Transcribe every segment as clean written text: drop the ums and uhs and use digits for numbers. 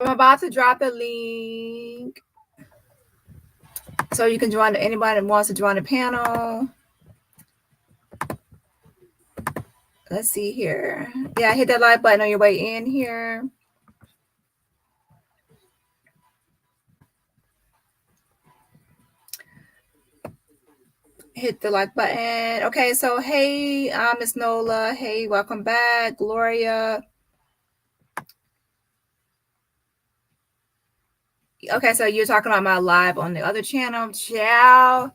I'm about to drop the link so you can join. Anybody that wants to join the panel. Let's see here. Yeah, hit that like button on your way in here. Hit the like button. Okay, so hey, Miss Nola. Hey, welcome back, Gloria. Okay, so you're talking about my live on the other channel. Ciao.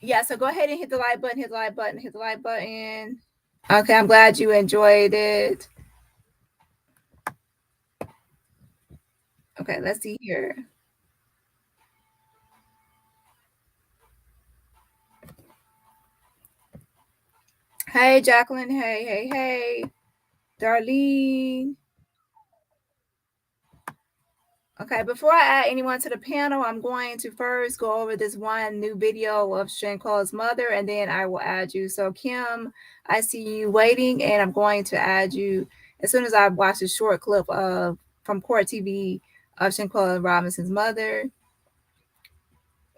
Yeah, so go ahead and hit the like button, hit the like button, hit the like button. Okay, I'm glad you enjoyed it. Okay, let's see here. Hey, Jacqueline. Hey. Darlene. Okay, before I add anyone to the panel, I'm going to first go over this one new video of Shanquella's mother, and then I will add you. So, Kim, I see you waiting, and I'm going to add you as soon as I watch a short clip of from Court TV of Shanquella Robinson's mother.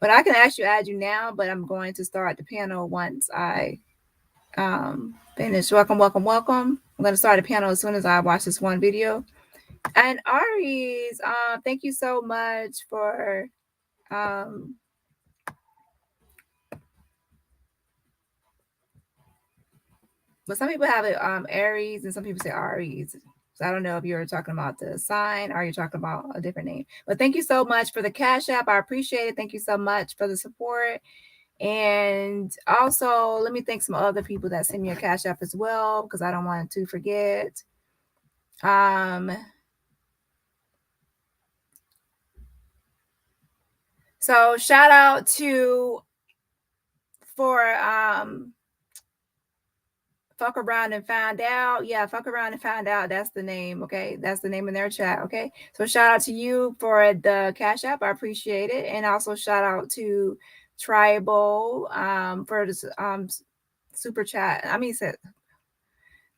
But I can actually add you now, but I'm going to start the panel once I finish. Welcome. I'm going to start the panel as soon as I watch this one video. And Aries, thank you so much for but some people have it Aries and some people say Aries. So I don't know if you're talking about the sign or you're talking about a different name. But thank you so much for the Cash App. I appreciate it. Thank you so much for the support. And also, let me thank some other people that sent me a Cash App as well, because I don't want to forget. So shout out to for Fuck Around and Find Out. Yeah, Fuck Around and Find Out. That's the name. Okay. That's the name in their chat. Okay. So shout out to you for the Cash App. I appreciate it. And also shout out to Tribal for this super chat. I mean,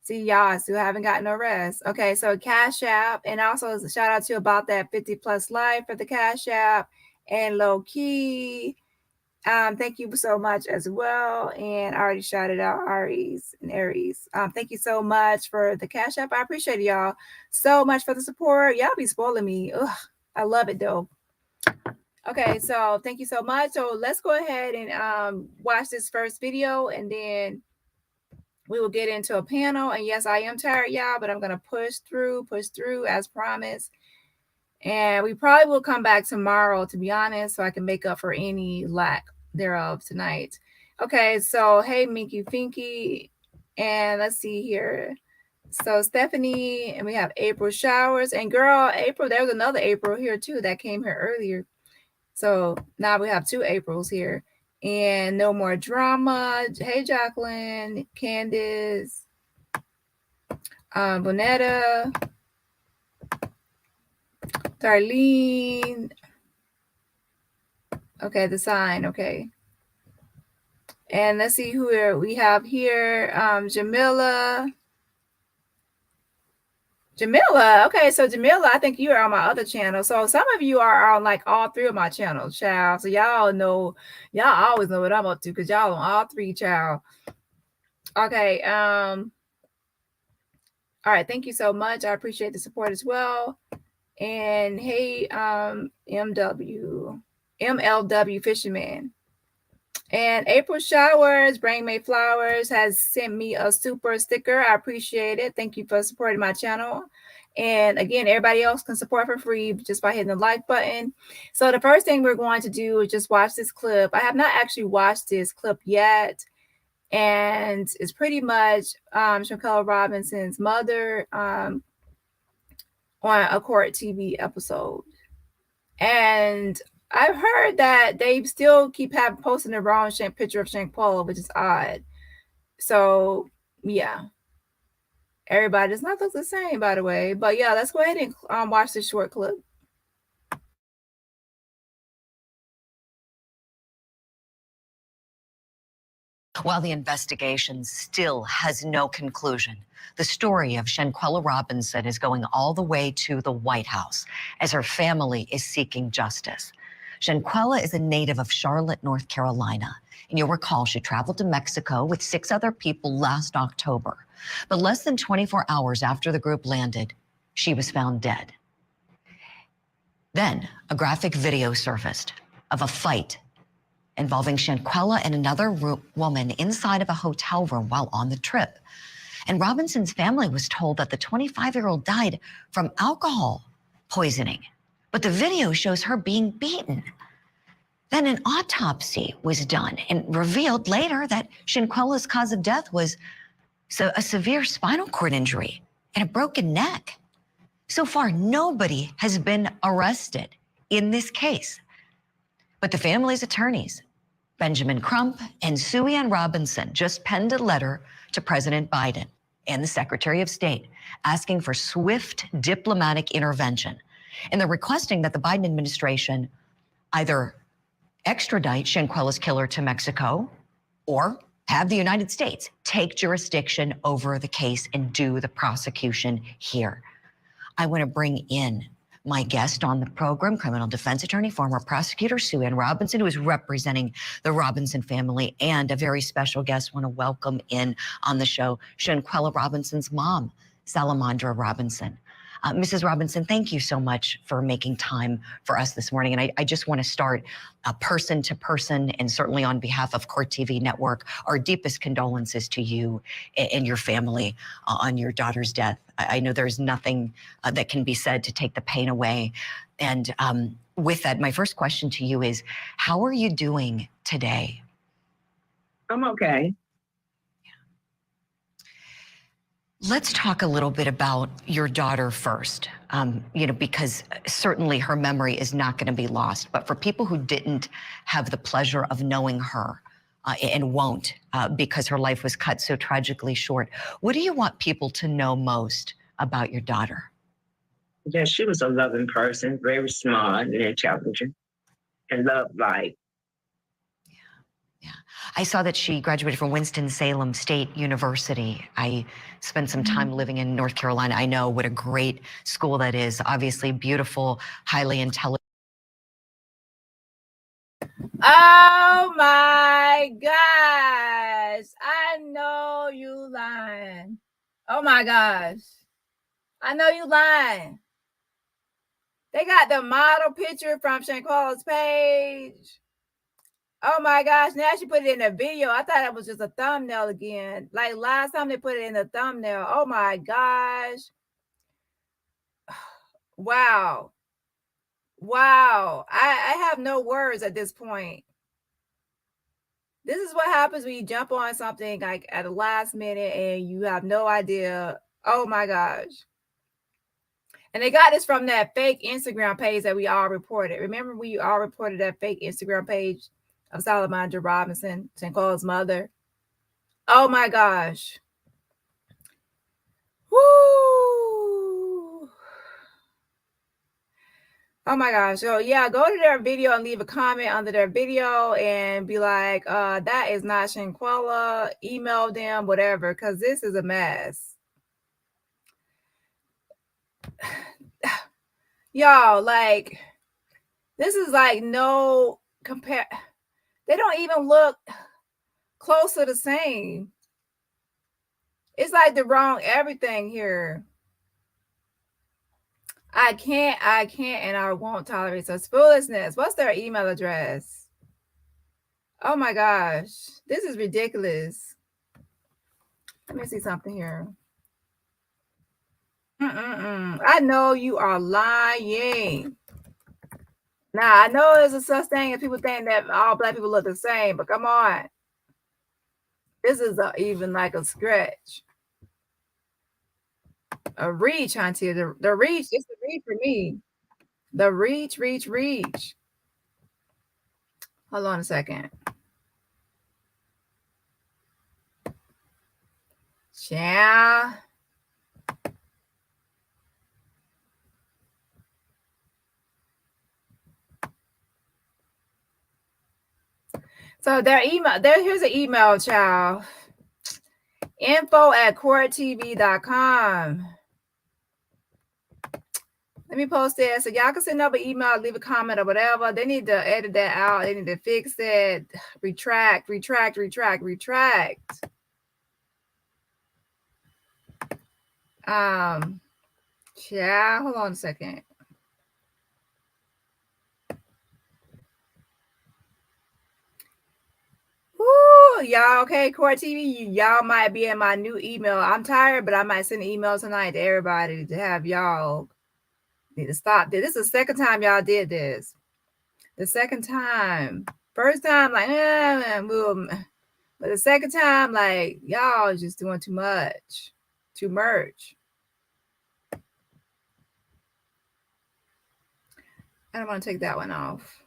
see y'all still haven't gotten no rest. Okay. So Cash App. And also shout out to About That 50 Plus Life for the Cash App and Low Key. Thank you so much as well. And I already shouted out Aries and Aries. Thank you so much for the Cash App. I appreciate y'all so much for the support. Y'all be spoiling me. Ugh, I love it though. Okay, so thank you so much. So let's go ahead and watch this first video and then we will get into a panel. And yes, I am tired, y'all, but I'm gonna push through as promised. And we probably will come back tomorrow, to be honest, so I can make up for any lack thereof tonight. Okay, so hey, Minky Finky. And let's see here. So Stephanie, and we have April Showers. And girl, April, there was another April here too that came here earlier. So now we have two Aprils here. And No More Drama. Hey, Jacqueline, Candace, Bonetta, Darlene. Okay, the sign. Okay. And let's see who we have here. Jamila. Okay, so Jamila, I think you are on my other channel. So some of you are on like all three of my channels, child. So y'all always know what I'm up to because y'all on all three, child. Okay. All right, thank you so much. I appreciate the support as well. And hey, MLW Fisherman. And April Showers, Brain Made Flowers, has sent me a super sticker. I appreciate it. Thank you for supporting my channel. And again, everybody else can support for free just by hitting the like button. So the first thing we're going to do is just watch this clip. I have not actually watched this clip yet. And it's pretty much Shanquella Robinson's mother on a Court TV episode. And I've heard that they still keep posting the wrong picture of Shanquella, which is odd. So yeah, everybody does not look the same, by the way. But yeah, let's go ahead and watch this short clip. While the investigation still has no conclusion, the story of Shanquella Robinson is going all the way to the White House as her family is seeking justice. Shanquella is a native of Charlotte, North Carolina. And you'll recall she traveled to Mexico with 6 other people last October. But less than 24 hours after the group landed, she was found dead. Then a graphic video surfaced of a fight involving Shanquella and another woman inside of a hotel room while on the trip. And Robinson's family was told that the 25-year-old died from alcohol poisoning. But the video shows her being beaten. Then an autopsy was done and revealed later that Shanquella's cause of death was a severe spinal cord injury and a broken neck. So far, nobody has been arrested in this case. But the family's attorneys, Benjamin Crump and Sue Ann Robinson, just penned a letter to President Biden and the Secretary of State asking for swift diplomatic intervention. And they're requesting that the Biden administration either extradite Shanquella's killer to Mexico or have the United States take jurisdiction over the case and do the prosecution here. I want to bring in my guest on the program, criminal defense attorney, former prosecutor Sue Ann Robinson, who is representing the Robinson family, and a very special guest. Want to welcome in on the show Shanquella Robinson's mom, Salamandra Robinson. Mrs. Robinson, thank you so much for making time for us this morning. And I just want to start person to person, and certainly on behalf of Court TV Network, our deepest condolences to you and your family on your daughter's death. I know there's nothing that can be said to take the pain away. And with that, my first question to you is, how are you doing today? I'm okay. Let's talk a little bit about your daughter first, because certainly her memory is not going to be lost. But for people who didn't have the pleasure of knowing her and won't because her life was cut so tragically short, what do you want people to know most about your daughter? Yeah, she was a loving person, very smart and intelligent, and loved life. Yeah. I saw that she graduated from Winston-Salem State University. I spent some time living in North Carolina. I know what a great school that is. Obviously beautiful, highly intelligent. Oh my gosh. I know you lying. Oh my gosh. I know you lying. They got the model picture from Shanquella's page. Oh my gosh, now she put it in a video. I thought it was just a thumbnail again. Like last time they put it in the thumbnail. Oh my gosh. Wow. Wow. I have no words at this point. This is what happens when you jump on something like at the last minute and you have no idea. Oh my gosh. And they got this from that fake Instagram page that we all reported. Remember, we all reported that fake Instagram page of Salamandra Robinson, Shanquella's mother. Oh my gosh. Woo. Oh my gosh. So yeah, go to their video and leave a comment under their video and be like, that is not Shanquella. Email them, whatever, because this is a mess. Y'all, like, this is like no compare. They don't even look close to the same. It's like the wrong everything here. I can't, and I won't tolerate such foolishness. What's their email address? Oh my gosh, this is ridiculous. Let me see something here. I know you are lying. Now, I know there's a such thing as people think that all Black people look the same, but come on. This is even like a stretch. A reach, auntie. The reach, it's the reach for me. The reach. Hold on a second. Yeah. So their email, here's an email, child. info@courttv.com. Let me post this. So y'all can send over email, leave a comment or whatever. They need to edit that out. They need to fix it. Retract. Yeah, hold on a second. Woo, y'all, okay, Court TV, y'all might be in my new email. I'm tired, but I might send an email tonight to everybody to have y'all need to stop this. This is the second time y'all did this. The second time. First time, like, boom. But the second time, like, y'all just doing too much. Too much. I don't want to take that one off.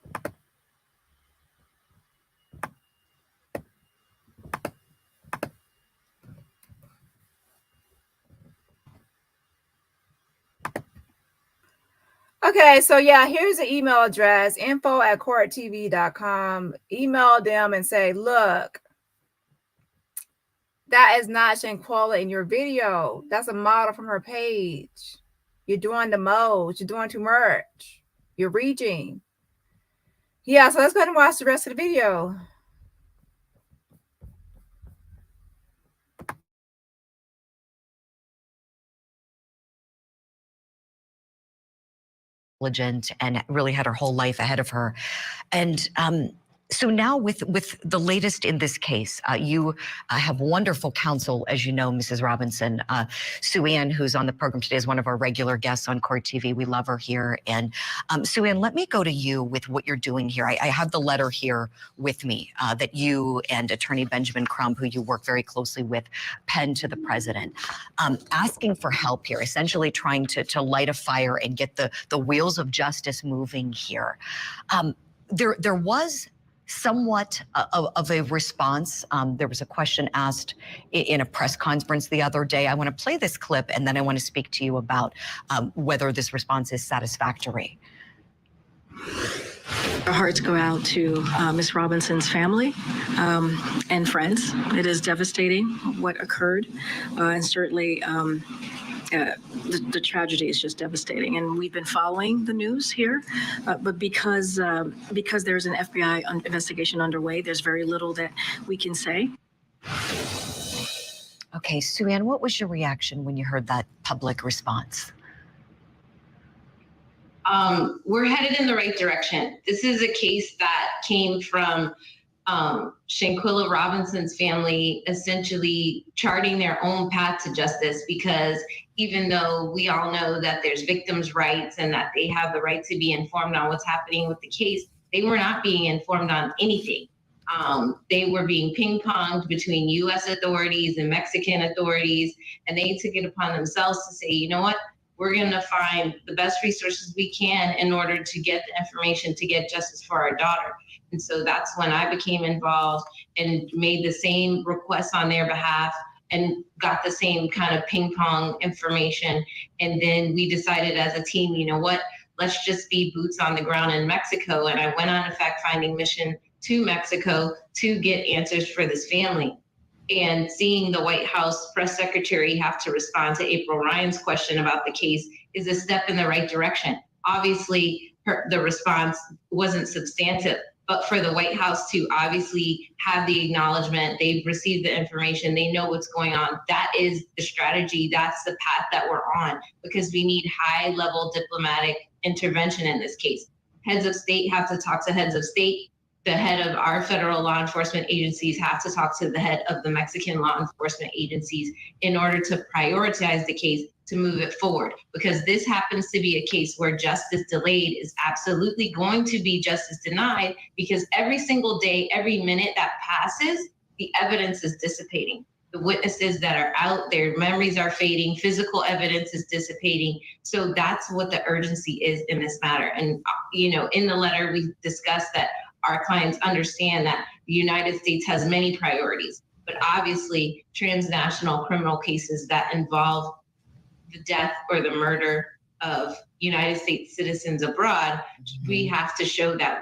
Okay, so yeah, here's the email address, info@courttv.com. Email them and say, look, that is not Shanquella in your video. That's a model from her page. You're doing the most. You're doing too much. You're reaching. Yeah, so let's go ahead and watch the rest of the video. And really had her whole life ahead of her. And so now with the latest in this case, you have wonderful counsel, as you know, Mrs. Robinson. Sue Ann, who's on the program today, is one of our regular guests on Court TV. We love her here. And Sue Ann, let me go to you with what you're doing here. I have the letter here with me that you and Attorney Benjamin Crump, who you work very closely with, penned to the president, asking for help here, essentially trying to light a fire and get the wheels of justice moving here. There was somewhat of a response. There was a question asked in a press conference the other day. I want to play this clip, and then I want to speak to you about whether this response is satisfactory. Our hearts go out to Ms. Robinson's family and friends. It is devastating what occurred, and certainly the tragedy is just devastating. And we've been following the news here, but because there's an FBI investigation underway, there's very little that we can say. Okay, Sue Ann, what was your reaction when you heard that public response? We're headed in the right direction. This is a case that came from Shanquella Robinson's family essentially charting their own path to justice, because even though we all know that there's victims' rights and that they have the right to be informed on what's happening with the case, they were not being informed on anything. They were being ping-ponged between U.S. authorities and Mexican authorities, and they took it upon themselves to say, you know what? We're going to find the best resources we can in order to get the information to get justice for our daughter. And so that's when I became involved and made the same requests on their behalf and got the same kind of ping pong information. And then we decided as a team, you know what, let's just be boots on the ground in Mexico. And I went on a fact-finding mission to Mexico to get answers for this family. And seeing the White House press secretary have to respond to April Ryan's question about the case is a step in the right direction. Obviously, the response wasn't substantive, but for the White House to obviously have the acknowledgement, they've received the information, they know what's going on. That is the strategy, that's the path that we're on, because we need high-level diplomatic intervention in this case. Heads of state have to talk to heads of state. The head of our federal law enforcement agencies have to talk to the head of the Mexican law enforcement agencies in order to prioritize the case to move it forward. Because this happens to be a case where justice delayed is absolutely going to be justice denied, because every single day, every minute that passes, the evidence is dissipating. The witnesses that are out, their memories are fading, physical evidence is dissipating. So that's what the urgency is in this matter. And, you know, in the letter, we discussed that our clients understand that the United States has many priorities, but obviously transnational criminal cases that involve the death or the murder of United States citizens abroad, we have to show that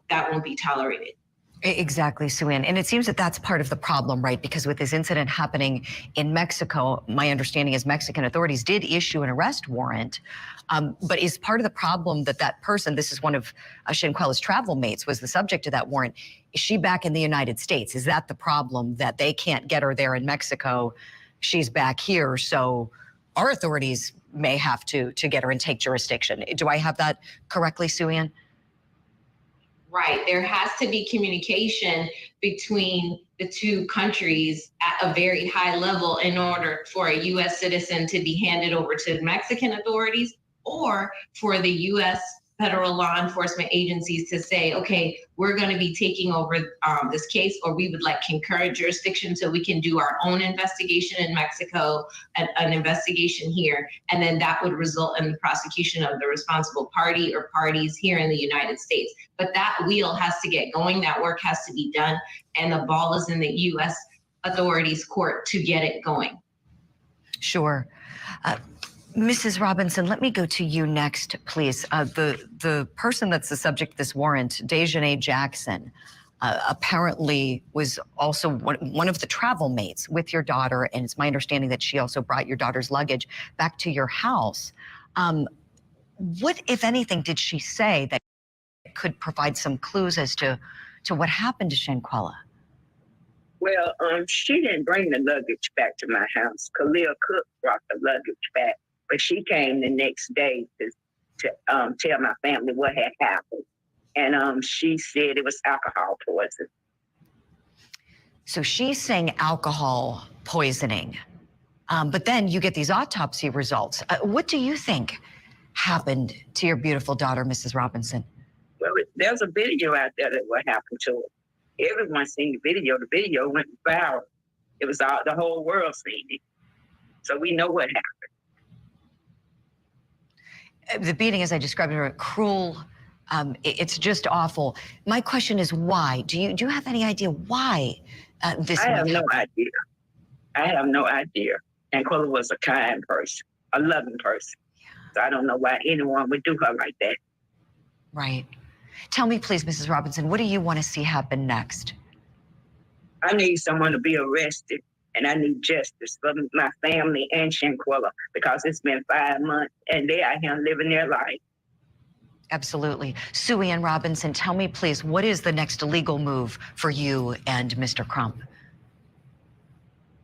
that won't be tolerated. Exactly, Sue Ann. And it seems that that's part of the problem, right? Because with this incident happening in Mexico, my understanding is Mexican authorities did issue an arrest warrant. But is part of the problem that that person, this is one of Shanquella's travel mates, was the subject of that warrant. Is she back in the United States? Is that the problem, that they can't get her there in Mexico? She's back here, so our authorities may have to get her and take jurisdiction. Do I have that correctly, Sue Ann? Right. There has to be communication between the two countries at a very high level in order for a U.S. citizen to be handed over to Mexican authorities, or for the U.S. federal law enforcement agencies to say, okay, we're going to be taking over this case, or we would like concurrent jurisdiction so we can do our own investigation in Mexico, an investigation here, and then that would result in the prosecution of the responsible party or parties here in the United States. But that wheel has to get going, that work has to be done, and the ball is in the U.S. authorities' court to get it going. Sure. Mrs. Robinson, let me go to you next, please. The person that's the subject of this warrant, Dejanae Jackson, apparently was also one of the travel mates with your daughter, and it's my understanding that she also brought your daughter's luggage back to your house. What, if anything, did she say that could provide some clues as to what happened to Shanquella? Well, she didn't bring the luggage back to my house. Khalil Cook brought the luggage back, but she came the next day to tell my family what had happened. And she said it was alcohol poisoning. So she's saying alcohol poisoning. But then you get these autopsy results. What do you think happened to your beautiful daughter, Mrs. Robinson? Well, there's a video out there that what happened to her. Everyone seen the video. The video went viral. It was the whole world seen it. So we know what happened. The beating, as I described it, cruel. It's just awful. My question is why? Do you have any idea why this? I have no idea. I have no idea. And Quilla was a kind person, a loving person. So I don't know why anyone would do her like that. Right. Tell me, please, Mrs. Robinson, what do you want to see happen next? I need someone to be arrested, and I need justice for my family and Shanquella, because it's been 5 months and they out here living their life. Absolutely. Sue Ann Robinson, tell me, please, what is the next legal move for you and Mr. Crump?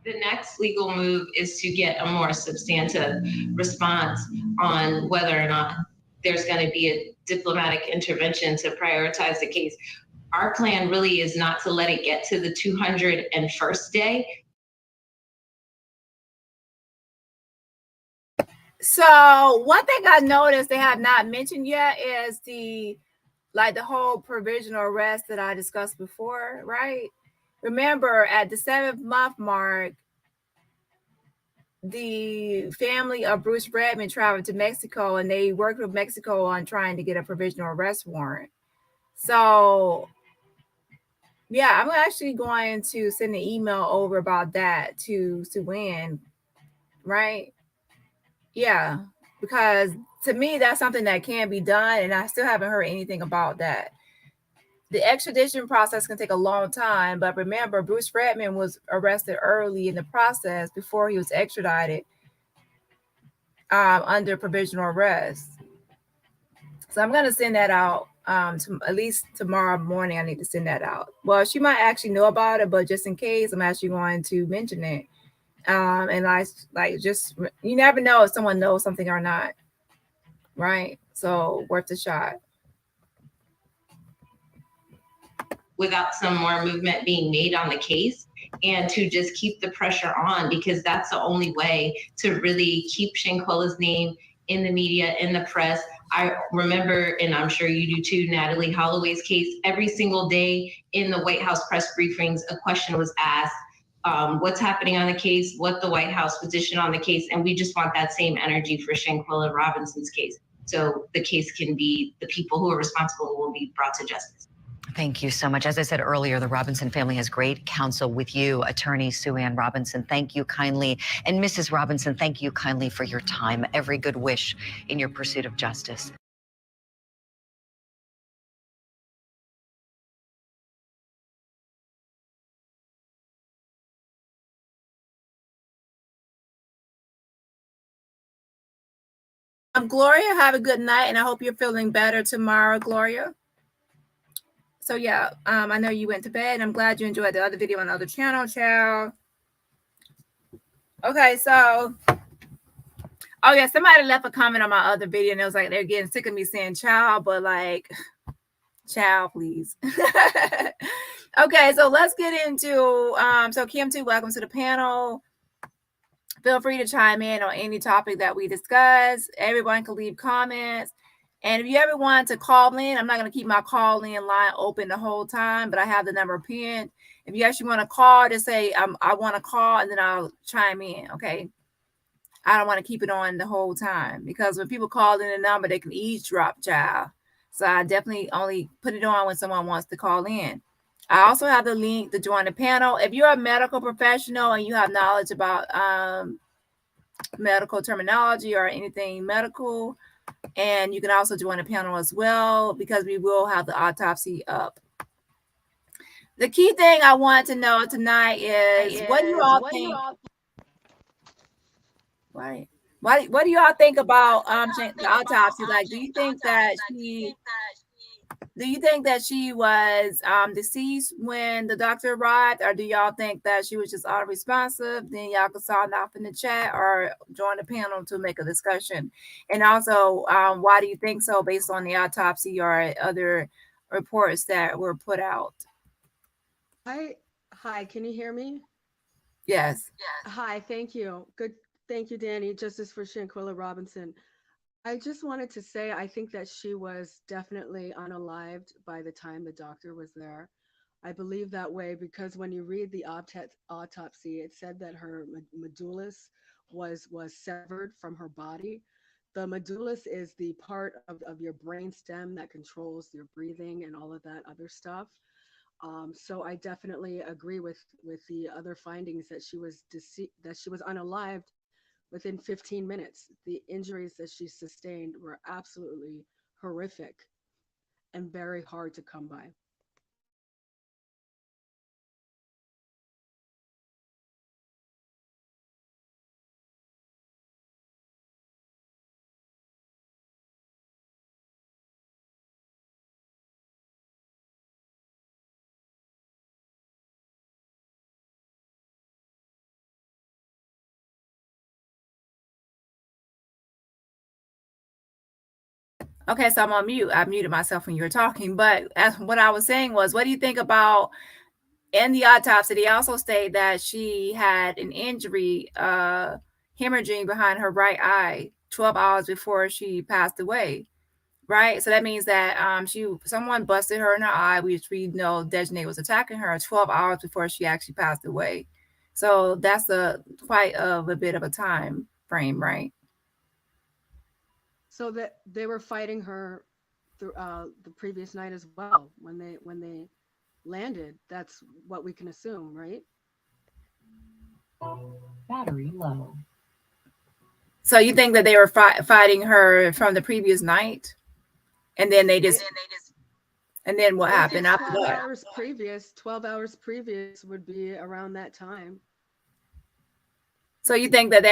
The next legal move is to get a more substantive response on whether or not there's going to be a diplomatic intervention to prioritize the case. Our plan really is not to let it get to the 201st day. So one thing I noticed they have not mentioned yet is the whole provisional arrest that I discussed before, right? Remember, at the 7th-month mark, the family of Bruce Redmond traveled to Mexico, and they worked with Mexico on trying to get a provisional arrest warrant. So, yeah, I'm actually going to send an email over about that to Sue Ann, right? Yeah, because to me, that's something that can be done, and I still haven't heard anything about that. The extradition process can take a long time, but remember, Bruce Redmond was arrested early in the process before he was extradited under provisional arrest. So I'm going to send that out at least tomorrow morning. I need to send that out. Well, she might actually know about it, but just in case, I'm actually going to mention it. And just you never know if someone knows something or not, right? So worth a shot. Without some more movement being made on the case, and to just keep the pressure on, because that's the only way to really keep Shanquella's name in the media, in the press. I remember, and I'm sure you do too, Natalie Holloway's case, every single day in the White House press briefings, a question was asked, what's happening on the case, what the White House position on the case, and we just want that same energy for Shanquella Robinson's case. So the case can be, the people who are responsible will be brought to justice. Thank you so much. As I said earlier, the Robinson family has great counsel with you, attorney Sue Ann Robinson. Thank you kindly. And Mrs. Robinson, thank you kindly for your time. Every good wish in your pursuit of justice. Gloria, have a good night, and I hope you're feeling better tomorrow, Gloria. So yeah, I know you went to bed, and I'm glad you enjoyed the other video on the other channel, child. Okay, so oh yeah, somebody left a comment on my other video, and it was like they're getting sick of me saying child, but like, child, please. Okay, so let's get into so Kim too, welcome to the panel. Feel free to chime in on any topic that we discuss. Everyone can leave comments. And if you ever want to call in, I'm not going to keep my call in line open the whole time, but I have the number pinned. If you actually want to call, just say I want to call, and then I'll chime in. Okay. I don't want to keep it on the whole time, because when people call in a number, they can eavesdrop, child. So I definitely only put it on when someone wants to call in. I also have the link to join the panel. If you're a medical professional and you have knowledge about medical terminology or anything medical, and you can also join the panel as well, because we will have the autopsy up. The key thing I want to know tonight is what do you all think? What do y'all think about the autopsy? Like, do you think that she was deceased when the doctor arrived, or do y'all think that she was just unresponsive? Then y'all can sound off in the chat or join the panel to make a discussion. And also, why do you think so, based on the autopsy or other reports that were put out? Hi, can you hear me? Yes. Hi, thank you. Good. Thank you, Dani. Justice for Shanquella Robinson. I just wanted to say I think that she was definitely unalived by the time the doctor was there. I believe that way because when you read the autopsy, it said that her medullus was severed from her body. The medullus is the part of your brain stem that controls your breathing and all of that other stuff. So I definitely agree with the other findings that she was unalived within 15 minutes. The injuries that she sustained were absolutely horrific and very hard to come by. Okay, so I'm on mute. I muted myself when you were talking, but as what I was saying was, what do you think about, in the autopsy, they also state that she had an injury, hemorrhaging behind her right eye 12 hours before she passed away, right? So that means that someone busted her in her eye, which we know Dejanae was attacking her 12 hours before she actually passed away. So that's quite a bit of a time frame, right? So that they were fighting her through the previous night as well when they landed. That's what we can assume, right? Battery low. So you think that they were fighting her from the previous night, and then and then what happened after 12 that? hours previous, 12 hours previous would be around that time. So you think that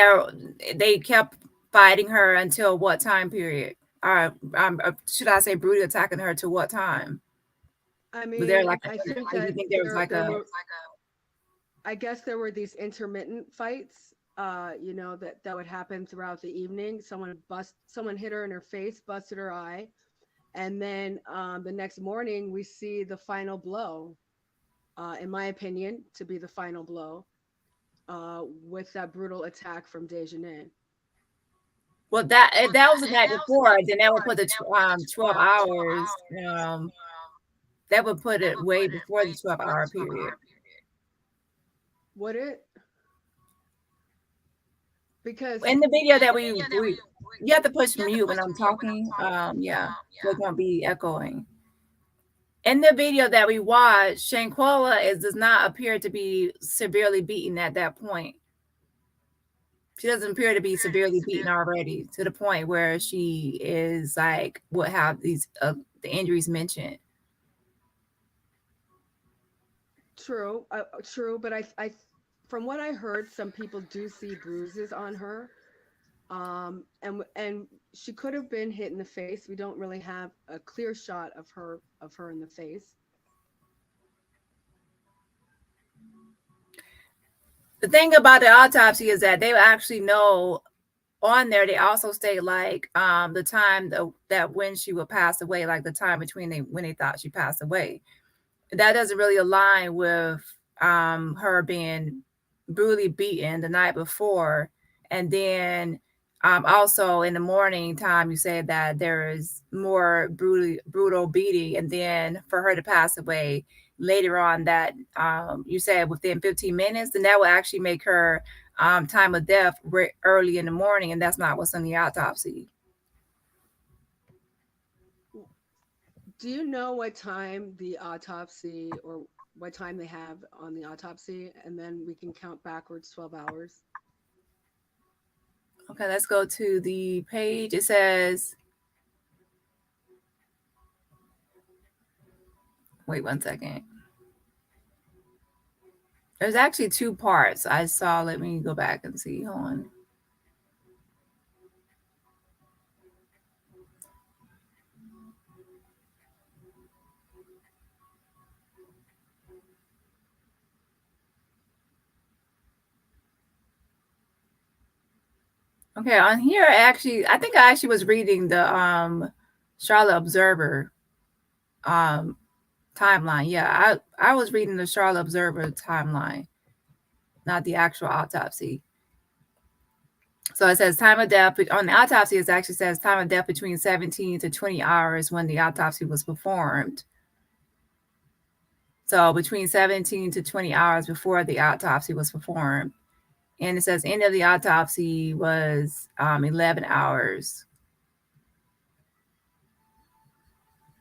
they kept fighting her until what time period? Or should I say brutally attacking her to what time? I mean, Was there like I think you that think there was like I guess there were these intermittent fights, that would happen throughout the evening. Someone hit her in her face, busted her eye. And then the next morning we see the final blow, in my opinion, to be the final blow, with that brutal attack from Dejanae. well, that was the night before, then that would put the 12 hours, that would put it way before the 12-hour period. Would it? Because In the video that we you have to push mute when I'm talking. Yeah, so it won't be echoing. In the video that we watched, Shanquella does not appear to be severely beaten at that point. She doesn't appear to be severely beaten already, to the point where she is like what have these the injuries mentioned. true, but I from what I heard, some people do see bruises on her. And she could have been hit in the face. We don't really have a clear shot of her in the face. The thing about the autopsy is that they actually know on there. They also state like the time that when she would pass away, like the time between when they thought she passed away. That doesn't really align with her being brutally beaten the night before, and then also in the morning time you said that there is more brutal beating, and then for her to pass away later on that you said within 15 minutes, then that will actually make her time of death early in the morning, and that's not what's on the autopsy. Do you know what time the autopsy, or what time they have on the autopsy? And then we can count backwards 12 hours. Okay, let's go to the page. It says, wait 1 second. There's actually two parts I saw. Let me go back and see. Hold on. Okay, on here, actually, I think I actually was reading the Charlotte Observer timeline. Yeah, I was reading the Charlotte Observer timeline, not the actual autopsy. So it says time of death on the autopsy. It actually says time of death between 17 to 20 hours when the autopsy was performed. So between 17 to 20 hours before the autopsy was performed. And it says end of the autopsy was 11 hours.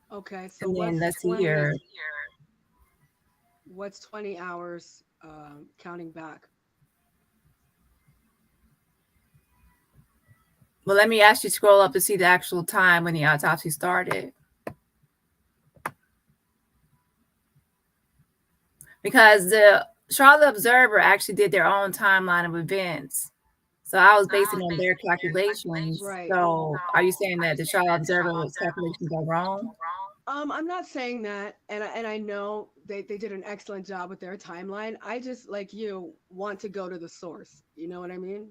Okay, so And then what's let's see 20? here. What's 20 hours counting back? Well, let me actually scroll up to see the actual time when the autopsy started. Because the Charlotte Observer actually did their own timeline of events. So I was basing on their calculations. Right. So are you saying that the Charlotte Observer's calculations are wrong? I'm not saying that, and I know they did an excellent job with their timeline. I just, like you, want to go to the source. You know what I mean?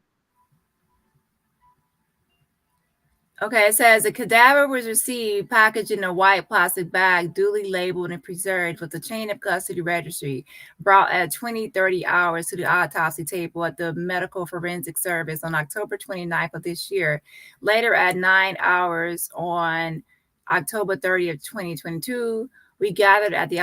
Okay, it says the cadaver was received packaged in a white plastic bag, duly labeled and preserved with the chain of custody registry, brought at 20:30 hours to the autopsy table at the Medical Forensic Service on October 29th of this year. Later at 9 hours on October 30th, 2022, we gathered at the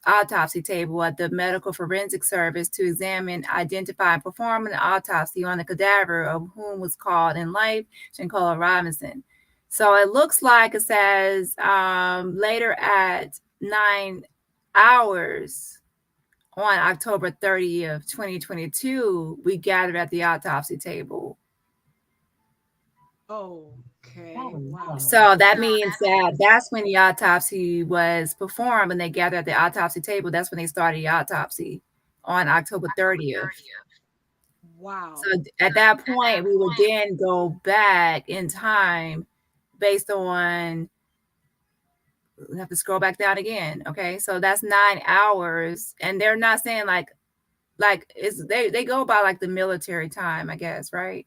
autopsy table at the Medical Forensic Service to examine, identify, and perform an autopsy on the cadaver of whom was called in life Shanquella Robinson. So it looks like it says later at 9 hours on October 30th, 2022, we gathered at the autopsy table. Okay. Wow. So that means that that's when the autopsy was performed and they gathered at the autopsy table. That's when they started the autopsy on October 30th. Wow. So at that point, we would then go back in time based on, we have to scroll back down again. Okay. So that's 9 hours. And they're not saying like it's they go by like the military time, I guess, right?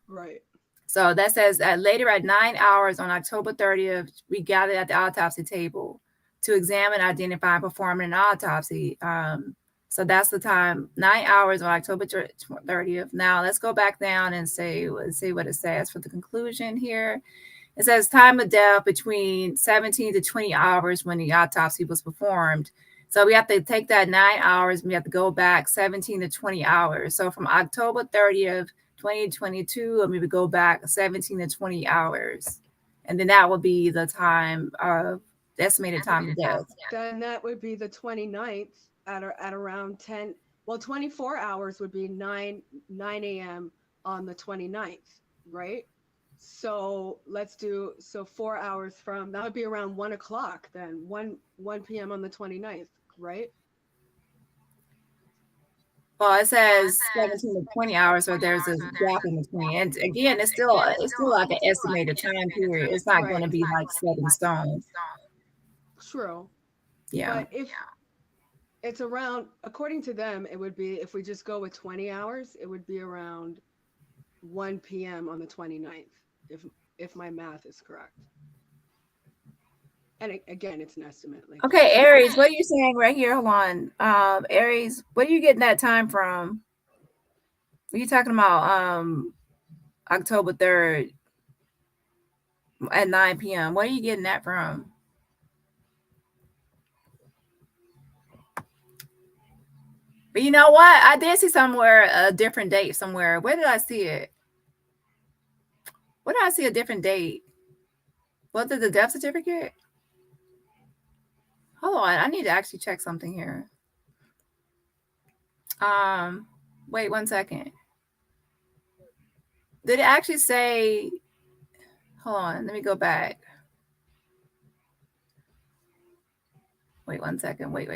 Right. So that says that later at 9 hours on October 30th, we gathered at the autopsy table to examine, identify, and perform an autopsy. So that's the time, 9 hours on October 30th. Now let's go back down and see what it says for the conclusion here. It says time of death between 17 to 20 hours when the autopsy was performed. So we have to take that 9 hours, and we have to go back 17 to 20 hours. So from October 30th, 2022, and we would go back 17 to 20 hours. And then that would be the time of the estimated time of death. Then that would be the 29th at around 10. Well, 24 hours would be 9 a.m. on the 29th, right? So let's do, so 4 hours from, that would be around 1 o'clock then, 1 p.m. on the 29th, right? Well, it says 17 to 20 hours, so there's a gap in between. And again, it's still like an estimated time period. It's not going to be like set in stone. True. Yeah. But if it's around, according to them, it would be, if we just go with 20 hours, it would be around 1 p.m. on the 29th, if my math is correct. And again, it's an estimate. Like, okay, Aries, what are you saying right here? Hold on. Aries, what are you getting that time from? What are you talking about? October 3rd at 9 p.m. What are you getting that from? But you know what? I did see somewhere a different date somewhere. Where did I see it? Where did I see a different date? Was it the death certificate? Hold on. I need to actually check something here. Wait 1 second. Did it actually say, hold on, let me go back. Wait 1 second. Wait.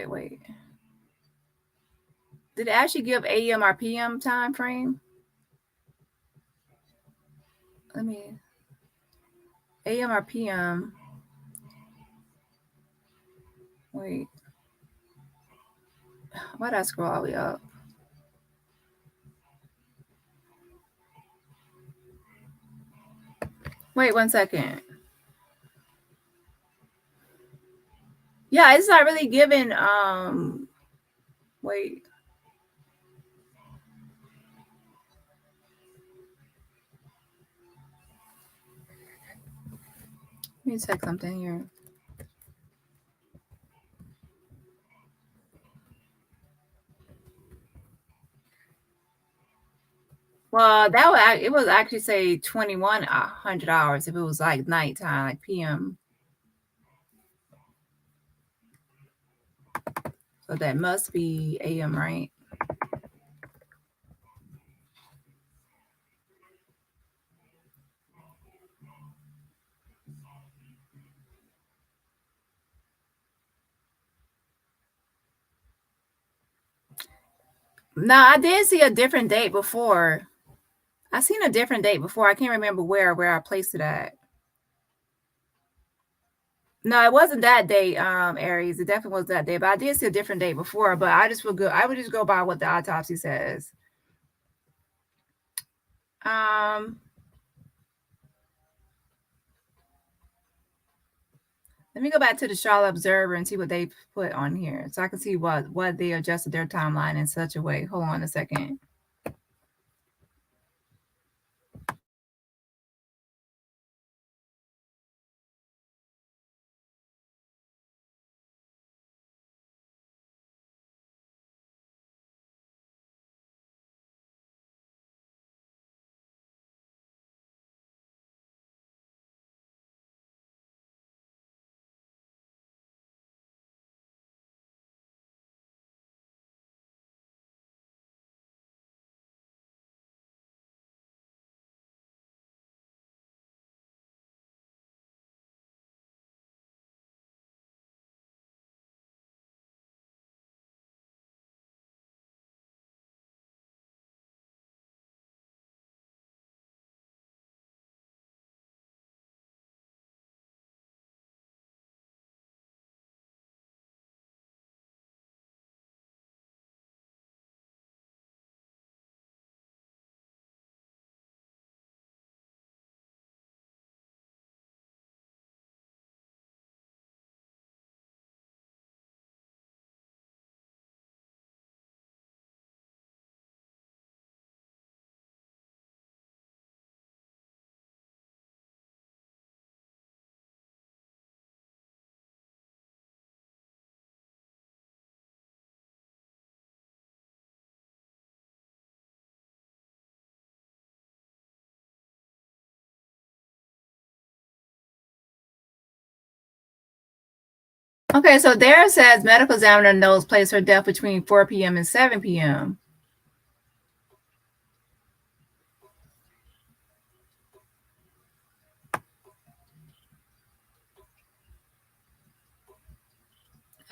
Did it actually give AM or PM time frame? Let me, AM or PM. Wait. Why did I scroll all the way up? Wait 1 second. Yeah, it's not really given. Wait. Let me check something here. Well, it was actually say 2100 hours if it was like nighttime, like PM. So that must be AM, right? No, I did see a different date before. I seen a different date before. I can't remember where I placed it at. No, it wasn't that date, Aries. It definitely was that day, but I did see a different date before. But I would just go by what the autopsy says. Let me go back to the Charlotte Observer and see what they put on here, so I can see what they adjusted their timeline in such a way. Hold on a second. Okay, so there it says medical examiner notes placed her death between 4 p.m. and 7 p.m.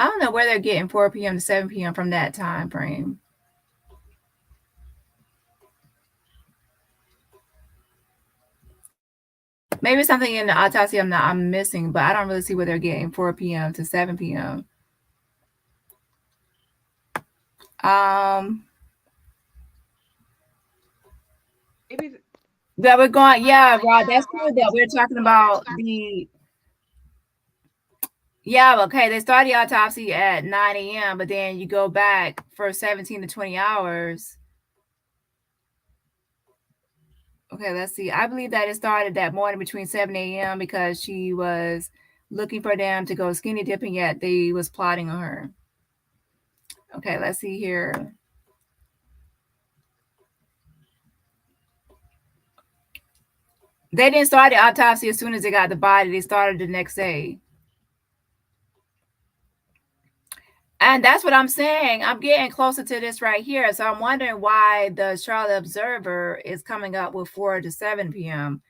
I don't know where they're getting 4 p.m. to 7 p.m. from that time frame. Maybe something in the autopsy I'm missing, but I don't really see where they're getting 4 p.m. to 7 p.m. Maybe that we're going, yeah, Rod, that's cool that we're talking about the, yeah, okay, they start the autopsy at 9 a.m., but then you go back for 17 to 20 hours. Okay, let's see. I believe that it started that morning between 7 a.m. because she was looking for them to go skinny dipping, yet they was plotting on her. Okay, let's see here. They didn't start the autopsy as soon as they got the body. They started the next day. And that's what I'm saying. I'm getting closer to this right here. So I'm wondering why the Charlotte Observer is coming up with 4 to 7 p.m.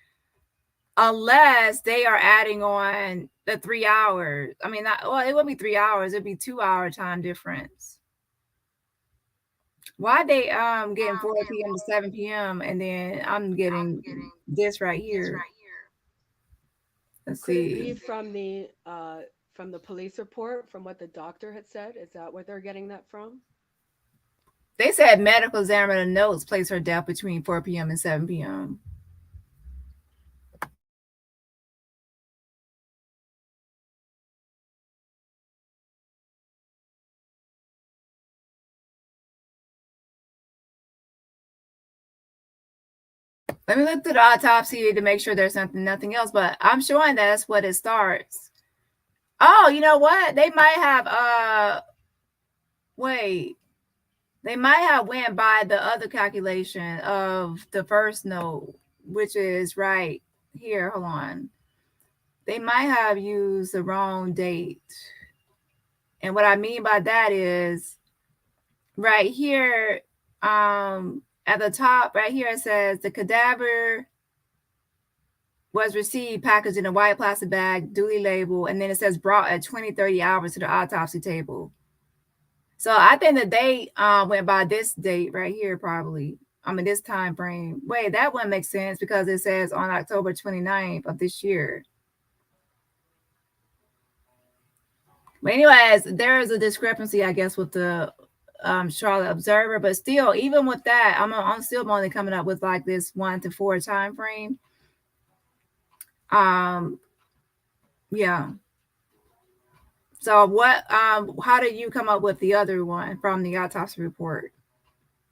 Unless they are adding on the 3 hours. I mean, well, it wouldn't be 3 hours. It'd be 2-hour time difference. Why they getting 4 p.m. to 7 p.m. and then I'm getting this right here. Let's could it see. be from the police report, from what the doctor had said? Is that where they're getting that from? They said medical examiner notes place her death between 4 p.m. and 7 p.m. Let me look through the autopsy to make sure there's nothing else, but I'm showing that's what it starts. Oh, you know what? They might have wait. They might have went by the other calculation of the first note, which is right here. Hold on. They might have used the wrong date. And what I mean by that is right here, at the top, right here, it says the cadaver was received packaged in a white plastic bag, duly labeled, and then it says brought at 20-30 hours to the autopsy table. So I think that they went by this date right here, probably. I mean, this time frame. Wait, that one makes sense because it says on October 29th of this year. But anyways, there is a discrepancy, I guess, with the Charlotte Observer, but still, even with that, I'm still only coming up with like this 1 to 4 time frame. Yeah. So what? How did you come up with the other one from the autopsy report?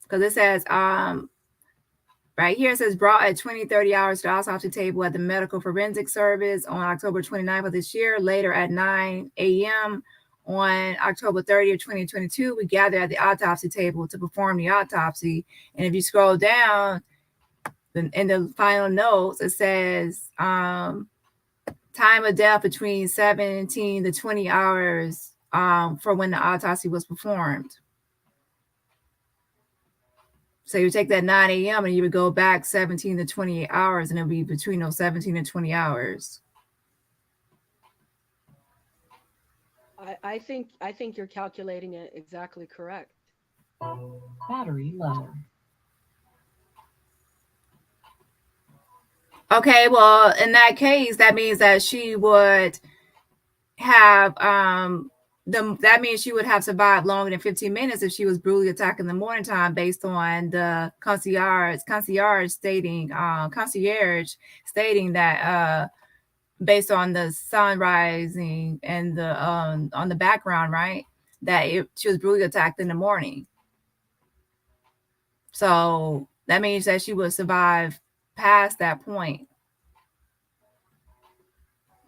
Because it says right here it says brought at 20-30 hours to the autopsy table at the medical forensic service on October 29th of this year. Later at 9 a.m. on October 30th, 2022, we gathered at the autopsy table to perform the autopsy. And if you scroll down in the final notes, it says time of death between 17 to 20 hours for when the autopsy was performed. So you take that 9 a.m. and you would go back 17 to 28 hours, and it'll be between those 17 and 20 hours. I think you're calculating it exactly correct. Battery low. Okay, well, in that case, that means that she would have that means she would have survived longer than 15 minutes if she was brutally attacked in the morning time, based on the concierge stating that based on the sun rising and the on the background, right, that she was brutally attacked in the morning. So that means that she would survive past that point.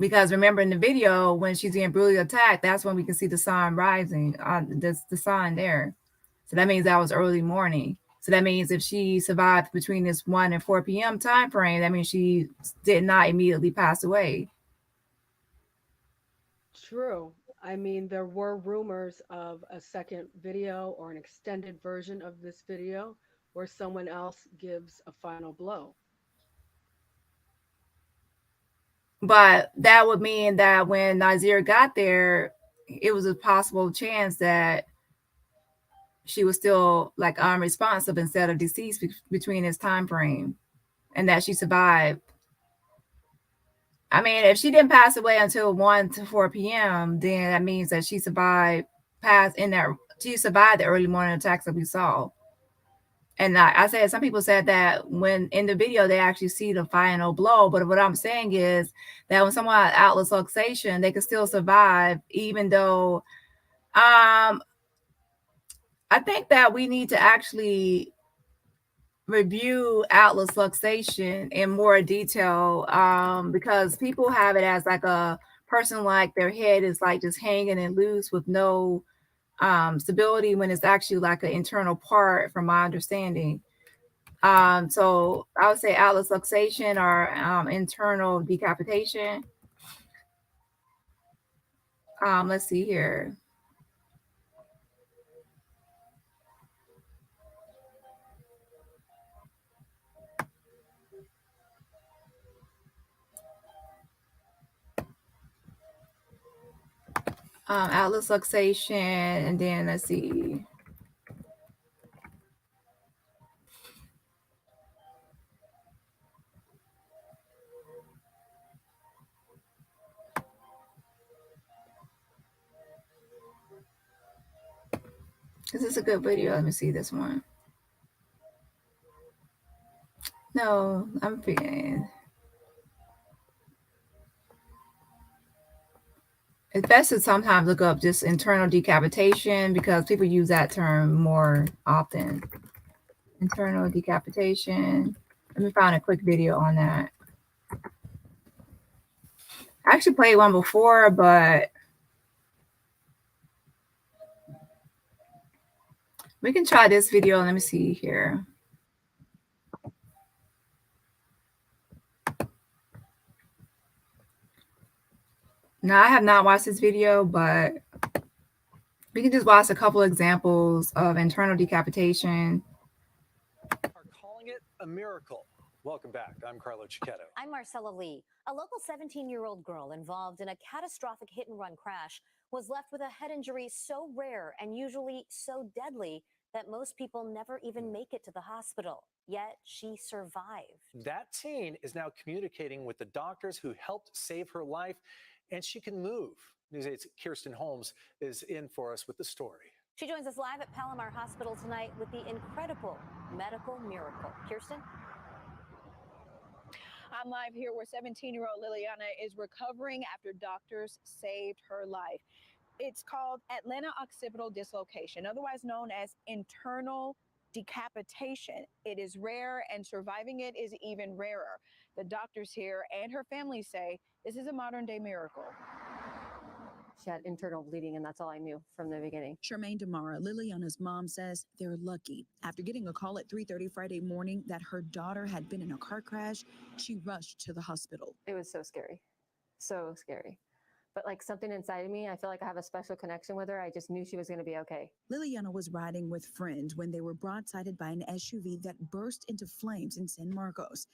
Because remember in the video, when she's getting brutally attacked, that's when we can see the sun rising, the sun there. So that means that was early morning. So that means if she survived between this 1 and 4 p.m. time frame, that means she did not immediately pass away. True. I mean, there were rumors of a second video or an extended version of this video where someone else gives a final blow. But that would mean that when Nazir got there, it was a possible chance that she was still like unresponsive instead of deceased between this time frame, and that she survived. I mean, if she didn't pass away until 1 to 4 p.m., then that means that she survived she survived the early morning attacks that we saw. And I said, some people said that when in the video they actually see the final blow. But what I'm saying is that when someone has Atlas luxation, they can still survive, even though I think that we need to actually review Atlas luxation in more detail, because people have it as like a person, like their head is like just hanging and loose with no stability, when it's actually like an internal part, from my understanding. So I would say Atlas luxation or internal decapitation. Let's see here. Atlas luxation, and then let's see. This is a good video. Let me see this one. No, I'm forgetting. It's best to sometimes look up just internal decapitation, because people use that term more often. Internal decapitation. Let me find a quick video on that. I actually played one before, but we can try this video. Let me see here. Now, I have not watched this video, but we can just watch a couple examples of internal decapitation. Are calling it a miracle. Welcome back. I'm Carlo Cicchetto. I'm Marcella Lee. A local 17-year-old girl involved in a catastrophic hit-and-run crash was left with a head injury so rare and usually so deadly that most people never even make it to the hospital. Yet she survived. That teen is now communicating with the doctors who helped save her life, and she can move. News 8's Kirsten Holmes is in for us with the story. She joins us live at Palomar Hospital tonight with the incredible medical miracle. Kirsten? I'm live here where 17-year-old Liliana is recovering after doctors saved her life. It's called Atlanta occipital dislocation, otherwise known as internal decapitation. It is rare, and surviving it is even rarer. The doctors here and her family say this is a modern-day miracle. She had internal bleeding, and that's all I knew from the beginning. Charmaine Damara, Liliana's mom, says they're lucky. After getting a call at 3:30 Friday morning that her daughter had been in a car crash, she rushed to the hospital. It was so scary. So scary. But like something inside of me, I feel like I have a special connection with her. I just knew she was going to be okay. Liliana was riding with friends when they were broadsided by an SUV that burst into flames in San Marcos.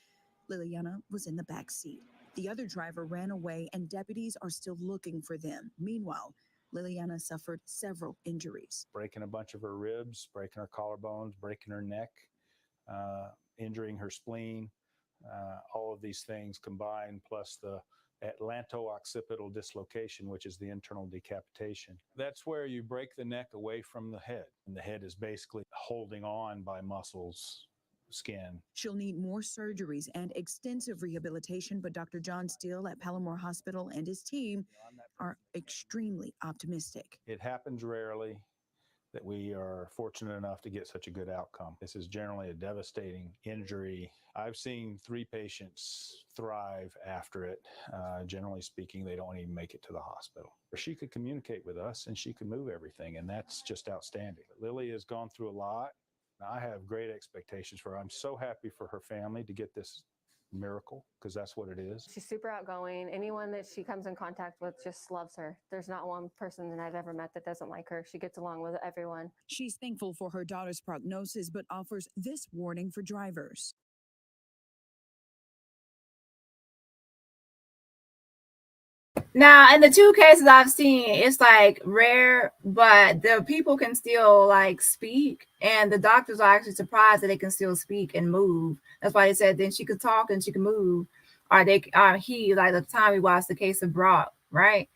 Liliana was in the back seat. The other driver ran away, and deputies are still looking for them. Meanwhile, Liliana suffered several injuries. Breaking a bunch of her ribs, breaking her collarbones, breaking her neck, injuring her spleen. All of these things combined, plus the atlanto-occipital dislocation, which is the internal decapitation. That's where you break the neck away from the head, and the head is basically holding on by muscles, skin. She'll need more surgeries and extensive rehabilitation, but Dr. John Steele at Palomar Hospital and his team are extremely optimistic. It happens rarely that we are fortunate enough to get such a good outcome. This is generally a devastating injury. I've seen 3 patients thrive after it. Generally speaking, they don't even make it to the hospital. She could communicate with us and she could move everything, and that's just outstanding. Lily has gone through a lot. I have great expectations for her. I'm so happy for her family to get this miracle, because that's what it is. She's super outgoing. Anyone that she comes in contact with just loves her. There's not one person that I've ever met that doesn't like her. She gets along with everyone. She's thankful for her daughter's prognosis, but offers this warning for drivers. Now, in the 2 cases I've seen, it's like rare, but the people can still like speak, and the doctors are actually surprised that they can still speak and move. That's why they said then she could talk and she could move. or they he, like the time we watched the case of Brock, right?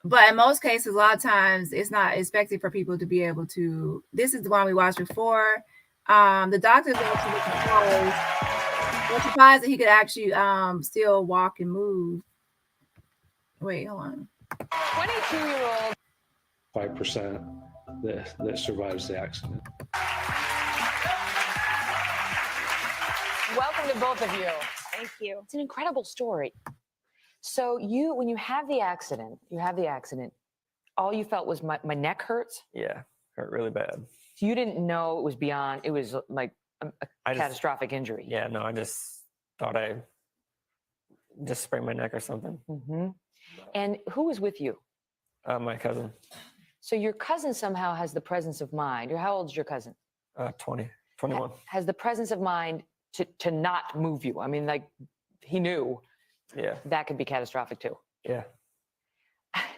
But in most cases, a lot of times it's not expected for people to be able to. This is the one we watched before. The doctors were actually surprised. We're surprised that he could actually still walk and move. Wait, hold on. 22-year-old. 5% that survives the accident. Welcome to both of you. Thank you. It's an incredible story. So when you have the accident, all you felt was my neck hurts? Yeah, hurt really bad. So you didn't know it was beyond, it was like a catastrophic injury. Yeah, no, I just thought I just sprained my neck or something. Mm-hmm. And who was with you? My cousin. So your cousin somehow has the presence of mind. How old is your cousin? 21. Has the presence of mind to not move you. I mean, like, he knew that could be catastrophic too. Yeah.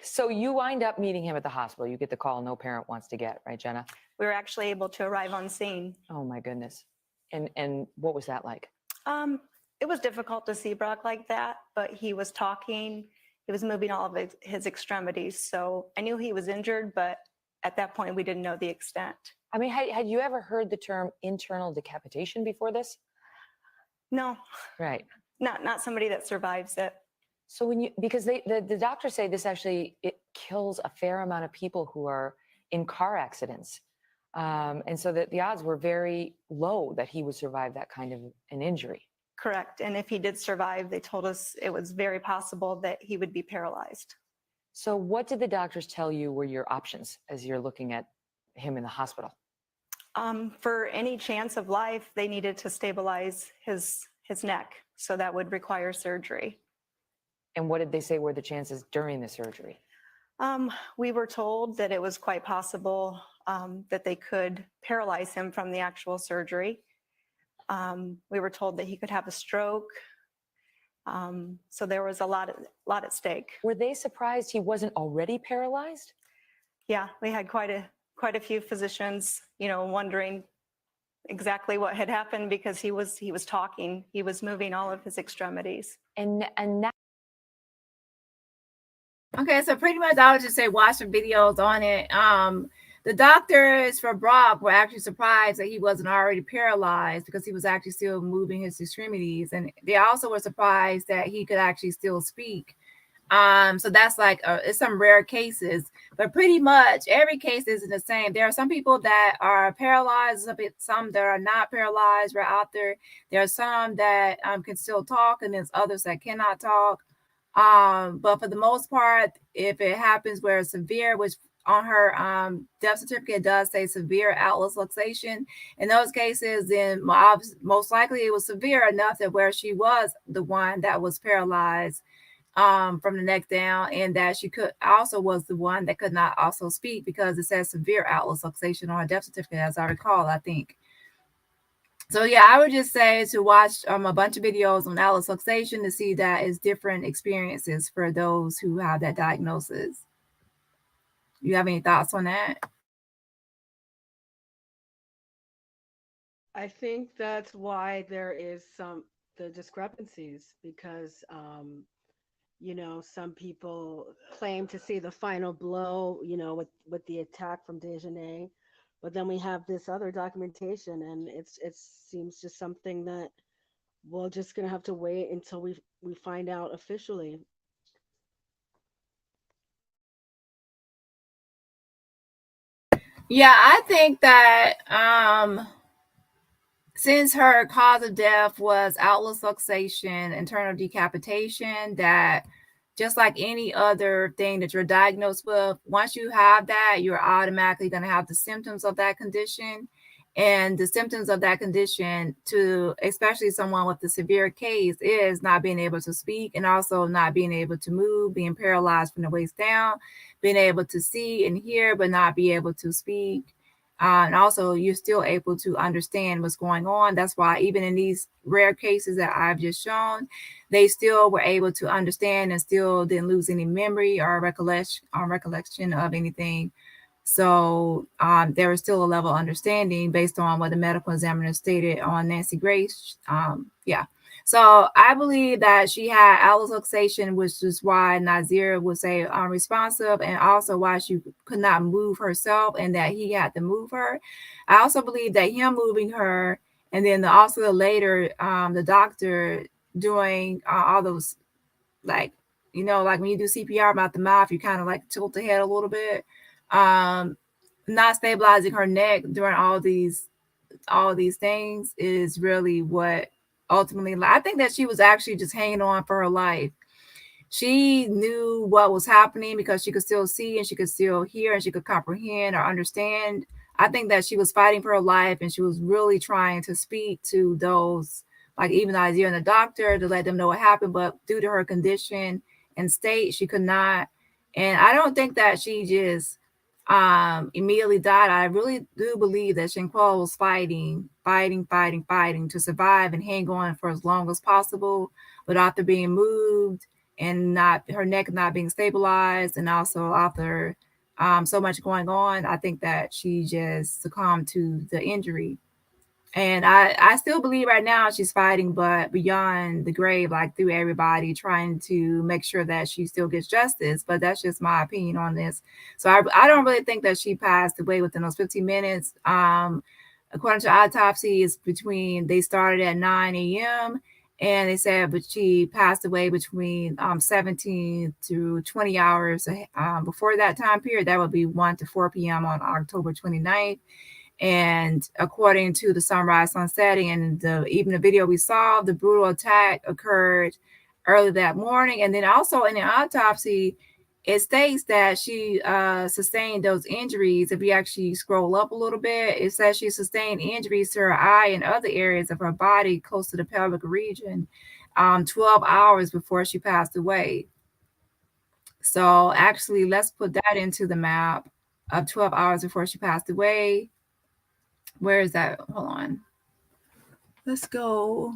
So you wind up meeting him at the hospital. You get the call no parent wants to get, right, Jenna? We were actually able to arrive on scene. Oh my goodness. And what was that like? It was difficult to see Brock like that, but he was talking. He was moving all of his extremities. So I knew he was injured, but at that point we didn't know the extent. I mean, had you ever heard the term internal decapitation before this? No. Right. Not somebody that survives it. So because the doctors say this actually, it kills a fair amount of people who are in car accidents. And so that the odds were very low that he would survive that kind of an injury. Correct. And if he did survive, they told us it was very possible that he would be paralyzed. So what did the doctors tell you were your options as you're looking at him in the hospital? For any chance of life, they needed to stabilize his neck. So that would require surgery. And what did they say were the chances during the surgery? We were told that it was quite possible that they could paralyze him from the actual surgery. We were told that he could have a stroke. So there was a lot at stake. Were they surprised he wasn't already paralyzed? Yeah, we had quite a few physicians, wondering exactly what had happened because he was talking, he was moving all of his extremities. And now. Okay, so pretty much I would just say watch some videos on it. The doctors for Brock were actually surprised that he wasn't already paralyzed because he was actually still moving his extremities. And they also were surprised that he could actually still speak. So that's like, it's some rare cases, but pretty much every case isn't the same. There are some people that are paralyzed, some that are not paralyzed right out there. There are some that can still talk, and there's others that cannot talk. But for the most part, if it happens where it's severe, which on her death certificate does say severe atlas luxation, in those cases, then most likely it was severe enough that where she was the one that was paralyzed from the neck down, and that she was the one that could not also speak because it says severe atlas luxation on her death certificate, as I recall, I think. So yeah, I would just say to watch a bunch of videos on atlas luxation to see that it's different experiences for those who have that diagnosis. You have any thoughts on that? I think that's why there is the discrepancies because some people claim to see the final blow, with the attack from Dejanae, but then we have this other documentation, and it seems just something that we're just gonna have to wait until we find out officially. Yeah, I think that since her cause of death was atlas luxation, internal decapitation, that just like any other thing that you're diagnosed with, once you have that, you're automatically going to have the symptoms of that condition. And the symptoms of that condition, to especially someone with a severe case, is not being able to speak and also not being able to move, being paralyzed from the waist down, being able to see and hear, but not be able to speak. And also, you're still able to understand what's going on. That's why even in these rare cases that I've just shown, they still were able to understand and still didn't lose any memory or recollection of anything. So there was still a level of understanding based on what the medical examiner stated on Nancy Grace. Yeah. So I believe that she had alloluxation, which is why Nazir would say unresponsive, and also why she could not move herself and that he had to move her. I also believe that him moving her, and then also later the doctor doing all those, like, you know, like when you do CPR about the mouth, you kind of like tilt the head a little bit, not stabilizing her neck during all these things is really what ultimately, I think that she was actually just hanging on for her life. She knew what was happening because she could still see and she could still hear and she could comprehend or understand. I think that she was fighting for her life and she was really trying to speak to those, like even Nazir and the doctor, to let them know what happened, but due to her condition and state, she could not. And I don't think that she just immediately died. I really do believe that Shanquella was fighting to survive and hang on for as long as possible, but after being moved and not her neck not being stabilized, and also after so much going on, I think that she just succumbed to the injury. And I still believe right now she's fighting, but beyond the grave, like through everybody, trying to make sure that she still gets justice. But that's just my opinion on this. So I don't really think that she passed away within those 15 minutes. According to autopsy, it's they started at 9 a.m. and they said, but she passed away between 17 to 20 hours before that time period. That would be 1 to 4 p.m. on October 29th. And according to the sunrise, sun setting, and even the video we saw, the brutal attack occurred early that morning. And then also in the autopsy, it states that she sustained those injuries. If you actually scroll up a little bit, it says she sustained injuries to her eye and other areas of her body close to the pelvic region 12 hours before she passed away. So actually, let's put that into the map of 12 hours before she passed away. Where is that? Hold on. Let's go.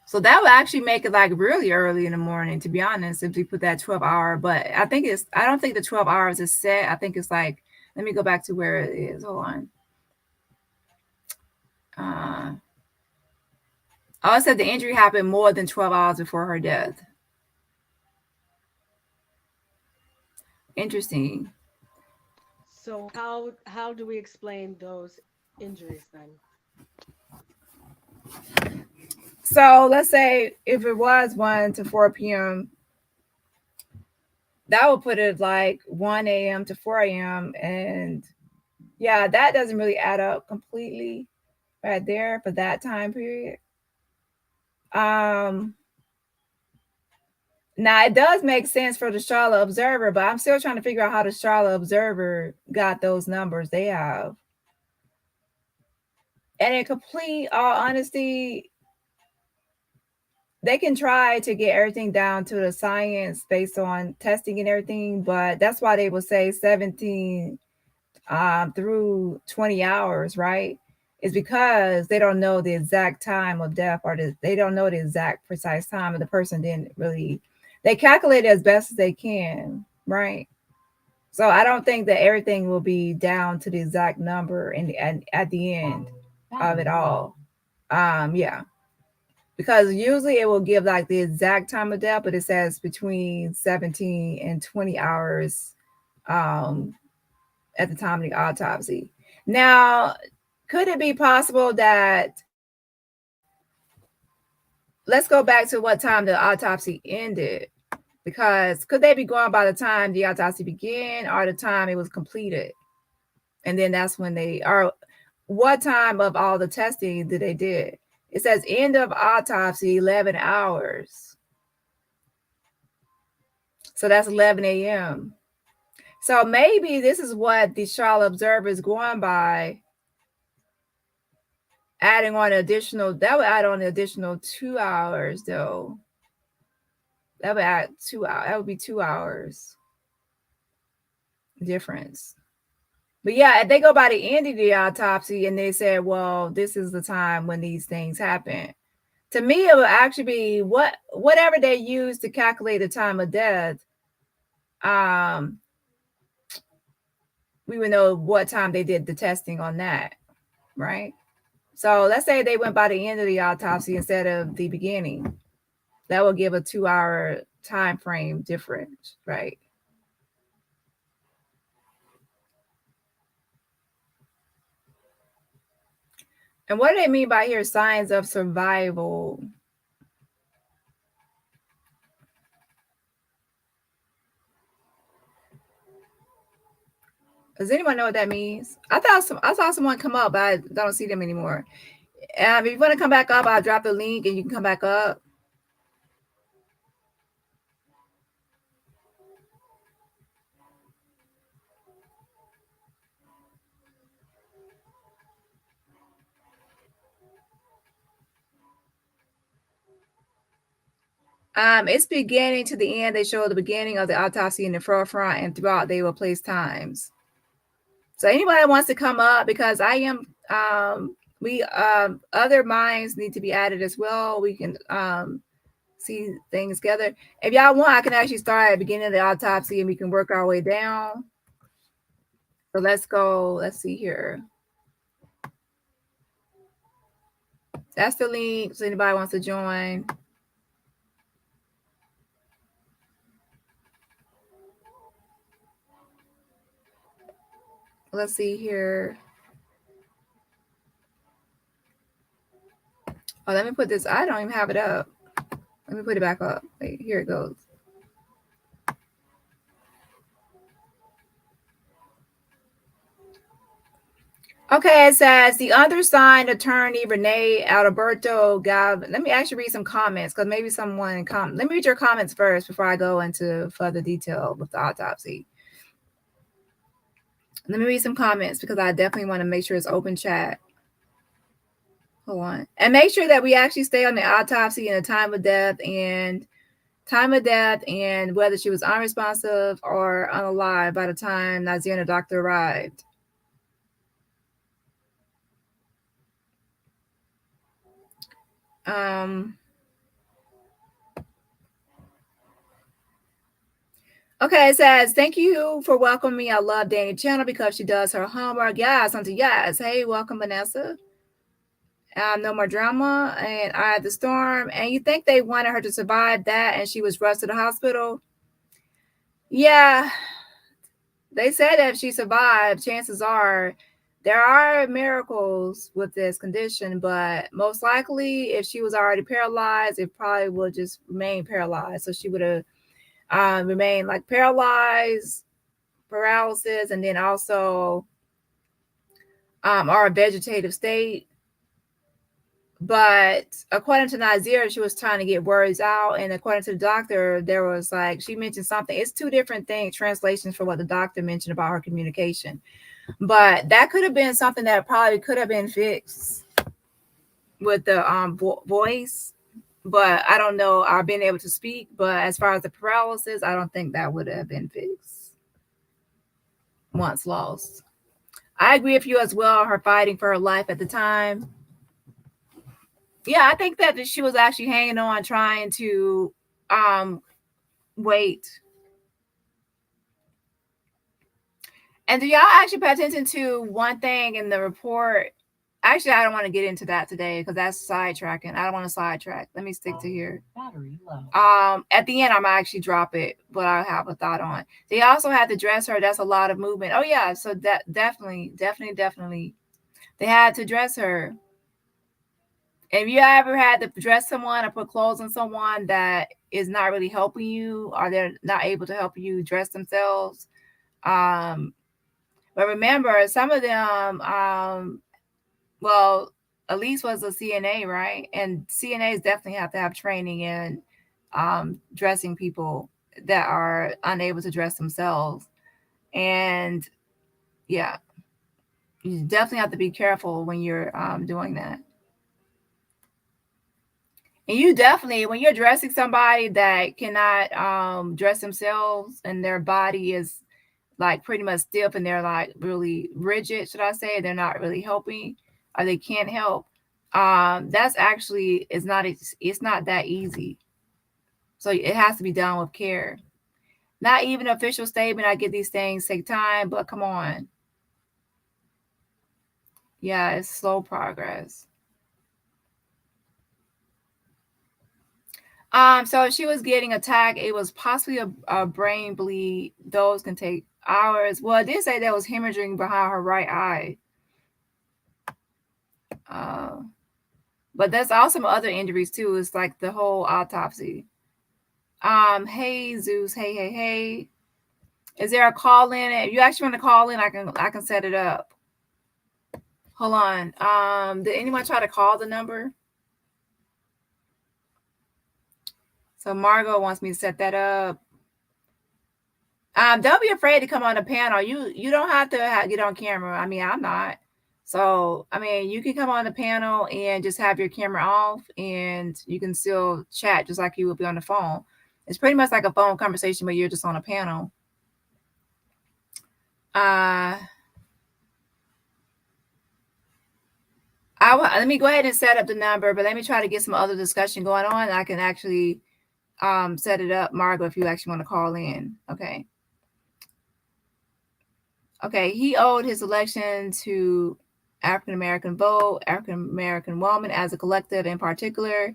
So that would actually make it like really early in the morning, to be honest, if we put that 12-hour. But I don't think the 12 hours is set. I think it's like, let me go back to where it is. Hold on. I said the injury happened more than 12 hours before her death. Interesting. So how do we explain those injuries then? So let's say if it was 1 to 4 p.m., that would put it like 1 a.m. to 4 a.m. And yeah, that doesn't really add up completely right there for that time period. Now it does make sense for the Charlotte Observer, but I'm still trying to figure out how the Charlotte Observer got those numbers they have. And in complete all honesty, they can try to get everything down to the science based on testing and everything, but that's why they would say 17 through 20 hours, right? Is because they don't know the exact time of death, or they don't know the exact precise time, and the person didn't really, they calculate it as best as they can, right? So I don't think that everything will be down to the exact number and at the end of it all. Yeah. Because usually it will give like the exact time of death, but it says between 17 and 20 hours at the time of the autopsy. Now, could it be possible that, let's go back to what time the autopsy ended, because could they be going by the time the autopsy began or the time it was completed? And then that's when what time of all the testing did they did? It says end of autopsy, 11 hours. So that's 11 a.m. So maybe this is what the Charlotte Observer is going by, adding on additional, that would add on an additional 2 hours though. That would add 2 hours. That would be 2 hours difference. But yeah, they go by the end of the autopsy and they said, well, this is the time when these things happen. To me, it would actually be whatever they use to calculate the time of death. We would know what time they did the testing on that, right? So let's say they went by the end of the autopsy instead of the beginning. That will give a 2-hour time frame difference, right? And what do they mean by here, signs of survival? Does anyone know what that means? I saw someone come up, but I don't see them anymore. If you want to come back up, I'll drop the link and you can come back up. It's beginning to the end. They show the beginning of the autopsy in the forefront, and throughout they will place times. So anybody that wants to come up, because I am other minds need to be added as well. We can see things together. If y'all want, I can actually start at the beginning of the autopsy and we can work our way down. So let's go. Let's see here. That's the link. So anybody wants to join. Let's see here. Oh, let me put this. I don't even have it up. Let me put it back up. Wait, here it goes. Okay, it says the undersigned attorney Renee Alberto Gal. Let me actually read some comments because maybe someone Let me read your comments first before I go into further detail with the autopsy. Let me read some comments because I definitely want to make sure it's open chat. Hold on. And make sure that we actually stay on the autopsy and the time of death and whether she was unresponsive or unalive by the time Nazir and the doctor arrived. Okay, it says, thank you for welcoming me. I love Dani channel because she does her homework. Yes, yes. Hey, welcome, Vanessa. No more drama, and I had the storm. And you think they wanted her to survive that and she was rushed to the hospital? Yeah, they said that if she survived, chances are there are miracles with this condition, but most likely if she was already paralyzed, it probably would just remain paralyzed. So she would have remained like paralysis, and then also our vegetative state. But according to Nazir, she was trying to get words out, and according to the doctor, there was like she mentioned something. It's two different things, translations for what the doctor mentioned about her communication. But that could have been something that probably could have been fixed with the voice. But I don't know. I've been able to speak, but as far as the paralysis, I don't think that would have been fixed once lost. I agree with you as well. Her fighting for her life at the time. Yeah, I think that she was actually hanging on, trying to wait. And do y'all actually pay attention to one thing in the report? Actually, I don't want to get into that today because that's sidetracking. I don't want to sidetrack. Let me stick to here. Battery low. At the end, I'm gonna actually drop it, but I have a thought on. They also had to dress her. That's a lot of movement. Oh yeah, so that definitely, they had to dress her. If you ever had to dress someone or put clothes on someone that is not really helping you, or they're not able to help you dress themselves, but remember, some of them, well, Elise was a CNA, right? And CNAs definitely have to have training in dressing people that are unable to dress themselves. And yeah, you definitely have to be careful when you're doing that. And you definitely, when you're dressing somebody that cannot dress themselves and their body is like pretty much stiff and they're like really rigid, should I say? They're not really helping, or they can't help. That's actually it's not that easy. So it has to be done with care. Not even an official statement. I get these things take time, but come on. Yeah, it's slow progress. So she was getting attacked. It was possibly a brain bleed. Those can take hours. Well, it did say there was hemorrhaging behind her right eye. But there's also some other injuries too. It's like the whole autopsy. Hey Zeus, hey. Is there a call in? If you actually want to call in, I can set it up. Hold on. Did anyone try to call the number? So Margot wants me to set that up. Don't be afraid to come on the panel. You don't have to get on camera. I mean, I'm not. So, I mean, you can come on the panel and just have your camera off and you can still chat just like you would be on the phone. It's pretty much like a phone conversation, but you're just on a panel. Let me go ahead and set up the number, but let me try to get some other discussion going on. I can actually set it up, Margot, if you actually want to call in. Okay, he owed his election to African-American vote, African-American woman as a collective in particular.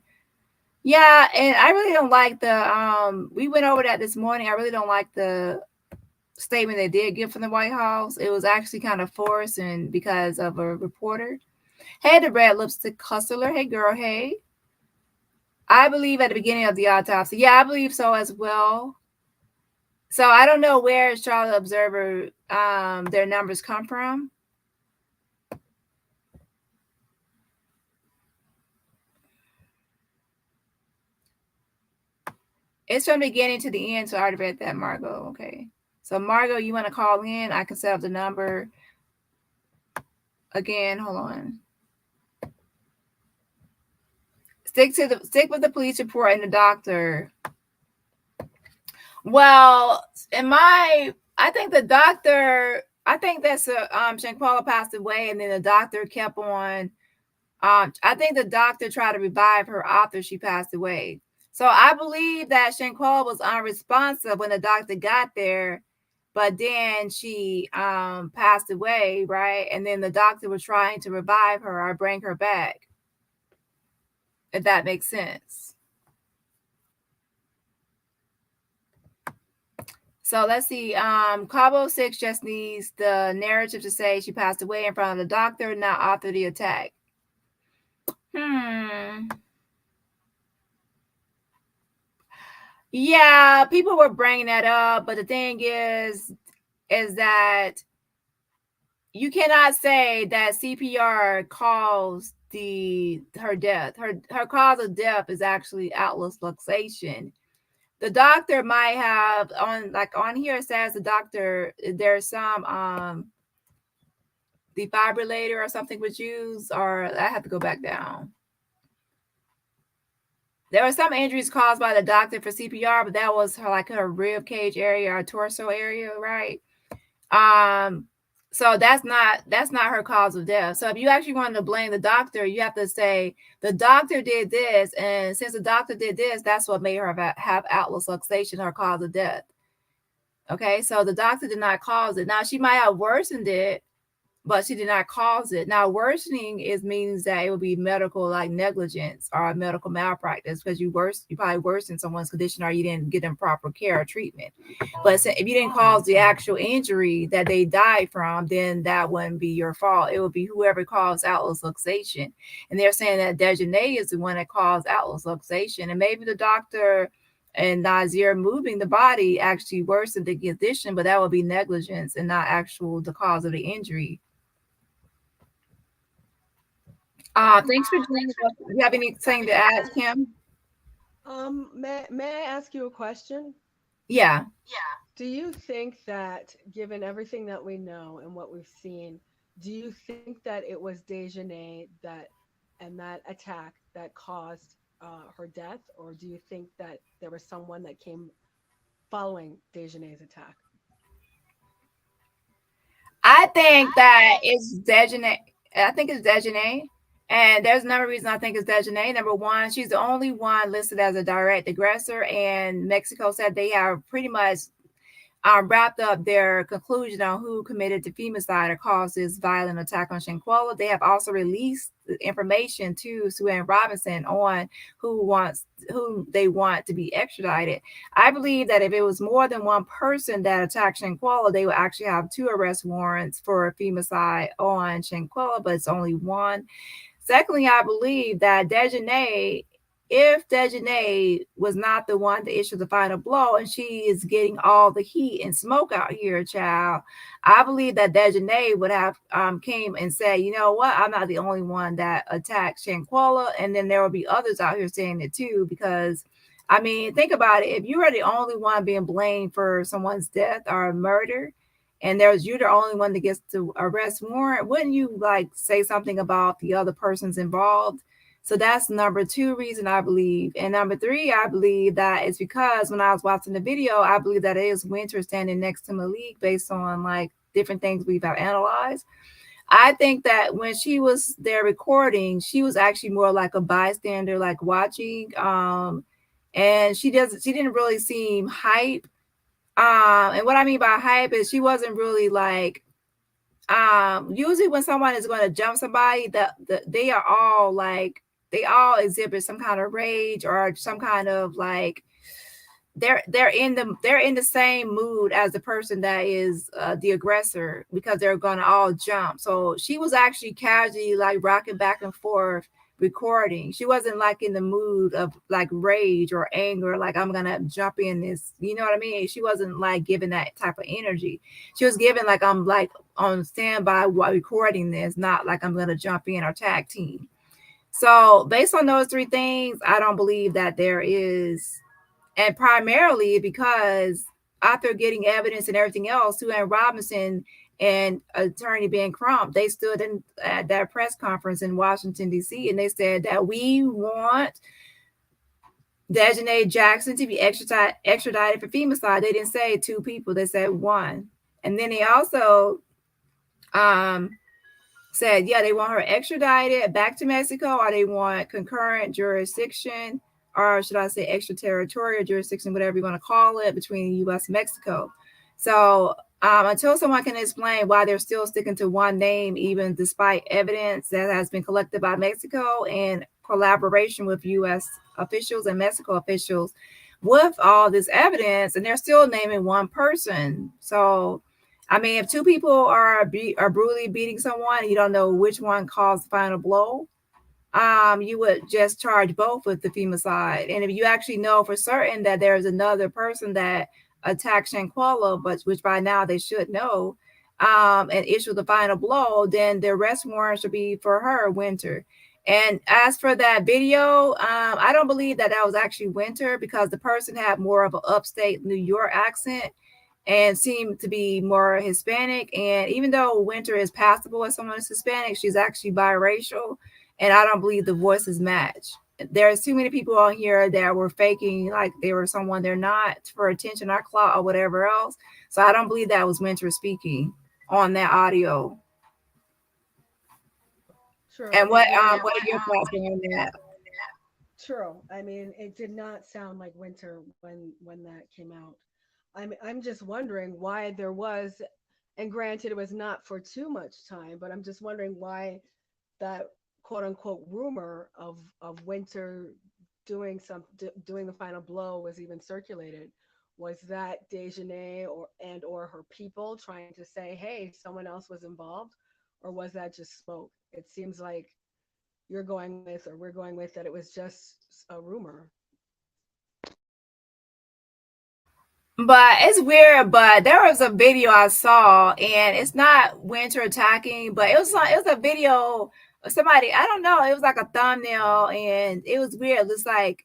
Yeah, and I really don't like the, we went over that this morning. I really don't like the statement they did give from the White House. It was actually kind of forced and because of a reporter. Hey, the red lipstick hustler. Hey, girl, hey. I believe at the beginning of the autopsy. Yeah, I believe so as well. So I don't know where Charlotte Observer, their numbers come from. It's from the beginning to the end, so I already read that, Margot. Okay. So Margot, you want to call in? I can set up the number. Again, hold on. Stick with the police report and the doctor. Well, I think the doctor, I think that's Shanquella passed away, and then the doctor kept on. I think the doctor tried to revive her after she passed away. So I believe that Shanquella was unresponsive when the doctor got there, but then she passed away, right? And then the doctor was trying to revive her or bring her back, if that makes sense. So let's see. Cabo 6 just needs the narrative to say she passed away in front of the doctor, not after the attack. Yeah, people were bringing that up, but the thing is that you cannot say that CPR caused her death. Her cause of death is actually Atlas luxation. The doctor might have on here it says the doctor, there's some defibrillator or something was used, or I have to go back down. There were some injuries caused by the doctor for CPR, but that was her rib cage area or torso area, right? So that's not her cause of death. So if you actually want to blame the doctor, you have to say the doctor did this, and since the doctor did this, that's what made her have Atlas luxation, her cause of death. Okay, so the doctor did not cause it. Now she might have worsened it, but she did not cause it. Now, worsening means that it would be medical negligence or medical malpractice because you probably worsened someone's condition or you didn't get them proper care or treatment. But if you didn't cause the actual injury that they died from, then that wouldn't be your fault. It would be whoever caused Atlas luxation. And they're saying that Dejanae is the one that caused Atlas luxation. And maybe the doctor and Nazir moving the body actually worsened the condition, but that would be negligence and not the cause of the injury. Thanks for joining us. Do you have anything to add, Kim? May I ask you a question? Yeah. Do you think that, given everything that we know and what we've seen, do you think that it was Dejanae that attack that caused her death, or do you think that there was someone that came following Dejanae's attack? I think that it's Dejanae. I think it's Dejanae. And there's another reason I think it's Dejanae. Number one, she's the only one listed as a direct aggressor. And Mexico said they have pretty much wrapped up their conclusion on who committed the femicide or caused this violent attack on Shanquella. They have also released information to Sue Ann Robinson on who they want to be extradited. I believe that if it was more than one person that attacked Shanquella, they would actually have 2 arrest warrants for a femicide on Shanquella, but it's only one. Secondly, I believe that Dejanae, if Dejanae was not the one to issue the final blow and she is getting all the heat and smoke out here, child, I believe that Dejanae would have came and said, you know what, I'm not the only one that attacked Shanquella, and then there will be others out here saying it too, because I mean, think about it. If you are the only one being blamed for someone's death or murder, and you're the only one that gets the arrest warrant, wouldn't you like say something about the other persons involved? So that's number 2 reason I believe. And number 3, I believe that it's because when I was watching the video, I believe that it is Winter standing next to Malik based on like different things we've analyzed. I think that when she was there recording, she was actually more like a bystander, like watching. And she didn't really seem hype. And what I mean by hype is she wasn't really like usually when someone is going to jump somebody, they are all like, they all exhibit some kind of rage or some kind of like they're in the same mood as the person that is the aggressor, because they're gonna all jump. So she was actually casually like rocking back and forth recording. She wasn't like in the mood of like rage or anger, like I'm gonna jump in this, you know what I mean? She wasn't like giving that type of energy. She was giving like I'm like on standby while recording this, not like I'm gonna jump in or tag team. So based on those 3 things, I don't believe that there is, and primarily because after getting evidence and everything else, Sue Ann Robinson and attorney Ben Crump, they stood at that press conference in Washington, D.C., and they said that we want Dejanae Jackson to be extradited for femicide. They didn't say 2 people, they said 1. And then they also said, yeah, they want her extradited back to Mexico, or they want concurrent jurisdiction, or should I say extraterritorial jurisdiction, whatever you want to call it, between U.S. and Mexico. So until someone can explain why they're still sticking to one name, even despite evidence that has been collected by Mexico in collaboration with U.S. officials and Mexico officials with all this evidence, and they're still naming one person. So I mean, if 2 people are brutally beating someone, you don't know which one caused the final blow, you would just charge both with the femicide. And if you actually know for certain that there's another person that attacked Shanquella, but which by now they should know, and issue the final blow, then the arrest warrant should be for her, Winter. And as for that video, I don't believe that was actually Winter, because the person had more of an upstate New York accent and seemed to be more Hispanic. And even though Winter is passable as someone who's Hispanic, she's actually biracial, and I don't believe the voices match. There's too many people on here that were faking like they were someone they're not for attention or clout or whatever else. So I don't believe that was Winter speaking on that audio. True. And what are your thoughts on that? True. I mean, it did not sound like Winter when that came out. I'm just wondering why there was, and granted it was not for too much time, but I'm just wondering why that quote unquote rumor of Winter doing the final blow was even circulated. Was that Dejanae or her people trying to say, hey, someone else was involved, or was that just smoke? It seems like we're going with that it was just a rumor. But it's weird, but there was a video I saw, and it's not Winter attacking, but it was a video of somebody, I don't know, it was like a thumbnail, and it was weird. It's like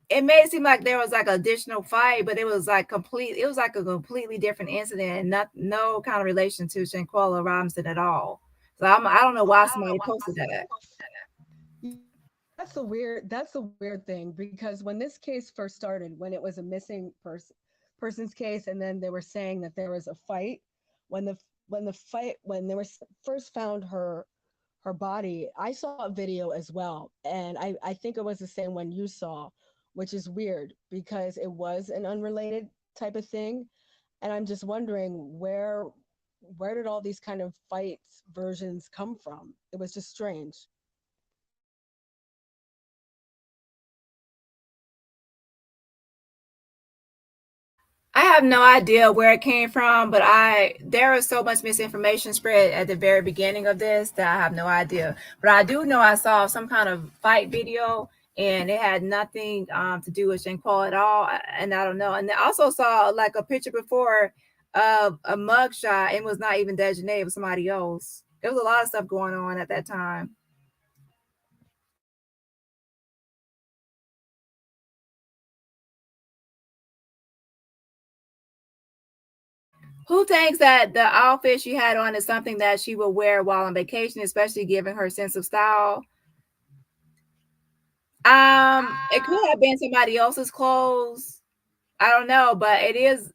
it made it seem like there was like an additional fight, but it was like a completely different incident, and no kind of relation to Shanquella Robinson at all. So I don't know why somebody posted that. That's a weird thing, because when this case first started, when it was a missing person's case, and then they were saying that there was a fight, when when they were first found her body, I saw a video as well, and I think it was the same one you saw, which is weird because it was an unrelated type of thing, and I'm just wondering where did all these kind of fights versions come from? It was just strange. I have no idea where it came from, but there was so much misinformation spread at the very beginning of this that I have no idea. But I do know I saw some kind of fight video, and it had nothing to do with Shanquella at all. And I don't know. And I also saw like a picture before of a mugshot, and it was not even Dejanae, it was somebody else. There was a lot of stuff going on at that time. Who thinks that the outfit she had on is something that she would wear while on vacation, especially given her sense of style? It could have been somebody else's clothes. I don't know, but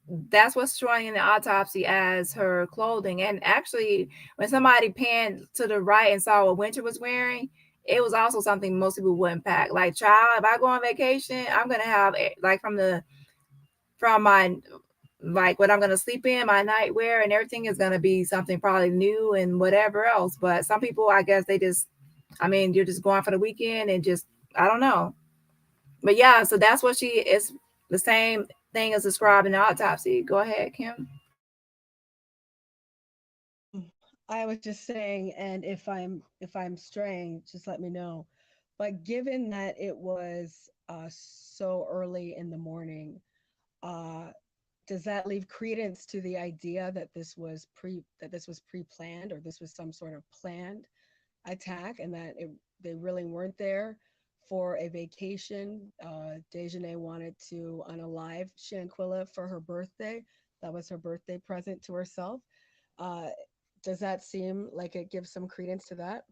that's what's showing in the autopsy as her clothing. And actually, when somebody panned to the right and saw what Winter was wearing, it was also something most people wouldn't pack. Like, child, if I go on vacation, I'm gonna have like from my like what I'm gonna sleep in, my nightwear and everything is gonna be something probably new and whatever else. But some people, I guess you're just going for the weekend and just, I don't know. But yeah, so that's what she is, the same thing as described in the autopsy. Go ahead, Kim. I was just saying, and if I'm straying, just let me know. But given that it was so early in the morning, uh, does that leave credence to the idea that this was pre-planned, or this was some sort of planned attack, and that they really weren't there for a vacation? Dejanae wanted to unalive Shanquella for her birthday. That was her birthday present to herself. Uh, does that seem like it gives some credence to that?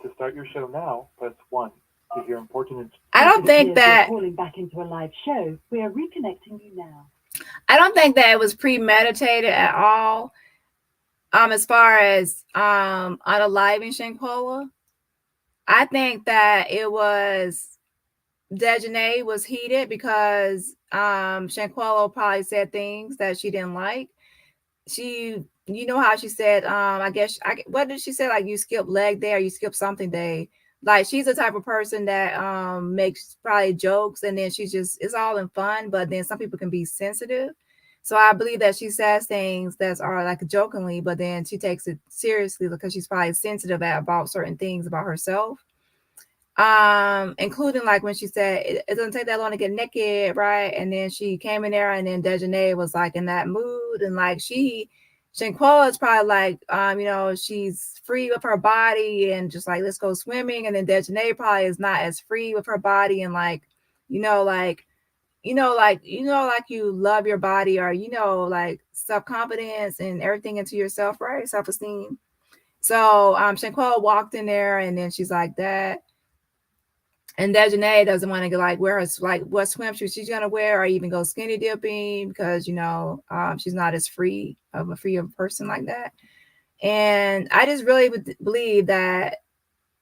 To start your show now, press 1. To hear important... I don't think that calling back into a live show. We are reconnecting you now. I don't think that it was premeditated at all. As far as unaliving Shanquella, I think that it was Dejanae was heated because Shanquella probably said things that she didn't like. You know how she said, what did she say? Like, you skip leg day or you skip something day. Like, she's the type of person that makes probably jokes, and then it's all in fun, but then some people can be sensitive. So I believe that she says things that are like jokingly, but then she takes it seriously because she's probably sensitive about certain things about herself. Including like when she said it doesn't take that long to get naked, right? And then she came in there, and then Dejanae was like in that mood, and like Shanquella is probably like she's free with her body and just like, let's go swimming. And then Dejanae probably is not as free with her body, and like you love your body, or like self-confidence and everything into yourself, right? Self-esteem. So Shanquella walked in there, and then she's like that. And Dejanae doesn't want to get like wear her like what swimsuit she's gonna wear, or even go skinny dipping, because she's not as free of a person like that. And I just really would believe that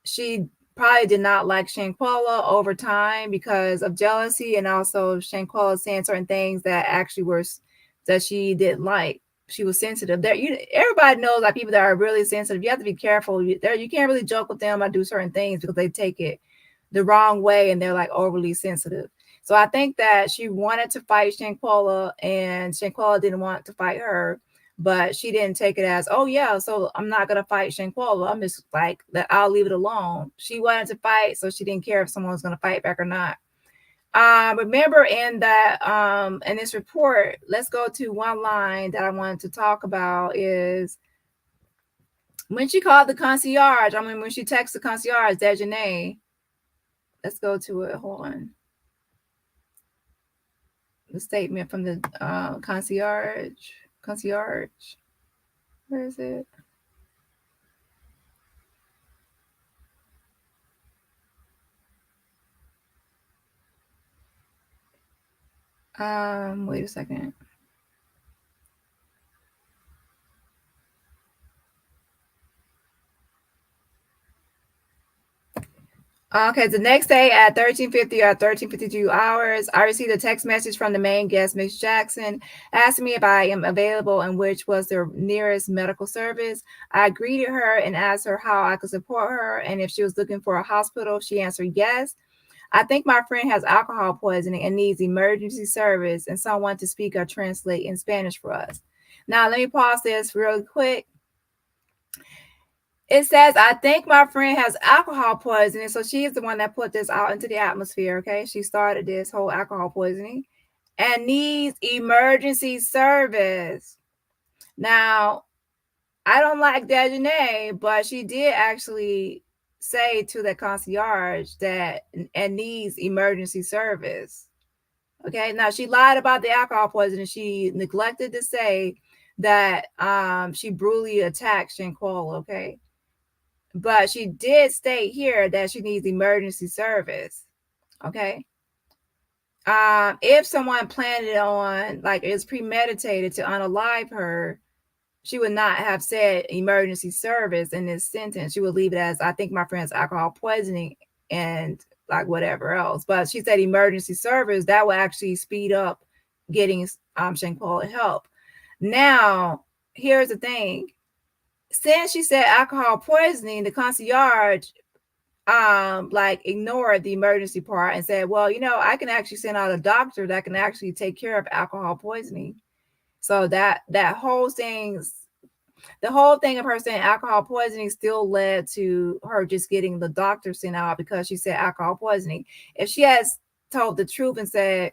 she probably did not like Shanquella over time because of jealousy, and also Shanquella saying certain things that actually were that she didn't like. She was sensitive. Everybody knows like people that are really sensitive. You have to be careful. You can't really joke with them or do certain things because they take it the wrong way and they're like overly sensitive. So I think that she wanted to fight Shanquella, and Shanquella didn't want to fight her, but she didn't take it as, oh yeah, so I'm not gonna fight Shanquella. I'm just like that. I'll leave it alone. She wanted to fight, so she didn't care if someone was gonna fight back or not. Remember in this report, let's go to one line that I wanted to talk about is when she called the concierge. When she texted the concierge, Dejanae. Let's go to it. Hold on. The statement from the concierge. Where is it? Wait a second. Okay, the next day at 13:50 or 13:52 hours, I received a text message from the main guest, Miss Jackson, asking me if I am available and which was the nearest medical service. I greeted her and asked her how I could support her and if she was looking for a hospital. She answered yes. I think my friend has alcohol poisoning and needs emergency service and someone to speak or translate in Spanish for us. Now, let me pause this really quick. It says, I think my friend has alcohol poisoning. So she is the one that put this out into the atmosphere. Okay. She started this whole alcohol poisoning and needs emergency service. Now, I don't like Dejanae, but she did actually say to the concierge that and needs emergency service. Okay. Now she lied about the alcohol poisoning. She neglected to say that she brutally attacked Shanquella. Okay. But she did state here that she needs emergency service. Okay. If someone planned it on, like it's premeditated to unalive her, she would not have said emergency service in this sentence. She would leave it as, I think my friend's alcohol poisoning and like whatever else. But she said emergency service, that will actually speed up getting Shanquella help. Now, here's the thing. Since she said alcohol poisoning, the concierge like ignored the emergency part and said, well, I can actually send out a doctor that can actually take care of alcohol poisoning. So that whole thing, the whole thing of her saying alcohol poisoning still led to her just getting the doctor sent out because she said alcohol poisoning. If she has told the truth and said,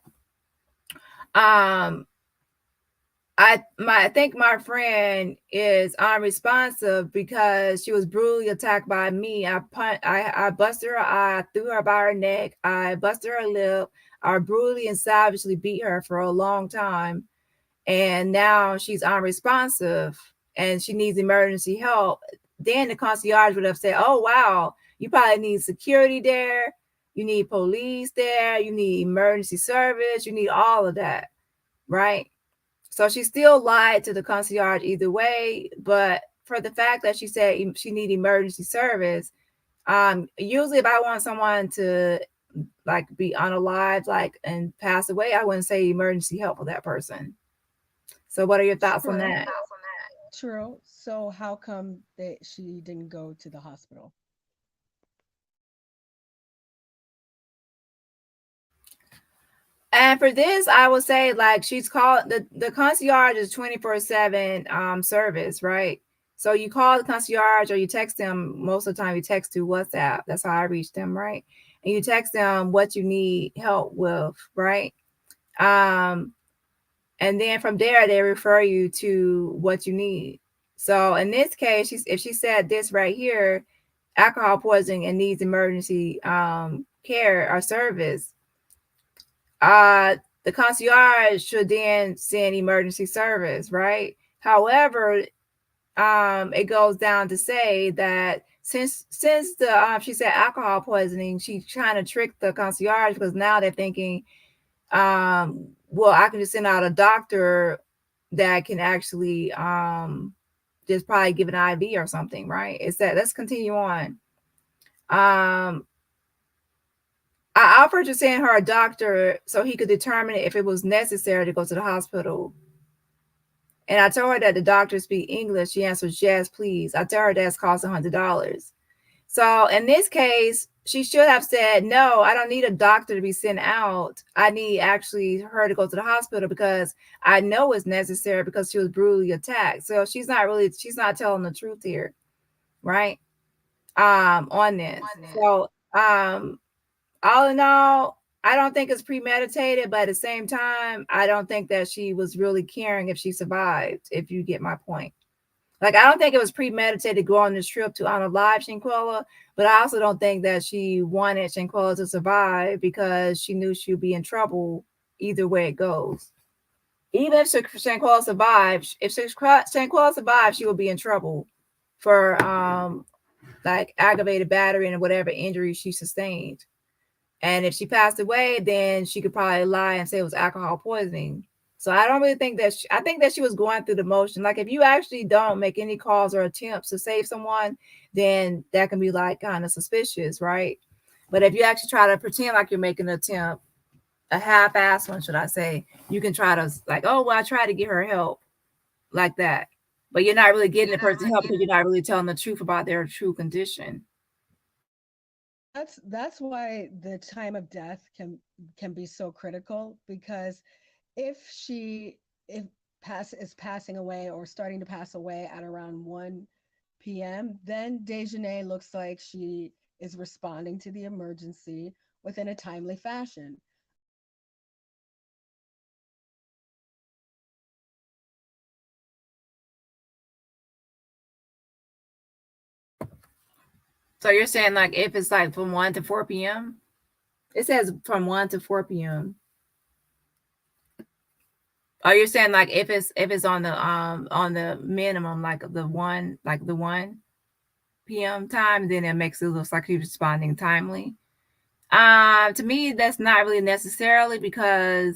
I think my friend is unresponsive because she was brutally attacked by me. I busted her eye, threw her by her neck, I busted her lip, I brutally and savagely beat her for a long time. And now she's unresponsive and she needs emergency help. Then the concierge would have said, oh, wow, you probably need security there. You need police there. You need emergency service. You need all of that, right? So she still lied to the concierge either way, but for the fact that she said she need emergency service, usually if I want someone to like be unalive, like and pass away, I wouldn't say emergency help for that person. So what are your thoughts on that? True. So how come that she didn't go to the hospital? And for this, I would say like she's called the concierge is 24/7 service, right? So you call the concierge or you text them. Most of the time you text to WhatsApp. That's how I reach them, right? And you text them what you need help with, right? And then from there they refer you to what you need. So in this case, if she said this right here, alcohol poisoning and needs emergency care or service, the concierge should then send emergency service, right? However, it goes down to say that since the she said alcohol poisoning, she's trying to trick the concierge because now they're thinking, well, I can just send out a doctor that can actually just probably give an IV or something, right? It's that. Let's continue on. I offered to send her a doctor so he could determine if it was necessary to go to the hospital. And I told her that the doctor speak English. She answers, yes, please. I tell her that's cost $100. So in this case, she should have said, no, I don't need a doctor to be sent out. I need actually her to go to the hospital because I know it's necessary because she was brutally attacked. So she's not telling the truth here, right? On this. So all in all, I don't think it's premeditated, but at the same time, I don't think that she was really caring if she survived, if you get my point. Like, I don't think it was premeditated to go on this trip to unalive Shanquella, but I also don't think that she wanted Shanquella to survive because she knew she would be in trouble either way it goes. Even if Shanquella survived, she would be in trouble for like aggravated battery and whatever injury she sustained. And if she passed away, then she could probably lie and say it was alcohol poisoning. So I don't really think that I think that she was going through the motion. Like if you actually don't make any calls or attempts to save someone, then that can be like kind of suspicious, right? But if you actually try to pretend like you're making an attempt, a half-ass one, should I say, you can try to like, oh well, I tried to get her help like that. But you're not really getting the person help because you're not really telling the truth about their true condition. That's why the time of death can be so critical, because if she if pass is passing away or starting to pass away at around 1 p.m., then Dejanae looks like she is responding to the emergency within a timely fashion. So you're saying like if it's like from 1 to 4 p.m.? It says from 1 to 4 p.m. Oh, you're saying like if it's on the minimum, like the 1 p.m. time, then it makes it look like he's responding timely. To me, that's not really necessarily because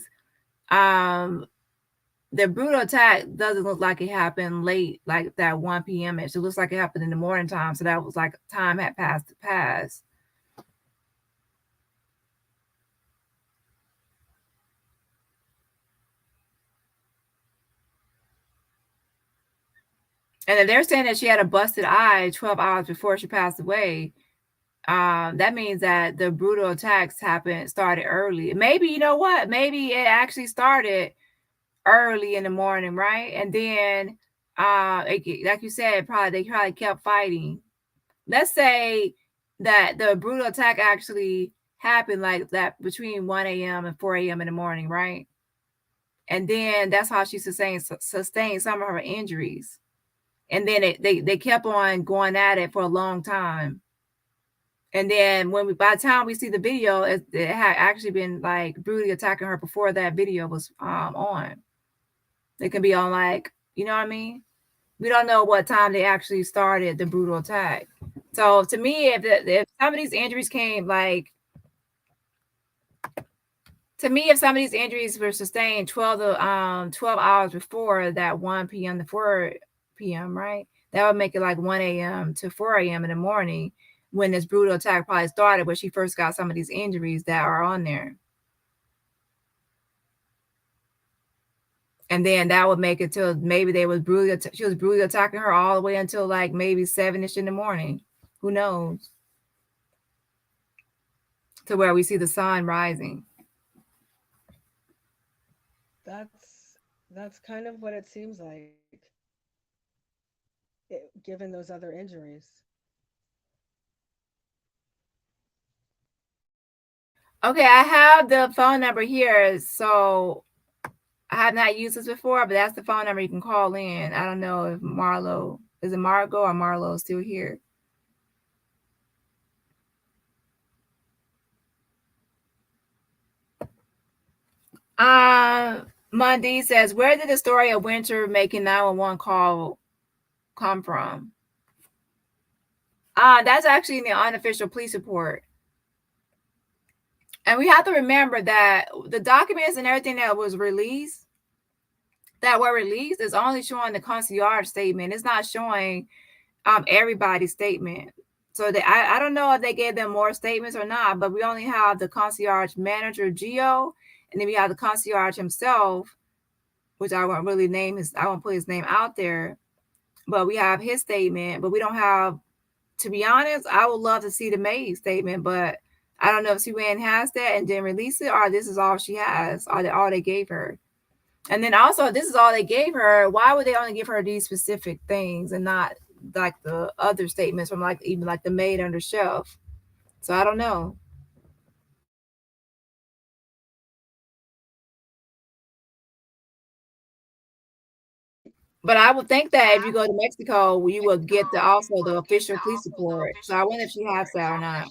the brutal attack doesn't look like it happened late, like that 1 p.m. It looks like it happened in the morning time. So that was like time had passed to pass. And if they're saying that she had a busted eye 12 hours before she passed away, that means that the brutal attacks started early. Maybe, you know what? Maybe it actually started early in the morning, right? And then, like you said, they probably kept fighting. Let's say that the brutal attack actually happened like that between 1 a.m. and 4 a.m. in the morning, right? And then that's how she sustained some of her injuries. And then they kept on going at it for a long time. And then by the time we see the video, it had actually been like brutally attacking her before that video was on. It can be on like, you know what I mean? We don't know what time they actually started the brutal attack. So to me, if some of these injuries came like, to me, if some of these injuries were sustained 12 hours before that 1 p.m. to 4 p.m., right? That would make it like 1 a.m. to 4 a.m. in the morning when this brutal attack probably started, where she first got some of these injuries that are on there. And then that would make it till maybe she was brutally attacking her all the way until like maybe 7-ish in the morning. Who knows? To where we see the sun rising. That's kind of what it seems like, given those other injuries. Okay, I have the phone number here. So I have not used this before, but that's the phone number you can call in. I don't know if is it Margot or Marlo still here? Mundi says, where did the story of Winter making 911 call come from? That's actually in the unofficial police report. And we have to remember that the documents and everything that were released is only showing the concierge statement. It's not showing everybody's statement. So I don't know if they gave them more statements or not, but we only have the concierge manager, Gio, and then we have the concierge himself, which I won't really I won't put his name out there, but we have his statement, but we don't have, to be honest, I would love to see the maid statement, but I don't know if Sue-Ann has that and didn't release it, or this is all she has, or all they gave her. And then also, this is all they gave her. Why would they only give her these specific things and not like the other statements from like even like the maid under shelf? So I don't know. But I would think that if you go to Mexico, you will get also the official police report. So I wonder if she has that or not.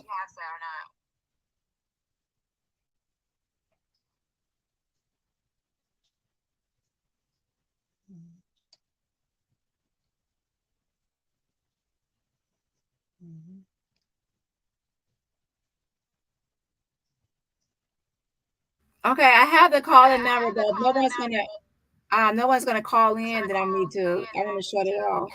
Mm-hmm. Okay, I have the call-in number, but no one's gonna call in. That I want to shut it off.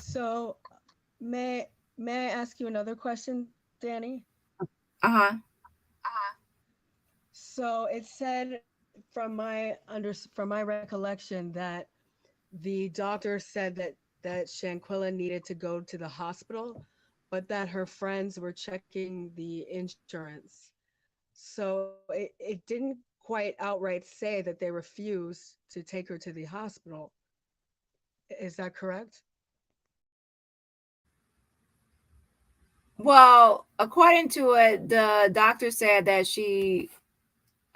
So, may I ask you another question, Dani? Uh-huh. So it said from my recollection that the doctor said that Shanquella needed to go to the hospital, but that her friends were checking the insurance. So it didn't quite outright say that they refused to take her to the hospital. Is that correct? Well, according to it, the doctor said that she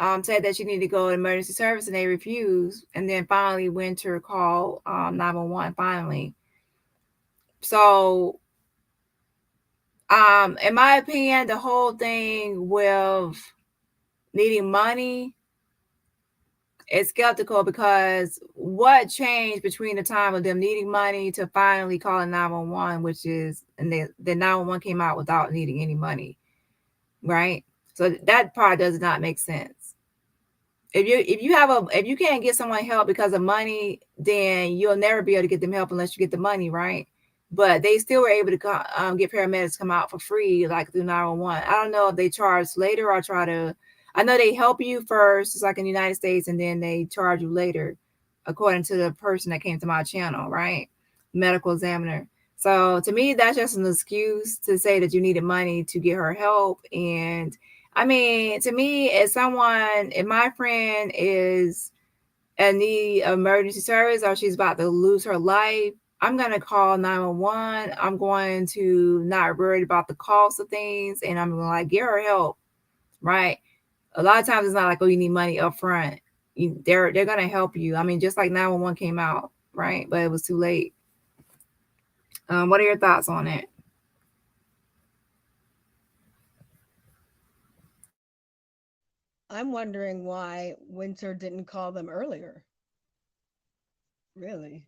needed to go to emergency service and they refused, and then finally Winter called 911 finally. So in my opinion, the whole thing with needing money is skeptical, because what changed between the time of them needing money to finally calling 911, which is, and the 911 came out without needing any money, right? So that part does not make sense. If you can't get someone help because of money, then you'll never be able to get them help unless you get the money, right? But they still were able to get paramedics to come out for free, like through 911. I don't know if they charge later or I know they help you first, it's like in the United States, and then they charge you later, according to the person that came to my channel, right? Medical examiner. So to me, that's just an excuse to say that you needed money to get her help. And I mean, to me, if my friend is in need of emergency service or she's about to lose her life, I'm going to call 911. I'm going to not worry about the cost of things, and I'm going to like get her help, right? A lot of times it's not like, oh, you need money up front. They're going to help you. I mean, just like 911 came out, right? But it was too late. What are your thoughts on it? I'm wondering why Winter didn't call them earlier. Really?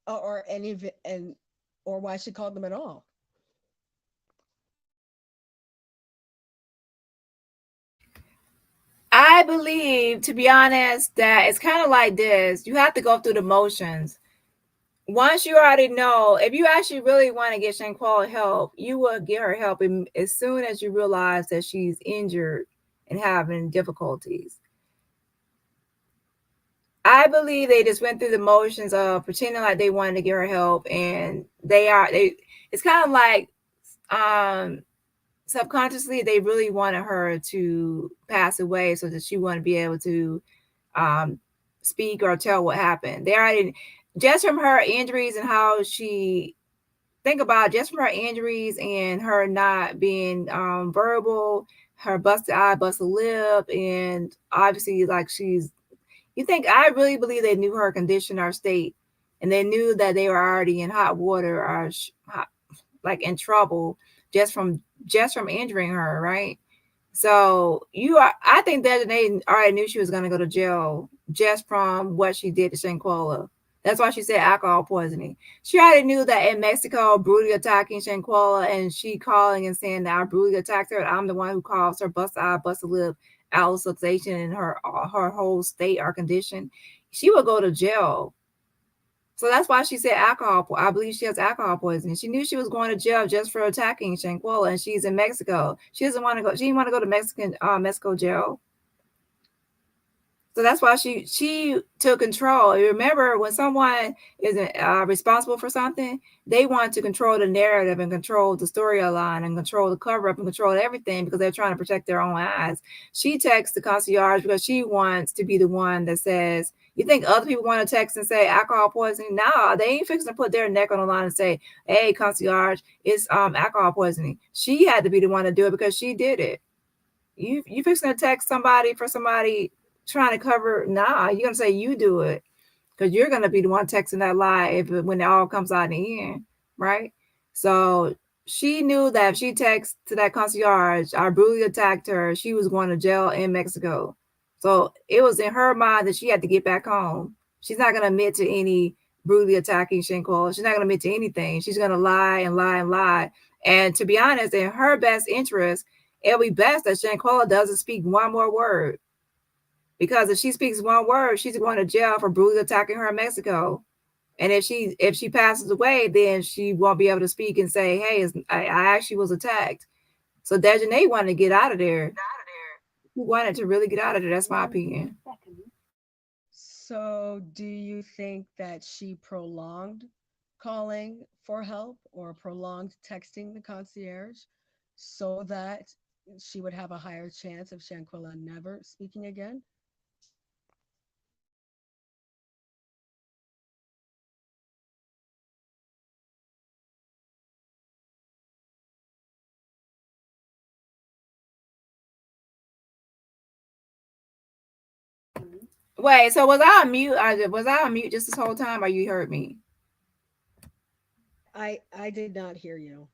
Or any of it, or why she called them at all. I believe, to be honest, that it's kind of like this. You have to go through the motions. Once you already know, if you actually really want to get Shanquella help, you will get her help as soon as you realize that she's injured and having difficulties. I believe they just went through the motions of pretending like they wanted to get her help, and it's kind of like subconsciously they really wanted her to pass away so that she wouldn't be able to speak or tell what happened. They already, just from her injuries and how she, think about it, just from her injuries and her not being verbal, her busted eye, busted lip, and obviously like I really believe they knew her condition, her state, and they knew that they were already in hot water or like in trouble just from injuring her, right? So I think that they already knew she was going to go to jail just from what she did to Shanquella. That's why she said alcohol poisoning. She already knew that in Mexico, brutally attacking Shanquella, and she calling and saying that I brutally attacked her. I'm the one who caused her busted eye, busted lip, allocation in her whole state or condition. She will go to jail. So that's why she said alcohol. I believe she has alcohol poisoning. She knew she was going to jail just for attacking Shanquella, and she's in Mexico. She doesn't want to go. She didn't want to go to Mexico jail. So that's why she took control. You remember, when someone is responsible for something, they want to control the narrative and control the storyline and control the cover up and control everything because they're trying to protect their own eyes. She texts the concierge because she wants to be the one that says, you think other people want to text and say alcohol poisoning? No, they ain't fixing to put their neck on the line and say, hey, concierge, it's alcohol poisoning. She had to be the one to do it because she did it. You fixing to text somebody for somebody trying to cover? Nah, you're gonna say you do it because you're gonna be the one texting that lie when it all comes out in the end, right? So she knew that if she texted to that concierge, I brutally attacked her, she was going to jail in Mexico. So it was in her mind that she had to get back home. She's not gonna admit to any brutally attacking Shanquella. She's not going to admit to anything. She's going to lie and lie and lie. And to be honest, in her best interest, it'll be best that Shanquella doesn't speak one more word. Because if she speaks one word, she's going to jail for brutally attacking her in Mexico. And if she passes away, then she won't be able to speak and say, hey, I actually was attacked. So Dejanae wanted to get out of there. He wanted to really get out of there. That's my opinion. So do you think that she prolonged calling for help or prolonged texting the concierge so that she would have a higher chance of Shanquella never speaking again? Wait, so was I on mute? Was I on mute just this whole time, or you heard me? I did not hear you.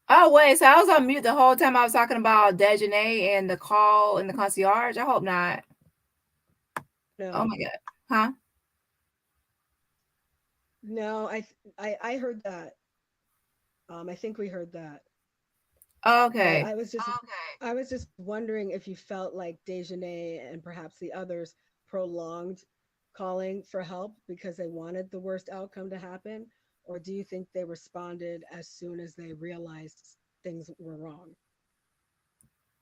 Oh, wait, so I was on mute the whole time I was talking about Dejanae and the call and the concierge? I hope not. No. Oh my God. Huh? No, I heard that. I think we heard that. Okay. But I was just wondering if you felt like Dejanae and perhaps the others prolonged calling for help because they wanted the worst outcome to happen, or do you think they responded as soon as they realized things were wrong?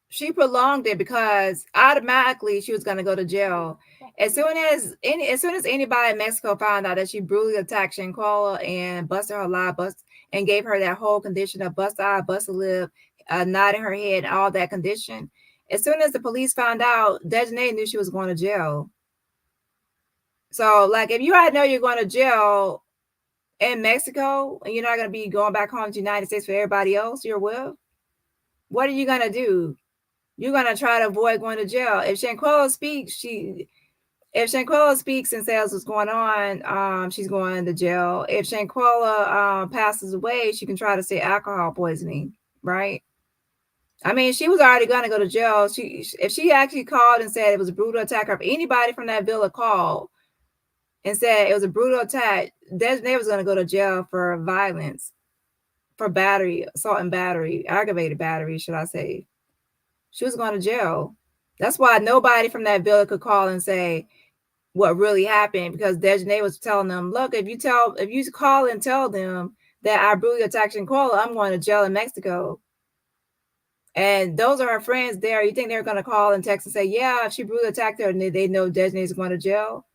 She prolonged it because automatically she was going to go to jail. As soon as anybody in Mexico found out that she brutally attacked Shanquella and busted her lip, and gave her that whole condition of bust eye, bust a lip, nodding her head, all that condition. As soon as the police found out, Dejanae knew she was going to jail. So, like, if you already know you're going to jail in Mexico and you're not going to be going back home to the United States for everybody else you're with, what are you going to do? You're going to try to avoid going to jail. If Shanquella speaks and says what's going on, she's going to jail. If Shanquella passes away, she can try to say alcohol poisoning, right? I mean, she was already going to go to jail. If she actually called and said it was a brutal attack, or if anybody from that villa called and said it was a brutal attack, Dejanae was going to go to jail for violence, for battery, assault and battery, aggravated battery, should I say. She was going to jail. That's why nobody from that villa could call and say what really happened, because Dejanae was telling them, look, if you call and tell them that I brutally attacked Shanquella, I'm going to jail in Mexico. And those are her friends there. You think they're going to call and text and say, yeah, if she brutally attacked her, and they know Dejanae's going to jail?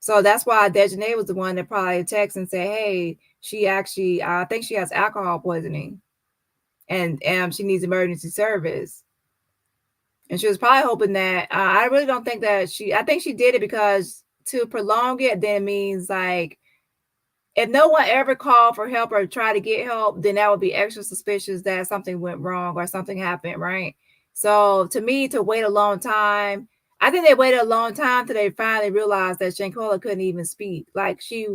So that's why Dejanae was the one that probably text and say, hey, she actually, I think she has alcohol poisoning and she needs emergency service. And she was probably hoping that, I really don't think that I think she did it because to prolong it, then it means like, if no one ever called for help or tried to get help, then that would be extra suspicious that something went wrong or something happened, right? So to me, to wait a long time, I think they waited a long time till they finally realized that Shanquella couldn't even speak. Like she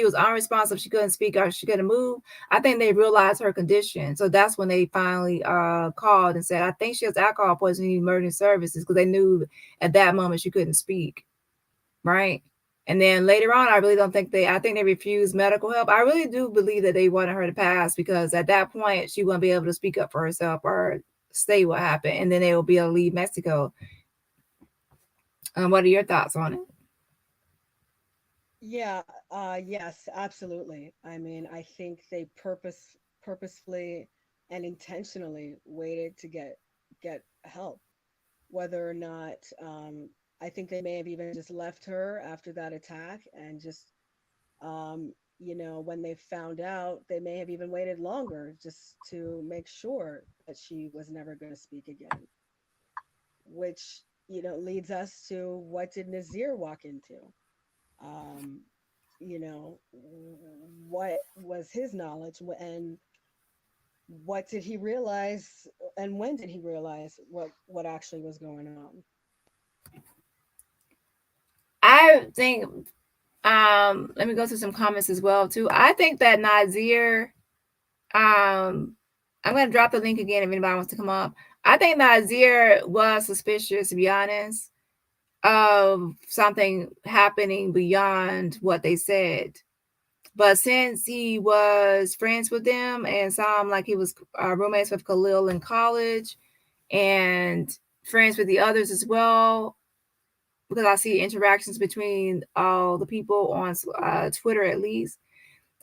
was unresponsive, she couldn't speak or she couldn't move. I think they realized her condition. So that's when they finally called and said, I think she has alcohol poisoning, emergency services, because they knew at that moment she couldn't speak, right? And then later on, I think they refused medical help. I really do believe that they wanted her to pass, because at that point she wouldn't be able to speak up for herself or say what happened. And then they will be able to leave Mexico. What are your thoughts on it? Yeah, yes, absolutely. I mean, I think they purposefully and intentionally waited to get help, whether or not I think they may have even just left her after that attack and just, when they found out, they may have even waited longer just to make sure that she was never going to speak again, which, leads us to, what did Nazir walk into? What was his knowledge, and what did he realize, and when did he realize what actually was going on? I think, let me go through some comments as well too. I think that Nazir, I'm going to drop the link again if anybody wants to come up. I think Nazir was suspicious, to be honest. of something happening beyond what they said. But since he was friends with them and saw him like he was roommates with Khalil in college and friends with the others as well, because I see interactions between all the people on Twitter at least,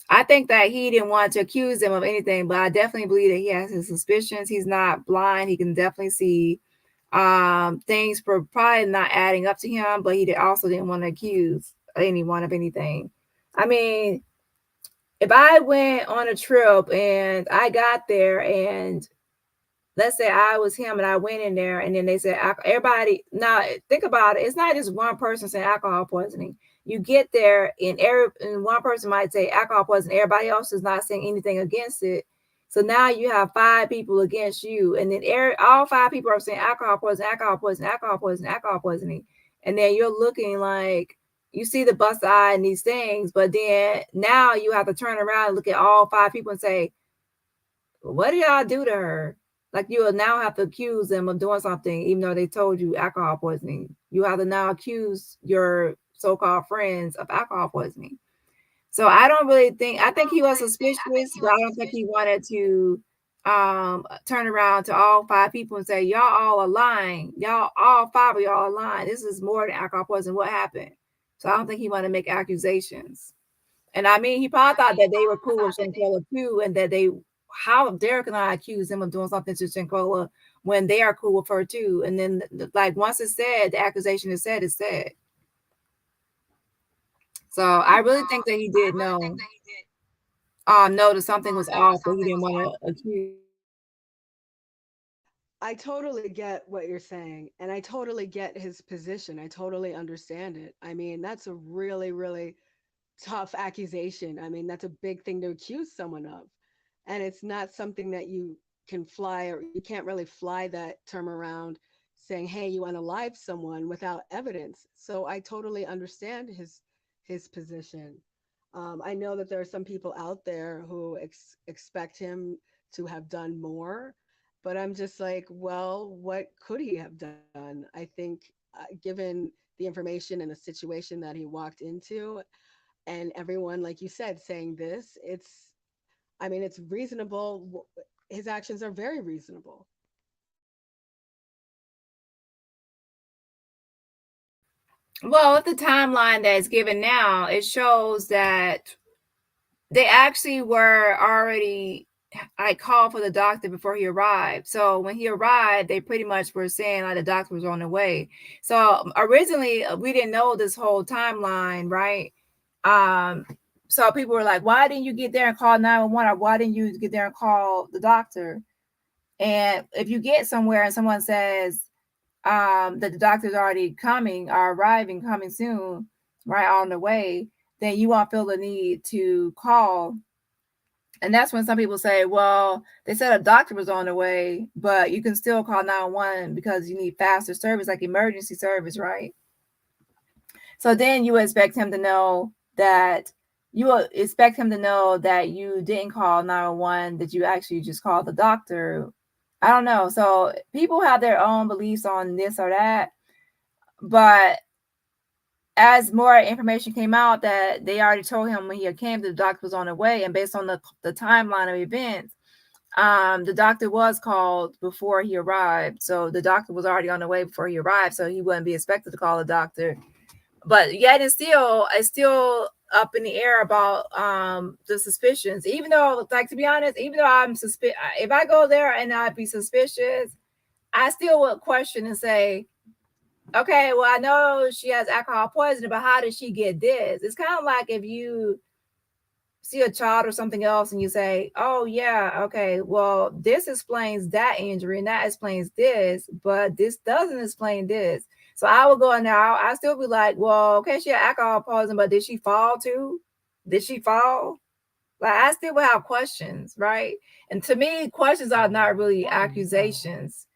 I think that he didn't want to accuse them of anything, but I definitely believe that he has his suspicions. He's not blind. He can definitely see things for probably not adding up to him, but he also didn't want to accuse anyone of anything. I mean, if I went on a trip and I got there and let's say I was him and I went in there and then they said everybody, now think about it, it's not just one person saying alcohol poisoning. You get there and one person might say alcohol poisoning, everybody else is not saying anything against it. So now you have 5 people against you, and then all 5 people are saying alcohol poisoning, alcohol poisoning, alcohol poisoning, alcohol poisoning, and then you're looking like you see the bust eye in these things, but then now you have to turn around and look at all 5 people and say, what did y'all do to her? Like, you will now have to accuse them of doing something, even though they told you alcohol poisoning. You have to now accuse your so-called friends of alcohol poisoning. So I don't really think, I think he was suspicious, but I don't think he wanted to turn around to all 5 people and say, y'all all are lying. Y'all, all 5 of y'all are lying. This is more than alcohol poisoning. What happened? So I don't think he wanted to make accusations. And I mean, he probably thought that they were cool with Shanquella too, and that how dare can I accuse them of doing something to Shanquella when they are cool with her too? And then, like, once it's said, the accusation is said, it's said. So I really think that he did know that something was off, but he didn't want to accuse. I totally get what you're saying, and I totally get his position. I totally understand it. I mean, that's a really, really tough accusation. I mean, that's a big thing to accuse someone of. And it's not something that you can fly, or you can't really fly that term around saying, hey, you unalive someone without evidence. So I totally understand his position. I know that there are some people out there who expect him to have done more, but I'm just like, well, what could he have done? I think, given the information and the situation that he walked into, and everyone, like you said, saying this, I mean, it's reasonable. His actions are very reasonable. Well, with the timeline that's given now, it shows that they actually were already, I called for the doctor before he arrived. So when he arrived, they pretty much were saying like the doctor was on the way. So originally we didn't know this whole timeline, right? So people were like, why didn't you get there and call 911? Or why didn't you get there and call the doctor? And if you get somewhere and someone says that the doctor's already coming or arriving, coming soon, right, on the way, then you won't feel the need to call. And that's when some people say, well, they said a doctor was on the way, but you can still call 911 because you need faster service, like emergency service, right? So then you expect him to know that you didn't call 911, that you actually just called the doctor. I don't know. So people have their own beliefs on this or that. But as more information came out that they already told him when he came, the doctor was on the way, and based on the timeline of events, the doctor was called before he arrived. So the doctor was already on the way before he arrived, so he wouldn't be expected to call the doctor. But yet it's still up in the air about the suspicions. Even though, like, to be honest, even though I'm if I go there and I'd be suspicious, I still would question and say, okay, well, I know she has alcohol poisoning, but how did she get this? It's kind of like if you see a child or something else and you say, oh yeah, okay, well, this explains that injury and that explains this, but this doesn't explain this. So I will go in there, I still be like, well, okay, she had alcohol poisoning, but did she fall too? Did she fall? Like, I still will have questions, right? And to me, questions are not really accusations.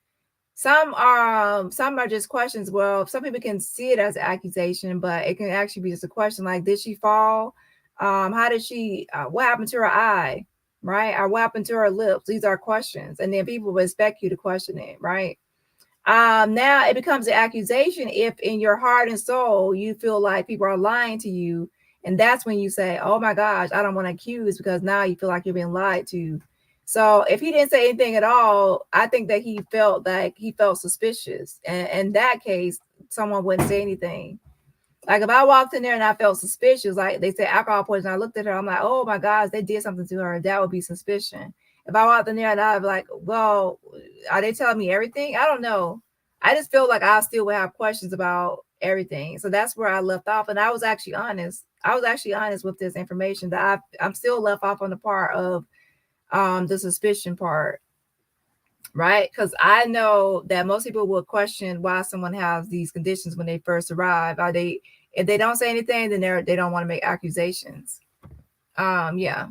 Some are just questions. Well, some people can see it as an accusation, but it can actually be just a question like, did she fall? How did she, what happened to her eye, right? Or what happened to her lips? These are questions. And then people will expect you to question it, right? Now it becomes an accusation if in your heart and soul you feel like people are lying to you, and that's when you say, oh my gosh, I don't want to accuse, because now you feel like you're being lied to. So if he didn't say anything at all, I think that he felt suspicious, and in that case someone wouldn't say anything. Like if I walked in there and I felt suspicious, like they said alcohol poisoning, I looked at her, I'm like, oh my gosh, they did something to her, that would be suspicion. If I walked in there and I'd be like, well, are they telling me everything? I don't know. I just feel like I still would have questions about everything. So that's where I left off. And I was actually honest. I was actually honest with this information, that I'm still left off on the part of the suspicion part. Right? Because I know that most people will question why someone has these conditions when they first arrive. If they don't say anything, then they don't want to make accusations. Yeah.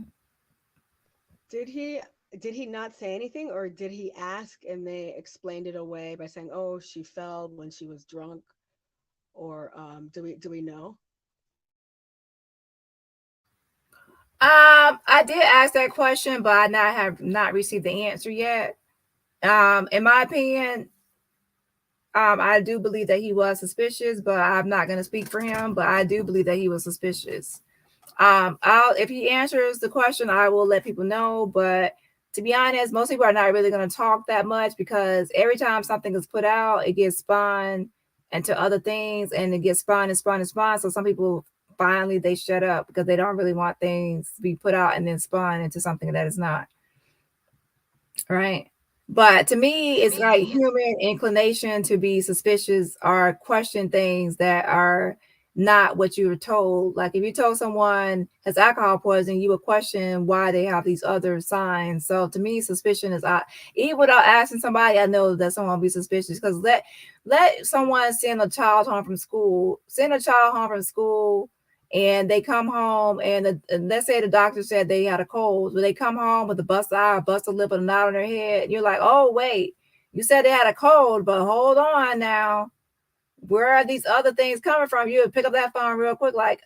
Did he not say anything, or did he ask and they explained it away by saying, oh, she fell when she was drunk? Or do we know? I did ask that question, but I have not received the answer yet. In my opinion, I do believe that he was suspicious, but I'm not going to speak for him. But I do believe that he was suspicious. If he answers the question, I will let people know. But to be honest, most people are not really going to talk that much, because every time something is put out, it gets spun into other things, and it gets spun and spun and spun. So some people finally they shut up because they don't really want things to be put out and then spun into something that is not. Right. But to me, it's like human inclination to be suspicious or question things that are not what you were told. Like if you told someone has alcohol poisoning, you would question why they have these other signs. So to me, suspicion is even without asking somebody, I know that someone will be suspicious, because let someone send a child home from school, and they come home and let's say the doctor said they had a cold, but they come home with a busted eye, a busted lip, and a knot on their head. And you're like, oh, wait, you said they had a cold, but hold on now. Where are these other things coming from? You would pick up that phone real quick, like,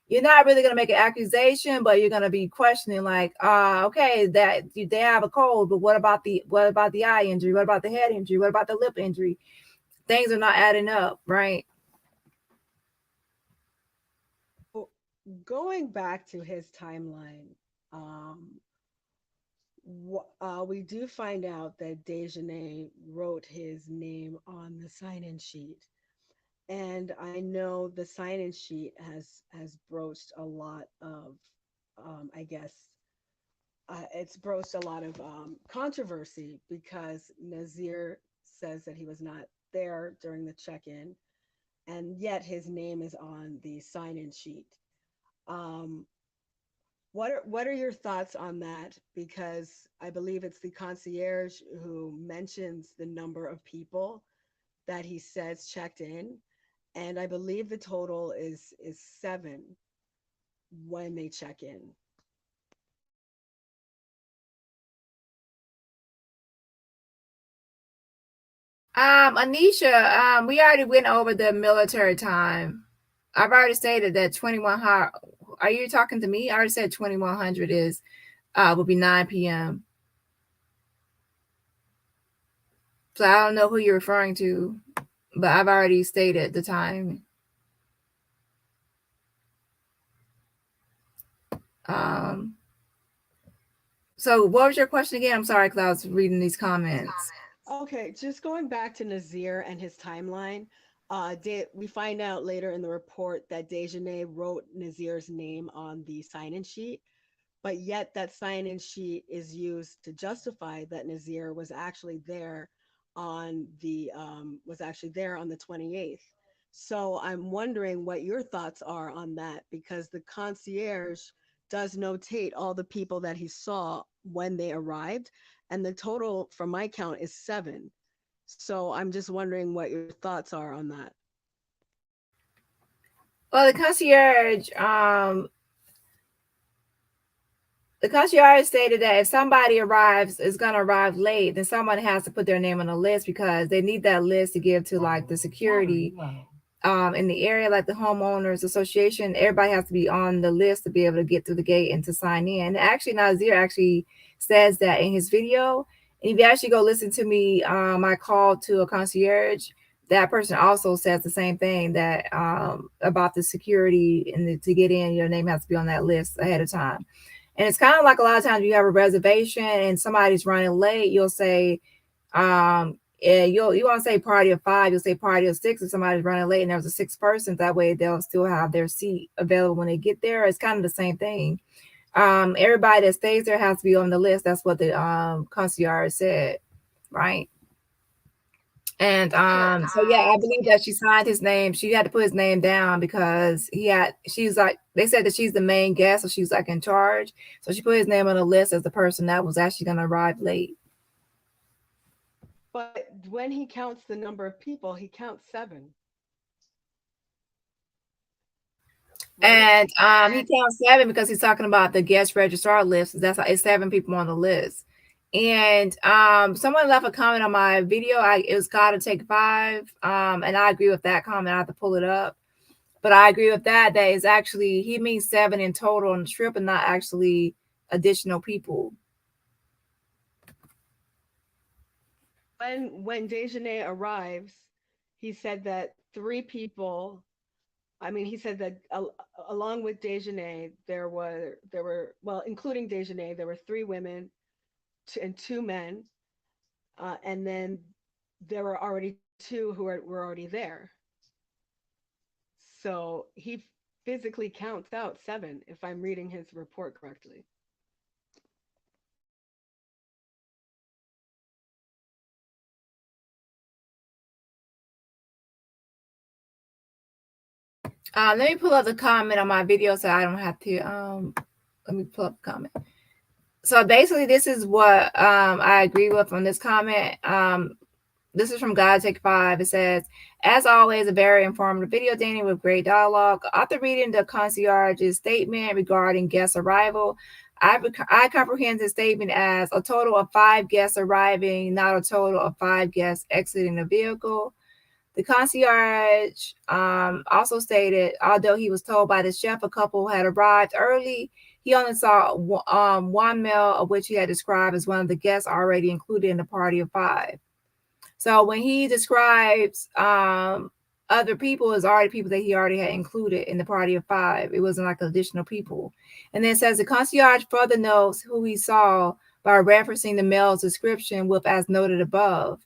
you're not really going to make an accusation, but you're going to be questioning, like, okay, that they have a cold, but what about the eye injury? What about the head injury? What about the lip injury? Things are not adding up, right? Going back to his timeline, we do find out that Dejanae wrote his name on the sign-in sheet, and I know the sign-in sheet has broached a lot of, I guess, it's broached a lot of controversy, because Nazir says that he was not there during the check-in, and yet his name is on the sign-in sheet. What are your thoughts on that? Because I believe it's the concierge who mentions the number of people that he says checked in, and I believe the total is 7 when they check in. Anisha, we already went over the military time. I've already stated that 2100. Are you talking to me? I already said 2100 is will be 9 p.m. So I don't know who you're referring to, but I've already stated the time. So what was your question again? I'm sorry, because I was reading these comments. Okay, just going back to Nazir and his timeline, we find out later in the report that Dejanae wrote Nazir's name on the sign-in sheet, but yet that sign-in sheet is used to justify that Nazir was actually there on the 28th. So I'm wondering what your thoughts are on that, because the concierge does notate all the people that he saw when they arrived, and the total from my count is 7. So I'm just wondering what your thoughts are on that. Well, the concierge stated that if somebody is going to arrive late, then someone has to put their name on the list, because they need that list to give to like the security in the area, like the homeowners association. Everybody has to be on the list to be able to get through the gate and to sign in. Actually, Nazir actually says that in his video, And if you actually go listen to me, my call to a concierge, that person also says the same thing, that about the security and to get in, your name has to be on that list ahead of time. And it's kind of like a lot of times you have a reservation and somebody's running late, you'll say, yeah, you want to say party of 5, you'll say party of 6 if somebody's running late and there's a 6th person. That way they'll still have their seat available when they get there. It's kind of the same thing. Everybody that stays there has to be on the list. That's what the concierge said, right? And so yeah, I believe that she signed his name. She had to put his name down because she's like, they said that she's the main guest, so she's like in charge. So she put his name on the list as the person that was actually going to arrive late. But when he counts the number of people, he counts 7. And he counts 7 because he's talking about the guest registrar list. That's it's 7 people on the list. And someone left a comment on my video. It was gotta take 5. And I agree with that comment. I have to pull it up. But I agree with that. That is actually, he means 7 in total on the trip and not actually additional people. When Dejanae arrives, he said that 3 people, he said that along with Dejanae, there were, well, including Dejanae, there were 3 women and 2 men. And then there were already 2 who were already there. So he physically counts out 7, if I'm reading his report correctly. Let me pull up the comment on my video so I don't have to, let me pull up the comment. So basically this is what I agree with on this comment. This is from God Take 5. It says, as always, a very informative video, Dani, with great dialogue. After reading the concierge's statement regarding guest arrival, I comprehend this statement as a total of 5 guests arriving, not a total of 5 guests exiting the vehicle. The concierge also stated, although he was told by the chef a couple had arrived early, he only saw one male, of which he had described as one of the guests already included in the party of 5. So when he describes other people, it's already people that he already had included in the party of 5. It wasn't like additional people. And then it says the concierge further notes who he saw by referencing the male's description with as noted above.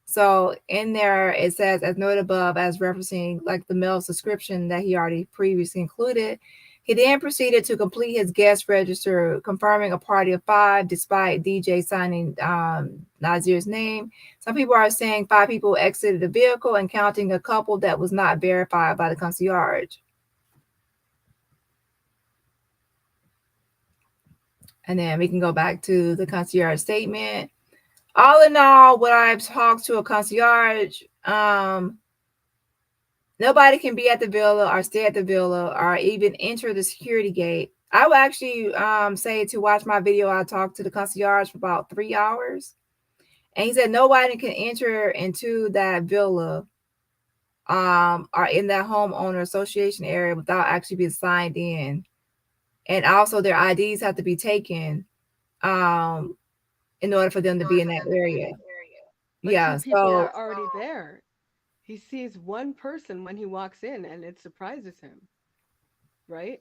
So in there, it says, as noted above, as referencing like the male's description that he already previously included. He then proceeded to complete his guest register, confirming a party of 5, despite DJ signing Nazir's name. Some people are saying 5 people exited the vehicle and counting a couple that was not verified by the concierge. And then we can go back to the concierge statement. All in all, when I've talked to a concierge, nobody can be at the villa or stay at the villa or even enter the security gate. I would actually say to watch my video, I talked to the concierge for about 3 hours. And he said nobody can enter into that villa or in that homeowner association area without actually being signed in. And also their IDs have to be taken in order for them to be in that area. But Yeah, 2 people so are already there. He sees one person when he walks in and it surprises him, right?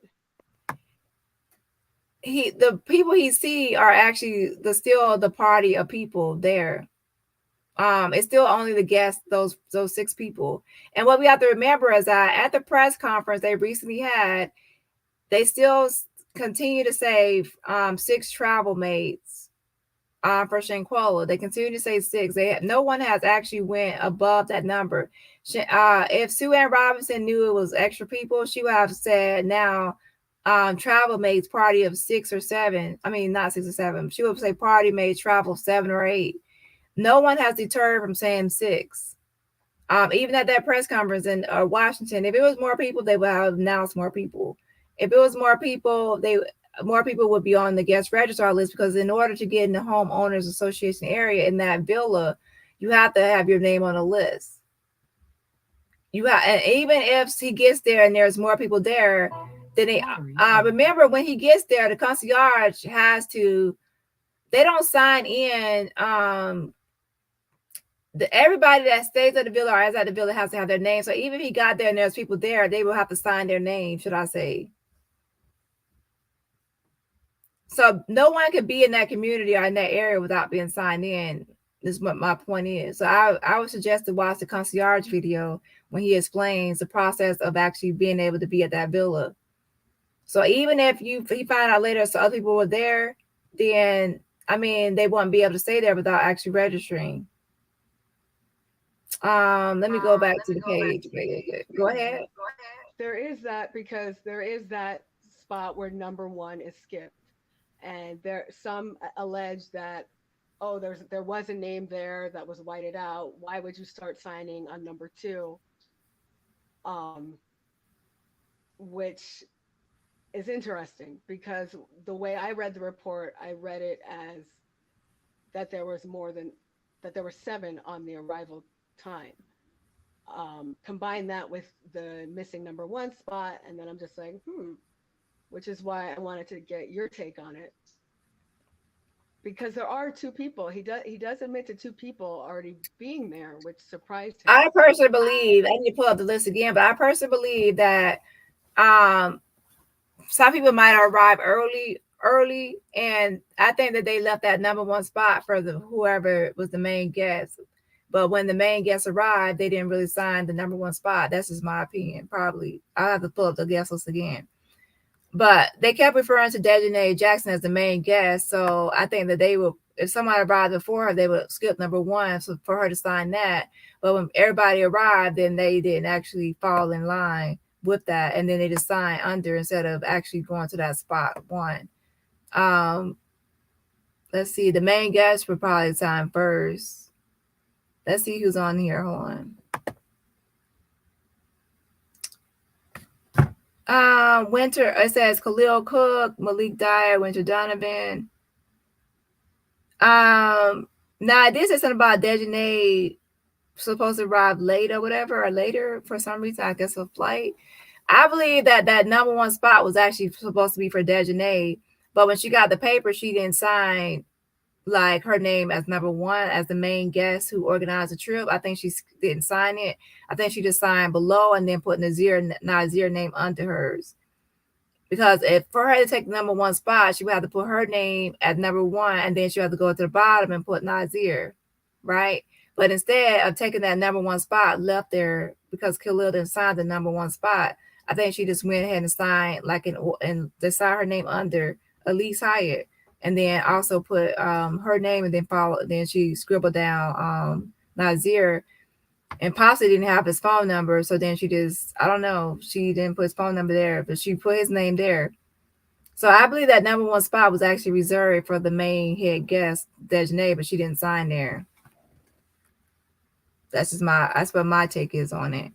The people he see are actually still the party of people there. It's still only the guests, those 6 people. And what we have to remember is that at the press conference they recently had, they still continue to say 6 travel mates for Shanquella. They continue to say 6. No one has actually went above that number. If Sue Ann Robinson knew it was extra people, she would have said now travel mates party of 6 or 7. I mean, not 6 or 7. She would say party mates travel 7 or 8. No one has deterred from saying 6. Even at that press conference in Washington, if it was more people, they would have announced more people. If it was more people, more people would be on the guest registrar list, because in order to get in the homeowners association area in that villa, you have to have your name on a list. And even if he gets there and there's more people there, then remember when he gets there, the concierge has to they don't sign in. Everybody that stays at the villa or is at the villa has to have their name. So even if he got there and there's people there, they will have to sign their name, should I say. So no one could be in that community or in that area without being signed in. This is what my point is. So I would suggest to watch the concierge video when he explains the process of actually being able to be at that villa. So even if he found out later so other people were there, then I mean they wouldn't be able to stay there without actually registering. Let me go back to the page. Go ahead. There is that, because there is that spot where number 1 is skipped, and some allege that, oh, there was a name there that was whited out. Why would you start signing on number 2? Which is interesting, because the way I read the report, I read it as that there were 7 on the arrival time. Combine that with the missing number 1 spot, and then I'm just like, which is why I wanted to get your take on it, because there are 2 people. He does admit to 2 people already being there, which surprised him. I personally believe, I need to pull up the list again, but I personally believe that some people might arrive early, and I think that they left that number 1 spot for whoever was the main guest. But when the main guests arrived, they didn't really sign the number 1 spot. That's just my opinion. Probably I'll have to pull up the guest list again. But they kept referring to Dejanae Jackson as the main guest. So I think that they would, if somebody arrived before her, they would skip number 1 for her to sign that. But when everybody arrived, then they didn't actually fall in line with that. And then they just signed under instead of actually going to that spot 1. Let's see. The main guest would probably sign first. Let's see who's on here. Hold on. Winter, it says Khalil Cook, Malik Dyer, Winter Donovan. Now this is something about Dejanae supposed to arrive late or whatever, or later for some reason, I guess a flight. I believe that number 1 spot was actually supposed to be for Dejanae, but when she got the paper, she didn't sign like her name as number 1 as the main guest who organized the trip. I think she didn't sign it. I think she just signed below and then put Nazir name under hers. Because if for her to take the number 1 spot, she would have to put her name at number 1, and then she would have to go to the bottom and put Nazir, right? But instead of taking that number 1 spot left there, because Khalil didn't sign the number 1 spot, I think she just went ahead and signed and they signed her name under Elise Hyatt. And then also put her name, and then she scribbled down Nazir, and possibly didn't have his phone number. So then she just, I don't know, she didn't put his phone number there, but she put his name there. So I believe that number 1 spot was actually reserved for the main head guest, Dejanae, but she didn't sign there. That's what my take is on it.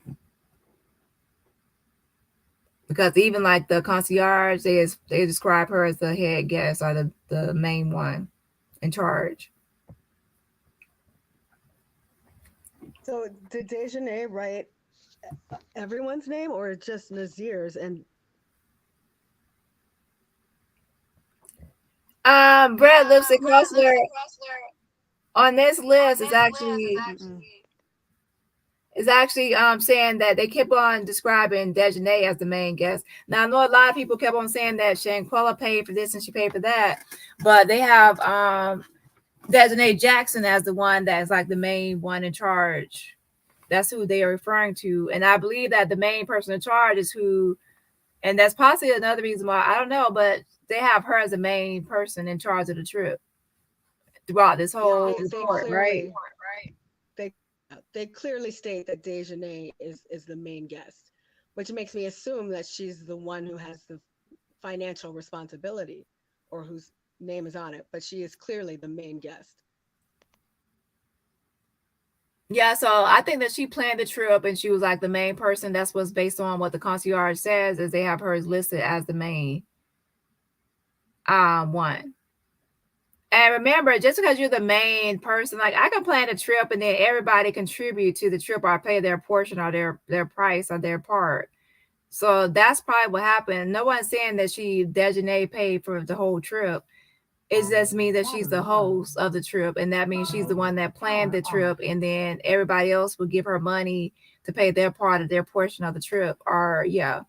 Because even like the concierge, they describe her as the head guest or the main one in charge. So did Dejanae write everyone's name or just Nazir's? And Brad Lipstick Hustler on this list is actually saying that they kept on describing Dejanae as the main guest. Now, I know a lot of people kept on saying that Shanquella paid for this and she paid for that, but they have Dejanae Jackson as the one that's like the main one in charge. That's who they are referring to. And I believe that the main person in charge is who, and that's possibly another reason why, I don't know, but they have her as the main person in charge of the trip throughout this whole report, right? They clearly state that Dejanae is the main guest, which makes me assume that she's the one who has the financial responsibility or whose name is on it, but she is clearly the main guest. Yeah, so I think that she planned the trip and she was like the main person. That's what's based on what the concierge says, is they have hers listed as the main one. And remember, just because you're the main person, like I can plan a trip and then everybody contribute to the trip or pay their portion or their price or their part. So that's probably what happened. No one's saying that Dejanae paid for the whole trip. It just means that she's the host of the trip, and that means she's the one that planned the trip, and then everybody else will give her money to pay their part of their portion of the trip. Or yeah,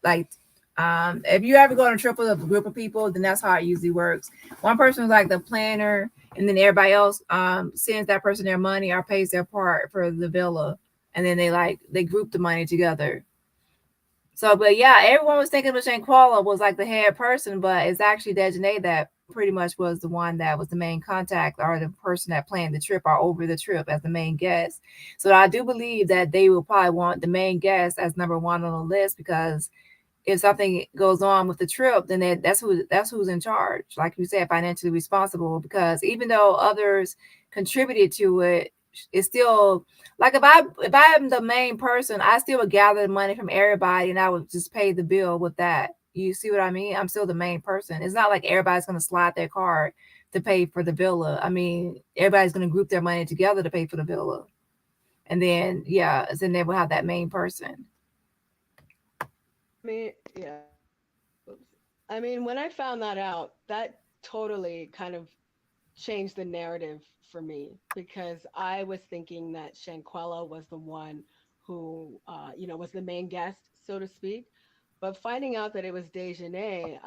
like if you ever go on a trip with a group of people, then that's how it usually works. One person is like the planner, and then everybody else sends that person their money or pays their part for the villa, and then they group the money together. So, but yeah, everyone was thinking Shanquella was like the head person, but it's actually Dejanae that pretty much was the one that was the main contact or the person that planned the trip or over the trip as the main guest. So I do believe that they will probably want the main guest as number one on the list, because if something goes on with the trip, then that's who's in charge. Like you said, financially responsible, because even though others contributed to it, it's still like if I am the main person, I still would gather the money from everybody and I would just pay the bill with that. You see what I mean? I'm still the main person. It's not like everybody's going to slide their card to pay for the villa. I mean, everybody's going to group their money together to pay for the villa. And then, yeah, then they will have that main person. I mean, yeah. I mean, when I found that out, that totally kind of changed the narrative for me, because I was thinking that Shanquella was the one who, was the main guest, so to speak. But finding out that it was Dejanae,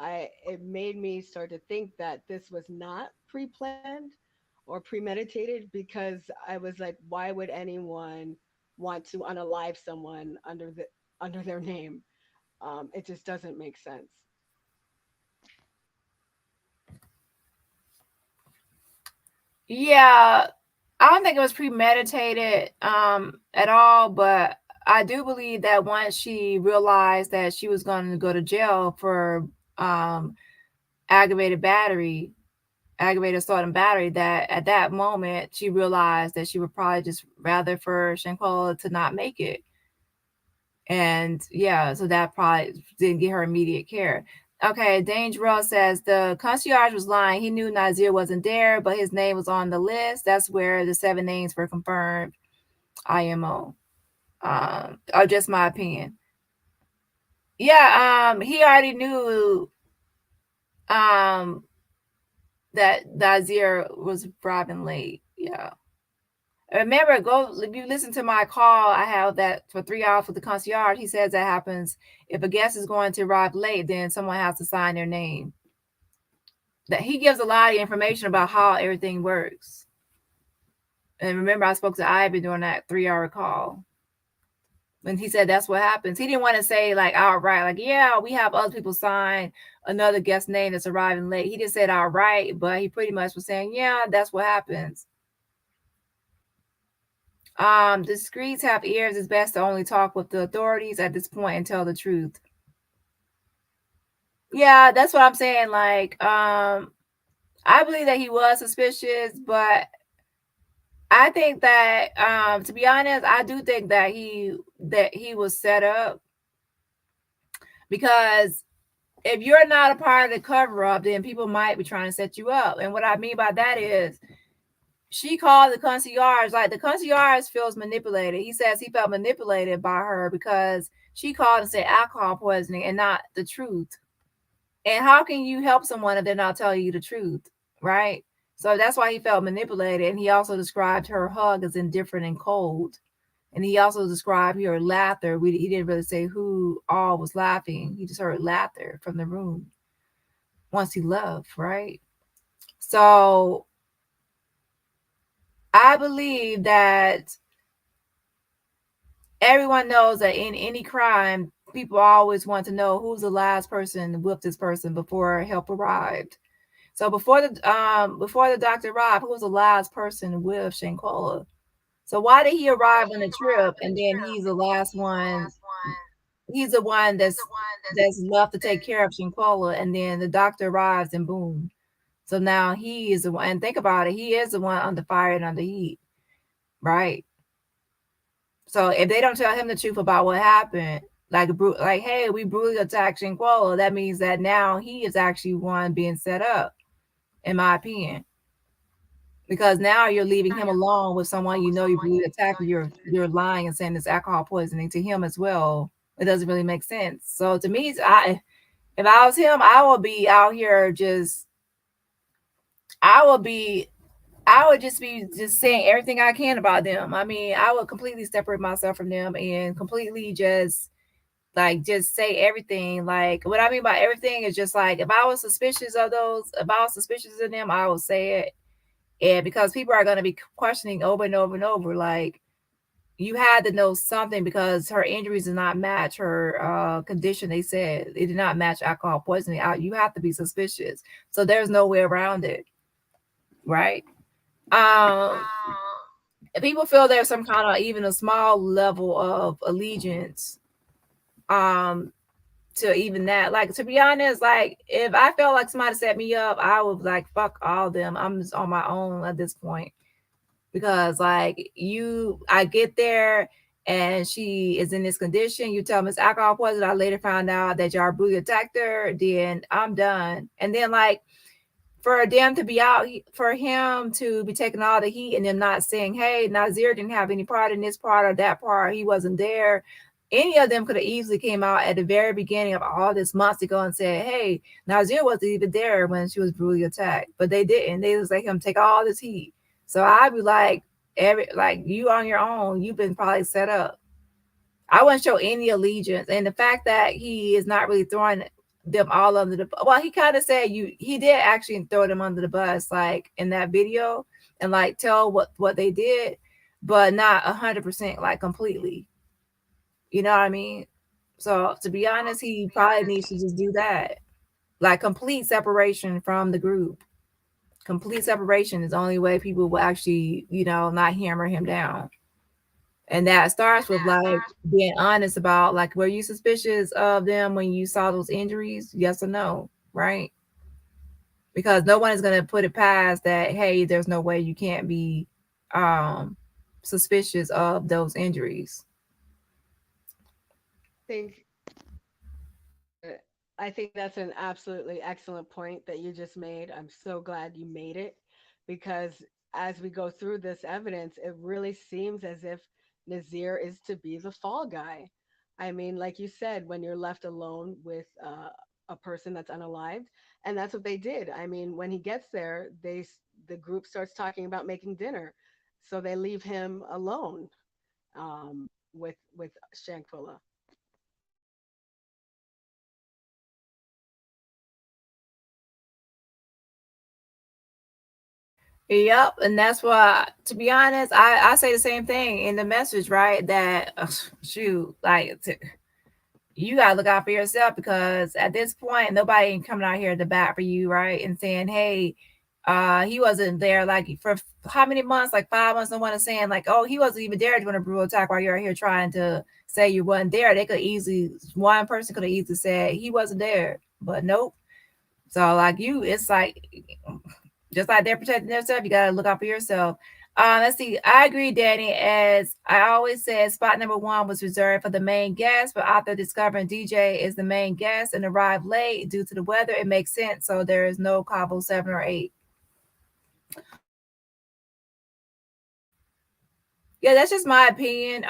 it made me start to think that this was not pre-planned or premeditated, because I was like, why would anyone want to unalive someone under their name? It just doesn't make sense. Yeah, I don't think it was premeditated at all, but I do believe that once she realized that she was going to go to jail for aggravated assault and battery, that at that moment she realized that she would probably just rather for Shanquella to not make it. And yeah, so that probably didn't get her immediate care. Okay, Dangerous says the concierge was lying. He knew Nazir wasn't there, but his name was on the list. That's where the 7 names were confirmed. IMO. Or just my opinion. Yeah, he already knew that Nazir was arriving late. Yeah. Remember, if you listen to my call, I have that for 3 hours with the concierge. He says that happens if a guest is going to arrive late, then someone has to sign their name. That he gives a lot of information about how everything works. And remember, I spoke to Ivan during that 3-hour call. And he said that's what happens. He didn't want to say like outright, like, yeah, we have other people sign another guest name that's arriving late. He didn't say it outright, but he pretty much was saying, yeah, that's what happens. Discreets have ears. It's best to only talk with the authorities at this point and tell the truth. Yeah, that's what I'm saying. Like, I believe that he was suspicious, but I think that, to be honest, I do think that he was set up, because if you're not a part of the cover up, then people might be trying to set you up. And what I mean by that is, she called the concierge, like the concierge feels manipulated. He says he felt manipulated by her because she called and said alcohol poisoning and not the truth. And how can you help someone if they're not telling you the truth, right? So that's why he felt manipulated. And he also described her hug as indifferent and cold. And he also described her laughter. He didn't really say who all was laughing. He just heard laughter from the room once he left, right? So I believe that everyone knows that in any crime, people always want to know who's the last person with this person before help arrived. So before the doctor arrived, who was the last person with Shanquella? So why did he arrive on the trip and then he's the last one? He's the one that's left to take care of Shanquella, and then the doctor arrives and boom. So now he is the one. And think about it, he is the one under fire and under heat, right? So if they don't tell him the truth about what happened, like hey, we brutally attacked Shanquella, that means that now he is actually one being set up, in my opinion. Because now you're leaving him alone with someone you brutally attacked. You're lying and saying it's alcohol poisoning to him as well. It doesn't really make sense. So to me, if I was him, I would be out here just I would just be saying everything I can about them. I mean, I would completely separate myself from them and completely just say everything. Like, what I mean by everything is just like, if I was suspicious of them, I would say it. And because people are going to be questioning over and over and over, like, you had to know something because her injuries did not match her condition. They said it did not match alcohol poisoning. You have to be suspicious. So there's no way around it, right? People feel there's some kind of even a small level of allegiance to even that. Like, to be honest, like, if I felt like somebody set me up, I would like, fuck all them. I'm just on my own at this point. Because like, I get there and she is in this condition, you tell me it's alcohol poisoning, I later found out that y'all brutally attacked her, then I'm done. And then like, for them to be out, for him to be taking all the heat and them not saying, hey, Nazir didn't have any part in this part or that part, he wasn't there. Any of them could have easily came out at the very beginning of all this months ago and said, hey, Nazir wasn't even there when she was brutally attacked. But they didn't. They just let him take all this heat. So I'd be like, you on your own, you've been probably set up. I wouldn't show any allegiance. And the fact that he is not really throwing them all under the, well, he kind of said he did actually throw them under the bus, like in that video, and like tell what they did, but not 100%, like completely. You know what I mean? So to be honest, he probably needs to just do that. Like, complete separation from the group. Complete separation is the only way people will actually, not hammer him down. And that starts with like being honest about, like, were you suspicious of them when you saw those injuries? Yes or no, right? Because no one is going to put it past that, hey, there's no way you can't be suspicious of those injuries. I think that's an absolutely excellent point that you just made. I'm so glad you made it, because as we go through this evidence, it really seems as if Nazir is to be the fall guy. I mean, like you said, when you're left alone with a person that's unalived, and that's what they did. I mean, when he gets there, the group starts talking about making dinner, so they leave him alone with Shanquella. Yep, and that's why, to be honest, I say the same thing in the message, right? That shoot, like, you gotta look out for yourself, because at this point, nobody ain't coming out here to bat for you, right? And saying, hey, he wasn't there, like, for how many months? Like 5 months. No one is saying like, oh, he wasn't even there during a brutal attack, while you're here trying to say you wasn't there. They could easily, one person could have easily said he wasn't there, but nope. So like, it's like, just like they're protecting themselves, you gotta look out for yourself. Let's see. I agree, Dani. As I always said, spot number 1 was reserved for the main guest, but after discovering DJ is the main guest and arrived late due to the weather, it makes sense. So there is no Cabo 7 or 8. Yeah, that's just my opinion.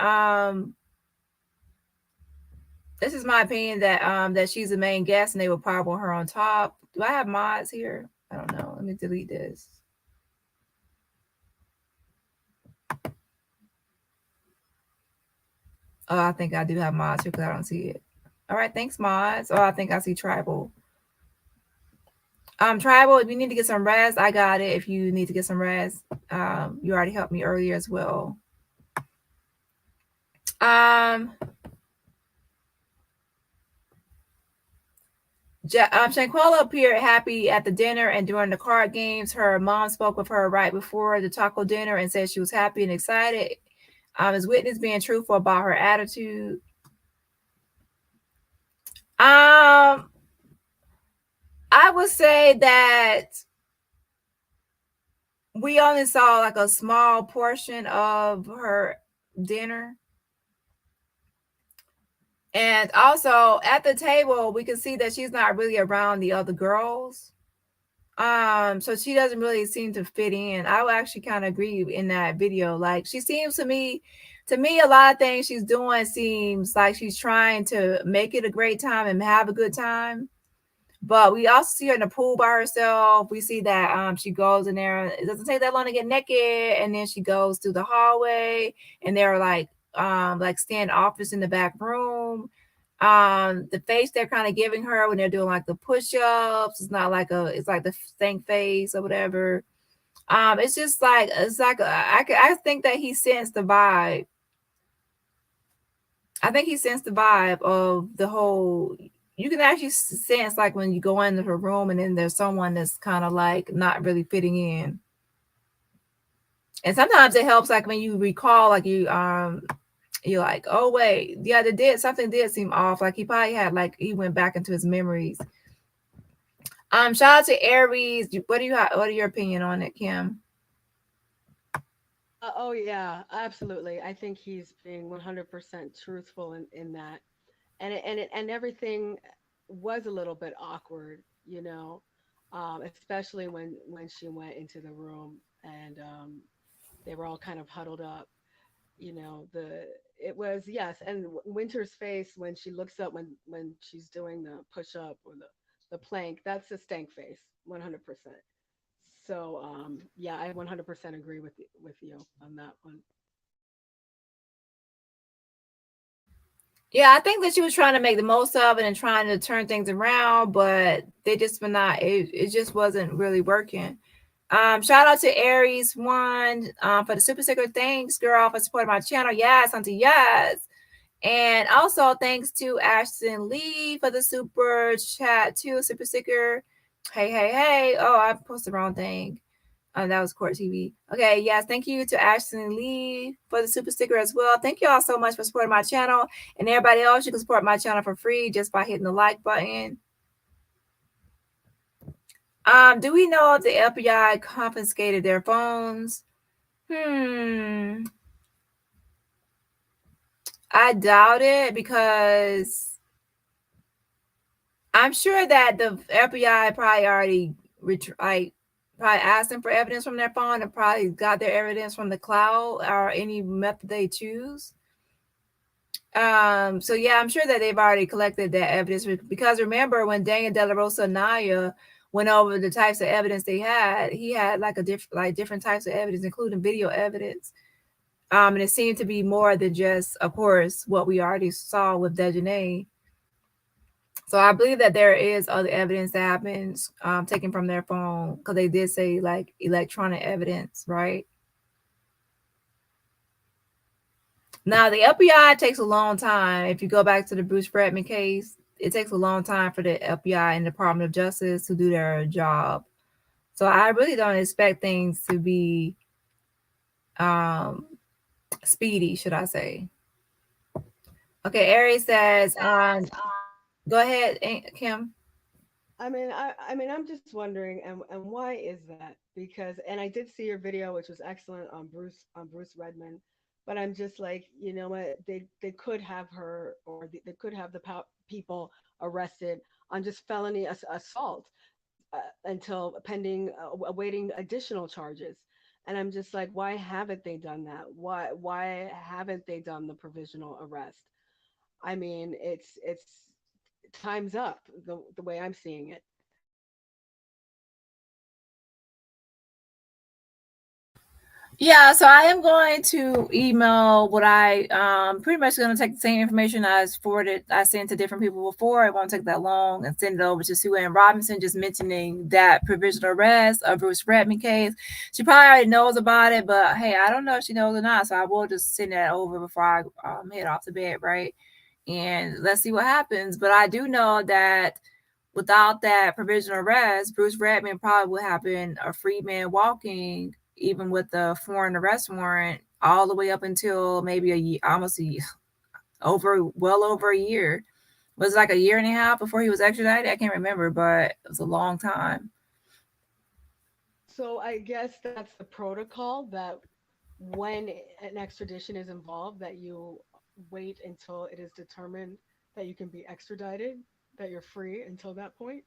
This is my opinion that she's the main guest and they would probably want her on top. Do I have mods here? I don't know. Let me delete this. Oh, I think I do have mods here because I don't see it. All right, thanks, mods. Oh, I think I see Tribal. Tribal, if you need to get some rest, I got it. If you need to get some rest, you already helped me earlier as well. Shanquella appeared happy at the dinner and during the card games. Her mom spoke with her right before the taco dinner and said she was happy and excited. As witness being truthful about her attitude. I would say that we only saw like a small portion of her dinner. And also at the table, we can see that she's not really around the other girls. So she doesn't really seem to fit in. I would actually kind of agree in that video. Like, she seems to me, a lot of things she's doing seems like she's trying to make it a great time and have a good time. But we also see her in the pool by herself. We see that she goes in there. It doesn't take that long to get naked, and then she goes through the hallway, and they're like standoffish in the back room. The face they're kind of giving her when they're doing like the push-ups, it's not like it's like the stank face or whatever. It's just like I think that he sensed the vibe. I think he sensed the vibe of the whole. You can actually sense like when you go into her room and then there's someone that's kind of like not really fitting in. And sometimes it helps, like when you recall, like you're like, oh wait, yeah, something did seem off. Like he probably had he went back into his memories. Shout out to Aries. What are your opinion on it, Kim? Oh yeah, absolutely. I think he's being 100% truthful in that, and everything was a little bit awkward, especially when she went into the room and they were all kind of huddled up. It was, yes, and Winter's face when she looks up when she's doing the push up or the plank, that's a stank face, 100%. So yeah, I 100% agree with you on that one. Yeah, I think that she was trying to make the most of it and trying to turn things around, but they just were not. It just wasn't really working. Shout out to Aries One for the super sticker. Thanks, girl, for supporting my channel. Yes, auntie, yes. And also thanks to Ashton Lee for the super chat too, super sticker. Hey, hey, hey. Oh, I posted the wrong thing. That was Court TV. Okay, yes, thank you to Ashton Lee for the super sticker as well. Thank you all so much for supporting my channel. And everybody else, you can support my channel for free just by hitting the like button. Do we know if the FBI confiscated their phones? I doubt it, because I'm sure that the FBI probably already probably asked them for evidence from their phone and probably got their evidence from the cloud or any method they choose. So yeah, I'm sure that they've already collected that evidence, because remember when Daniel De La Rosa Naya went over the types of evidence they had, he had different types of evidence, including video evidence. And it seemed to be more than just, of course, what we already saw with Dejanae. So I believe that there is other evidence that have been taken from their phone, because they did say like electronic evidence, right? Now, the FBI takes a long time. If you go back to the Bruce Fredman case, it takes a long time for the FBI and Department of Justice to do their job. So I really don't expect things to be speedy, should I say. Okay, Aries says, go ahead, Kim. I mean, I'm just wondering, and why is that? Because, and I did see your video, which was excellent on Bruce Redman, but I'm just like, you know what? They could have her, or they could have the people arrested on just felony assault until pending, awaiting additional charges. And I'm just like, why haven't they done that? Why haven't they done the provisional arrest? I mean, it's time's up, the way I'm seeing it. Yeah, so I am going to email what I pretty much going to take the same information I sent to different people before. It won't take that long, and send it over to Sue Ann Robinson, just mentioning that provisional arrest of Bruce Redman case. She probably already knows about it, but hey, I don't know if she knows or not, so I will just send that over before I head off to bed, right? And let's see what happens. But I do know that without that provisional arrest, Bruce Redman probably would have been a free man walking, even with the foreign arrest warrant, all the way up until maybe a year, almost well over a year. Was it like a year and a half before he was extradited? I can't remember, but it was a long time. So I guess that's the protocol, that when an extradition is involved, that you wait until it is determined that you can be extradited, that you're free until that point.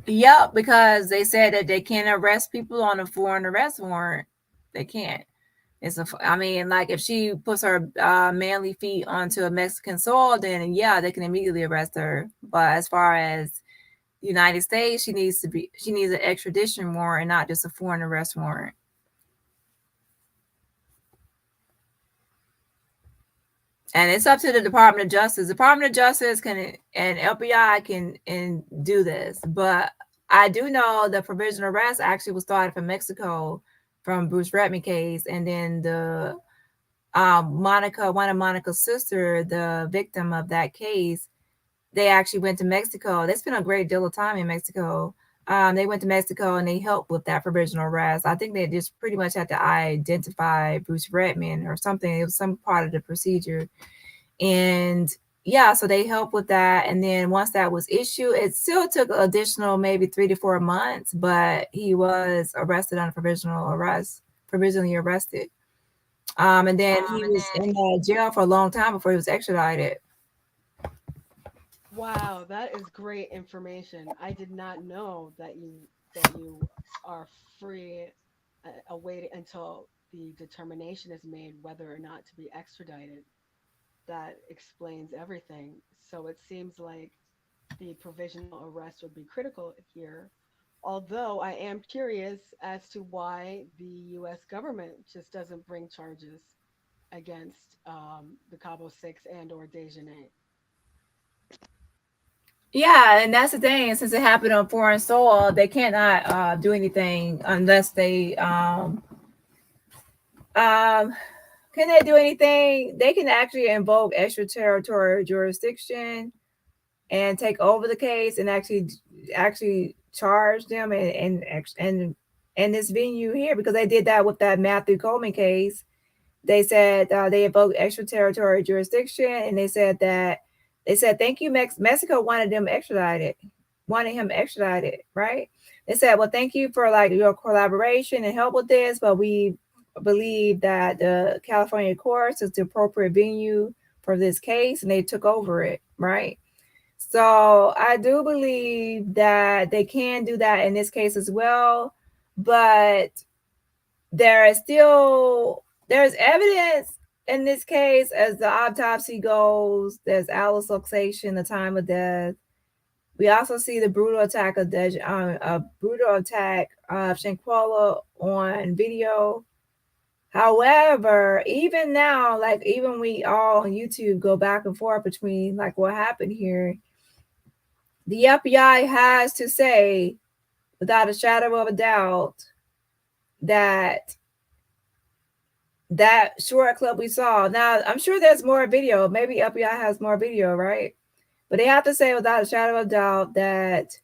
Yep, because they said that they can't arrest people on a foreign arrest warrant. They can't. I mean, like if she puts her manly feet onto a Mexican soil, then yeah, they can immediately arrest her. But as far as United States, she needs an extradition warrant and not just a foreign arrest warrant. And it's up to the Department of Justice. Department of Justice and FBI can do this. But I do know the provisional arrest actually was started from Mexico from Bruce Redman case. And then the Monica, one of Monica's sister, the victim of that case, they actually went to Mexico. They spent a great deal of time in Mexico. They went to Mexico and they helped with that provisional arrest. I think they just pretty much had to identify Bruce Redman or something. It was some part of the procedure. And yeah, so they helped with that. And then once that was issued, it still took additional maybe 3 to 4 months, but he was arrested on a provisionally arrested. And then he was in jail for a long time before he was extradited. Wow, that is great information. I did not know that you are free, awaiting until the determination is made whether or not to be extradited. That explains everything. So it seems like the provisional arrest would be critical here. Although I am curious as to why the U.S. government just doesn't bring charges against the Cabo Six and or Dejanae. Yeah, and that's the thing. Since it happened on foreign soil, they cannot do anything unless they can they do anything? They can actually invoke extraterritorial jurisdiction and take over the case and actually charge them and this venue here, because they did that with that Matthew Coleman case. They said they invoked extraterritorial jurisdiction, and they said thank you, Mexico wanted him extradited, right? They said, well, thank you for like your collaboration and help with this, but we believe that the California courts is the appropriate venue for this case, and they took over it, right? So I do believe that they can do that in this case as well, but there's evidence in this case as the autopsy goes. There's allosuction, the time of death. We also see the brutal attack of Shanquella on video. However, even now, like even we all on YouTube go back and forth between like what happened here. The FBI has to say, without a shadow of a doubt, that short clip we saw. Now, I'm sure there's more video. Maybe FBI has more video, right? But they have to say without a shadow of a doubt that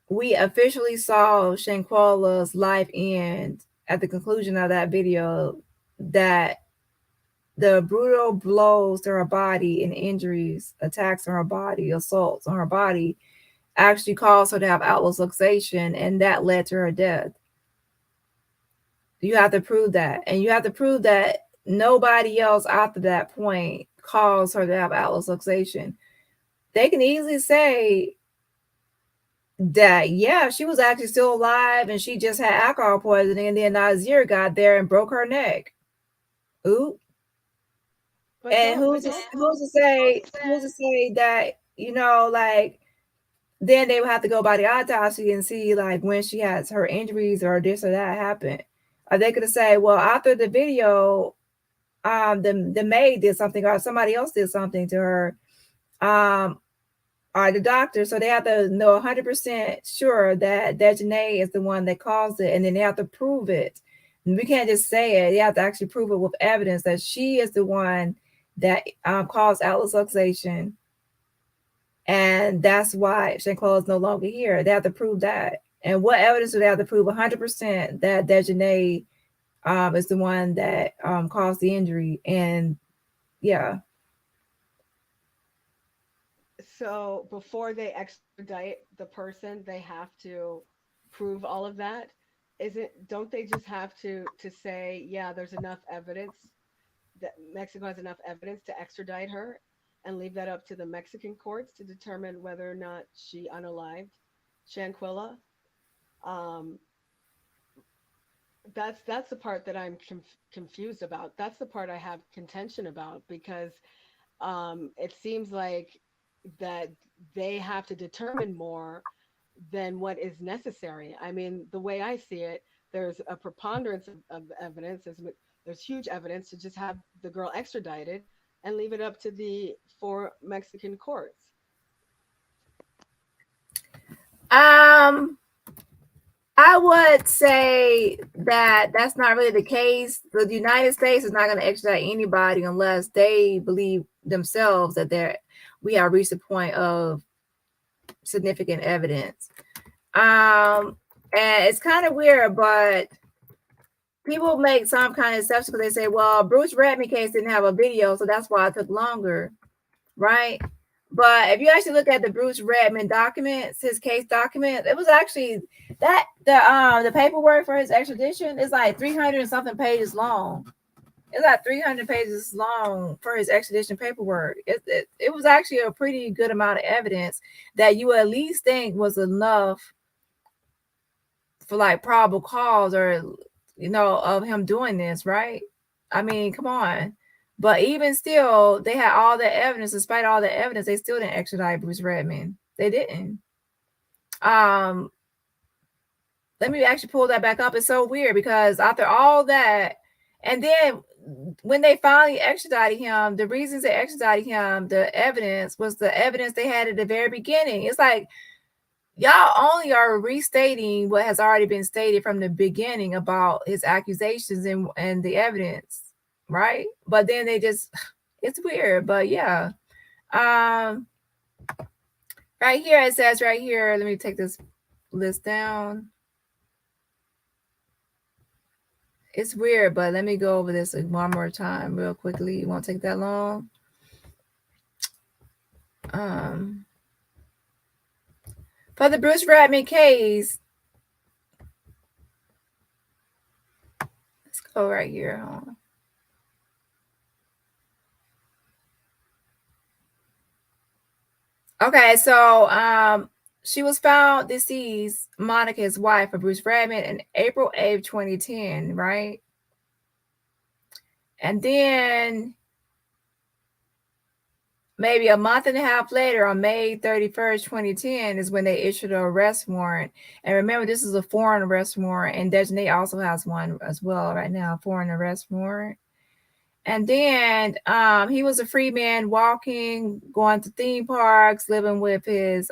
we officially saw Shanquella's life end at the conclusion of that video, that the brutal blows to her body and injuries, attacks on her body, assaults on her body actually caused her to have allosuction, and that led to her death. You have to prove that. And you have to prove that nobody else after that point caused her to have allosuction. They can easily say that, yeah, she was actually still alive and she just had alcohol poisoning, and then Nazir got there and broke her neck. Ooh. And who's to say that, like, then they would have to go by the autopsy and see like when she has her injuries or this or that happened. Or they could say, well, after the video, the maid did something or somebody else did something to her, or the doctor. So they have to know 100% sure that Dejanae is the one that caused it, and then they have to prove it. And we can't just say it. They have to actually prove it with evidence that she is the one that caused allosuction. And that's why Shanquella is no longer here. They have to prove that. And what evidence do they have to prove? 100% that Dejanae is the one that caused the injury. And yeah. So before they extradite the person, they have to prove all of that. Don't they just have to say, yeah, there's enough evidence that Mexico has enough evidence to extradite her, and leave that up to the Mexican courts to determine whether or not she unalived Shanquella? That's the part that I'm confused about. That's the part I have contention about, because it seems like that they have to determine more than what is necessary. I mean, the way I see it, there's a preponderance of evidence. There's huge evidence to just have the girl extradited and leave it up to the 4 Mexican courts. I would say that that's not really the case. The United States is not going to extradite anybody unless they believe themselves that we have reached a point of significant evidence. And it's kind of weird, but people make some kind of exception because they say, well, Bruce Redman case didn't have a video, so that's why it took longer, right? But if you actually look at the Bruce Redman documents, his case document, it was actually that the paperwork for his extradition is like 300 and something pages long. It's like 300 pages long for his extradition paperwork. It was actually a pretty good amount of evidence that you at least think was enough for like probable cause, or of him doing this, right? I mean, come on. But even still, they had all the evidence. Despite all the evidence, they still didn't extradite Bruce Redman. They didn't. Let me actually pull that back up. It's so weird because after all that, and then when they finally extradited him, the reasons they extradited him, the evidence was the evidence they had at the very beginning. It's like, y'all only are restating what has already been stated from the beginning about his accusations and the evidence, right? But then they just, it's weird. But yeah, right here it says right here, let me take this list down. It's weird, but let me go over this one more time real quickly. It won't take that long. For the Bruce Redman case, let's go right here. Hold on. Okay, so she was found deceased, Monica, his wife, of Bruce Redman, in April 8th, 2010, right? And then maybe a month and a half later, on May 31st, 2010, is when they issued an arrest warrant. And remember, this is a foreign arrest warrant, and Dejanae also has one as well right now, foreign arrest warrant. And then he was a free man, walking, going to theme parks, living with his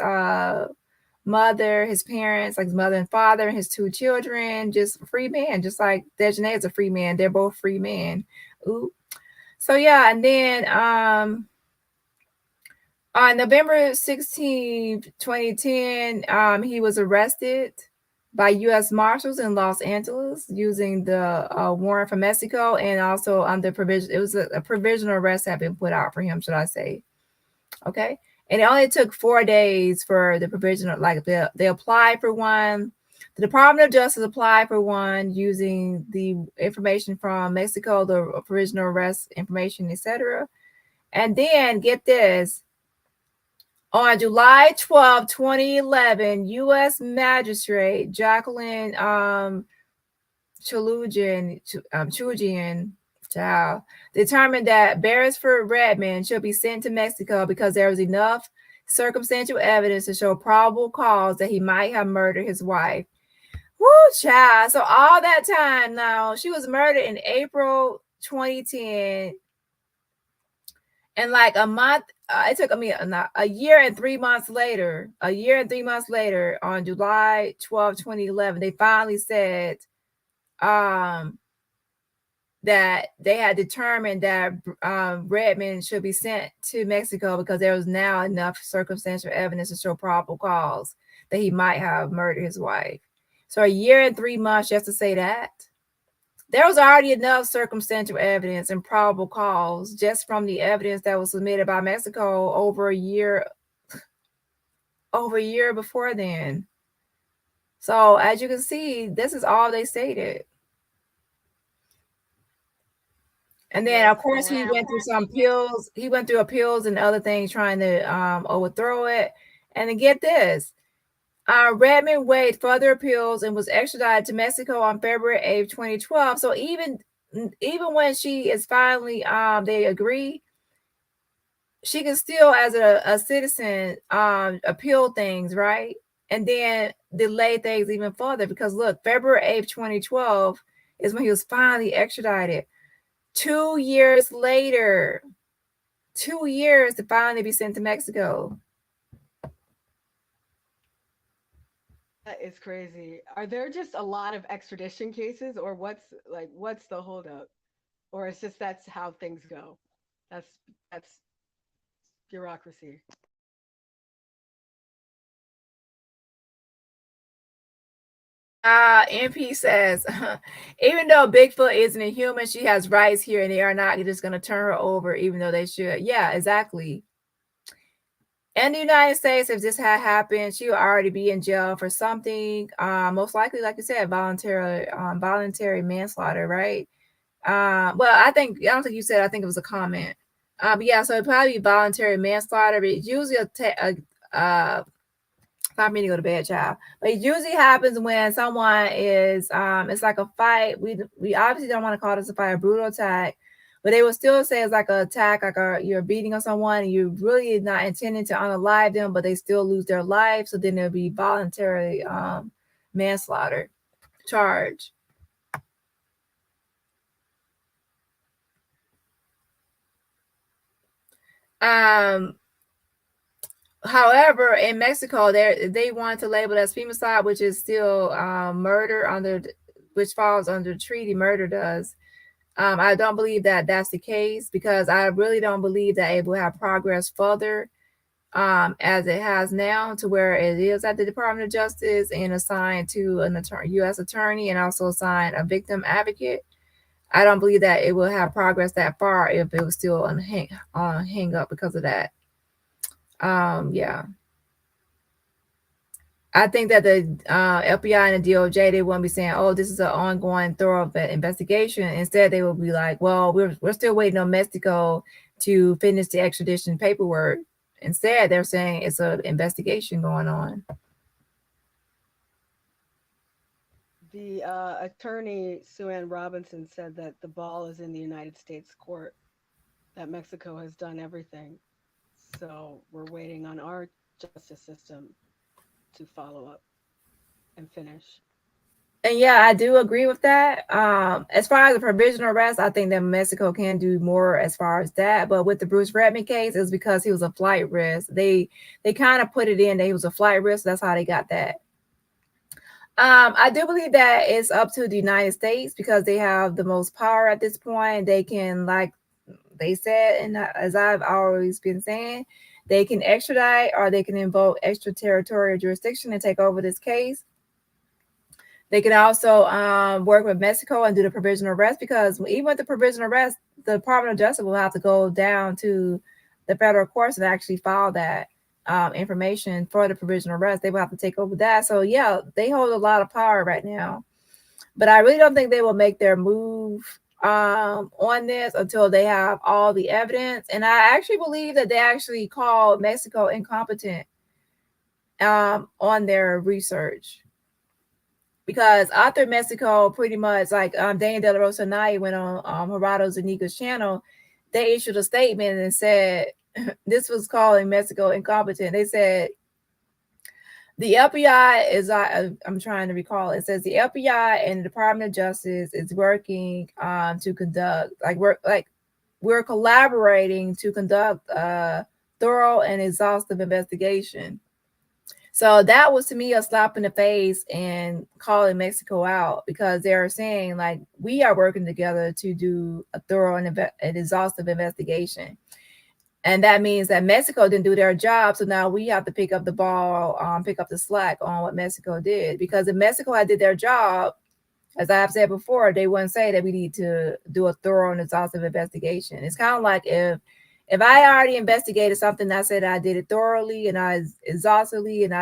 mother, his parents, like his mother and father, and his 2 children, just a free man, just like Dejanae is a free man. They're both free men. Ooh. So yeah, and then on November 16, 2010, he was arrested by U.S. Marshals in Los Angeles using the warrant from Mexico, and also under provision. It was a provisional arrest had been put out for him, should I say? Okay, and it only took 4 days for the provisional. Like they applied for one. The Department of Justice applied for one using the information from Mexico, the provisional arrest information, etc. And then get this. On July 12, 2011, U.S. Magistrate Jacqueline Chulugian determined that Beresford Redman should be sent to Mexico because there was enough circumstantial evidence to show probable cause that he might have murdered his wife. Woo, child. So all that time now, she was murdered in April 2010. And like a month, it took me a year and 3 months later, on July 12, 2011, they finally said that they had determined that Redman should be sent to Mexico because there was now enough circumstantial evidence to show probable cause that he might have murdered his wife. So a year and 3 months just to say that. There was already enough circumstantial evidence and probable cause just from the evidence that was submitted by Mexico over a year before then. So as you can see, this is all they stated. And then, of course, he went through some appeals. He went through appeals and other things trying to overthrow it. And to get this, Redmond waived further appeals and was extradited to Mexico on February 8th, 2012. So even when she is finally they agree, she can still, as a citizen, appeal things, right? And then delay things even further, because look, February 8th, 2012 is when he was finally extradited. 2 years later, 2 years to finally be sent to Mexico. That is crazy. Are there just a lot of extradition cases, or what's the holdup? Or it's just that's how things go? That's bureaucracy. MP says, even though Bigfoot isn't a human, she has rights here, and they are not just going to turn her over, even though they should. Yeah, exactly. In the United States, if this had happened, she would already be in jail for something. Most likely, like you said, voluntary manslaughter, right? Well, I don't think you said. I think it was a comment. But yeah, so it'd probably be voluntary manslaughter. But it's usually not meaning to go to bed, child. But it usually happens when someone is it's like a fight. We obviously don't want to call this a fight, a brutal attack, but they will still say it's like an attack, like you're beating on someone and you're really not intending to unalive them, but they still lose their life. So then there'll be voluntary manslaughter charge. However, in Mexico, they want to label it as femicide, which is still murder which falls under treaty. Murder does. I don't believe that that's the case, because I really don't believe that it will have progress further as it has now, to where it is at the Department of Justice and assigned to an U.S. attorney, and also assigned a victim advocate. I don't believe that it will have progress that far if it was still on hang up because of that. Yeah. I think that the FBI and the DOJ, they won't be saying, "Oh, this is an ongoing, thorough investigation." Instead, they will be like, "Well, we're still waiting on Mexico to finish the extradition paperwork." Instead, they're saying it's an investigation going on. The attorney, Sue Ann Robinson, said that the ball is in the United States court, that Mexico has done everything. So we're waiting on our justice system to follow up and finish. And yeah, I do agree with that. As far as the provisional arrest, I think that Mexico can do more as far as that. But with the Bruce Redmond case, it was because he was a flight risk. They kind of put it in that he was a flight risk. That's how they got that. I do believe that it's up to the United States, because they have the most power at this point. They can, like they said, and as I've always been saying, they can extradite, or they can invoke extraterritorial jurisdiction and take over this case. They can also work with Mexico and do the provisional arrest, because even with the provisional arrest, the Department of Justice will have to go down to the federal courts and actually file that information for the provisional arrest. They will have to take over that. So yeah, they hold a lot of power right now. But I really don't think they will make their move on this until they have all the evidence. And I actually believe that they actually called Mexico incompetent on their research. Because after Mexico, pretty much, like Dani De La Rosa Nye went on Gerardo Zuniga's channel, they issued a statement and said, this was calling Mexico incompetent. They said, the FBI is, I'm trying to recall, it says the FBI and the Department of Justice is working to conduct, we're collaborating to conduct a thorough and exhaustive investigation. So that was, to me, a slap in the face and calling Mexico out, because they're saying, like, we are working together to do a thorough and exhaustive investigation. And that means that Mexico didn't do their job. So now we have to pick up the ball, pick up the slack on what Mexico did. Because if Mexico had did their job, as I have said before, they wouldn't say that we need to do a thorough and exhaustive investigation. It's kind of like if I already investigated something, I said I did it thoroughly and I exhaustively, and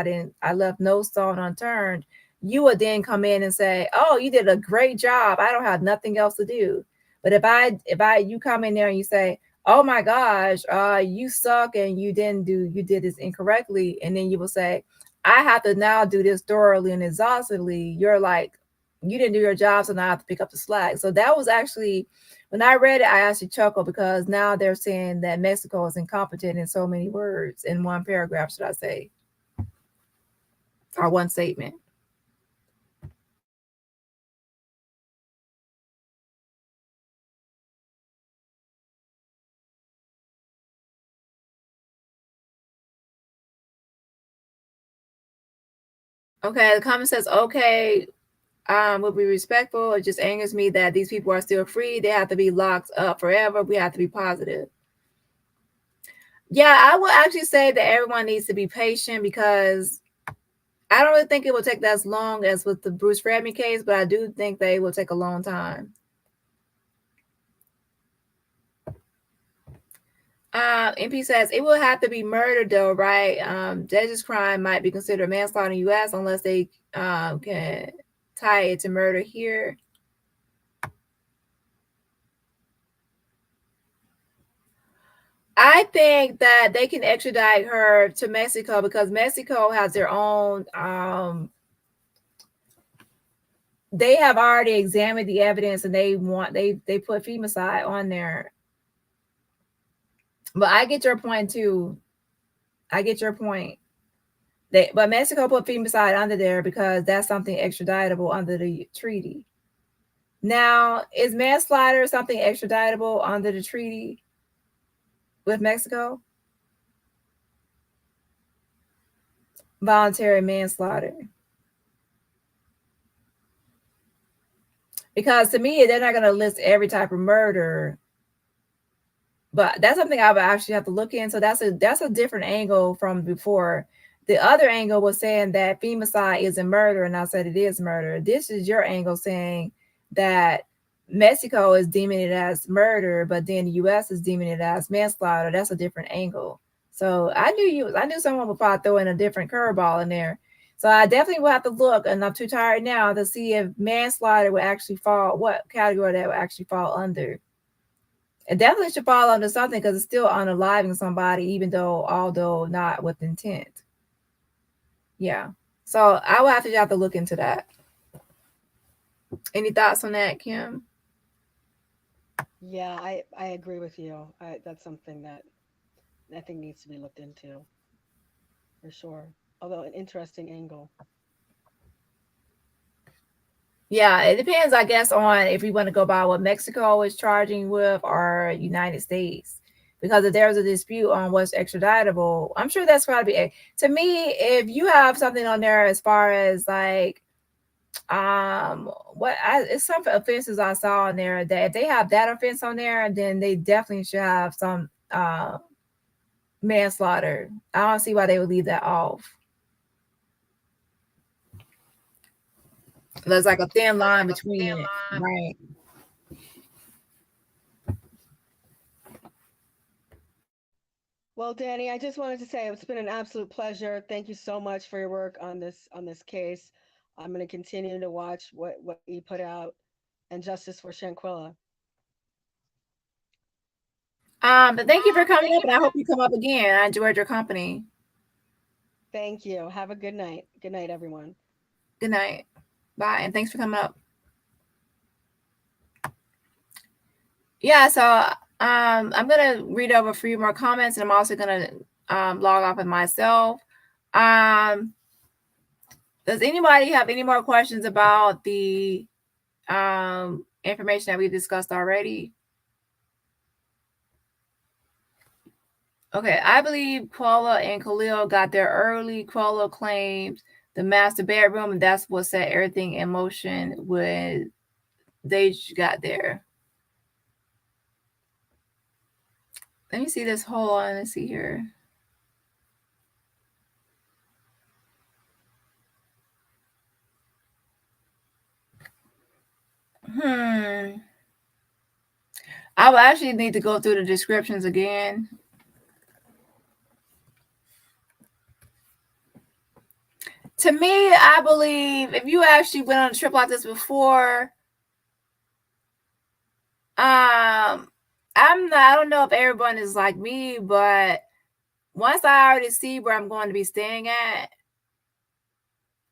I left no stone unturned, you would then come in and say, "Oh, you did a great job. I don't have nothing else to do." But if you come in there and you say, "Oh my gosh, you suck and you did this incorrectly," and then you will say, I have to now do this thoroughly and exhaustively. You're like, you didn't do your job, so now I have to pick up the slack. So that was actually, when I read it, I actually chuckled because now they're saying that Mexico is incompetent in so many words in one paragraph, should I say, or one statement. Okay, the comment says, okay, will be respectful. It just angers me that these people are still free. They have to be locked up forever. We have to be positive. Yeah, I would actually say that everyone needs to be patient because I don't really think it will take that as long as with the Bruce Fredman case, but I do think they will take a long time. MP says it will have to be murder though, right? Judge's crime might be considered manslaughter in the U.S. unless they can tie it to murder here. I think that they can extradite her to Mexico because Mexico has their own. They have already examined the evidence and they put femicide on there. But I get your point too. I get your point. But Mexico put femicide under there because that's something extraditable under the treaty. Now, is manslaughter something extraditable under the treaty with Mexico? Voluntary manslaughter. Because to me, they're not going to list every type of murder. But that's something I would actually have to look in. So that's a different angle from before. The other angle was saying that femicide isn't murder, and I said it is murder. This is your angle saying that Mexico is deeming it as murder, but then the U.S. is deeming it as manslaughter. That's a different angle. So I knew someone would probably throw in a different curveball in there. So I definitely will have to look, and I'm too tired now to see if manslaughter would actually fall, what category that would actually fall under. It definitely should fall under something because it's still unaliving somebody, although not with intent. Yeah. So I will have to look into that. Any thoughts on that, Kim? Yeah, I agree with you. That's something that I think needs to be looked into for sure. Although an interesting angle. Yeah, it depends, I guess, on if we want to go by what Mexico is charging with or United States. Because if there's a dispute on what's extraditable, I'm sure that's got to be. To me, if you have something on there as far as like, it's some offenses I saw on there that if they have that offense on there, then they definitely should have some manslaughter. I don't see why they would leave that off. There's like a thin line between it, right? Well, Dani, I just wanted to say it's been an absolute pleasure. Thank you so much for your work on this case. I'm going to continue to watch what you put out, and justice for Shanquella. But thank you for coming up, and I hope you come up again. I enjoyed your company. Thank you. Have a good night. Good night, everyone. Good night. Bye, and thanks for coming up. Yeah, so I'm gonna read over a few more comments, and I'm also gonna log off of myself. Does anybody have any more questions about the information that we discussed already? Okay, I believe Quella and Khalil got there early. Quella claims the master bedroom, and that's what set everything in motion when they got there. Let me see this. Hold on. Let's see here. I will actually need to go through the descriptions again. To me, I believe if you actually went on a trip like this before, I don't know if everyone is like me, but once I already see where I'm going to be staying at,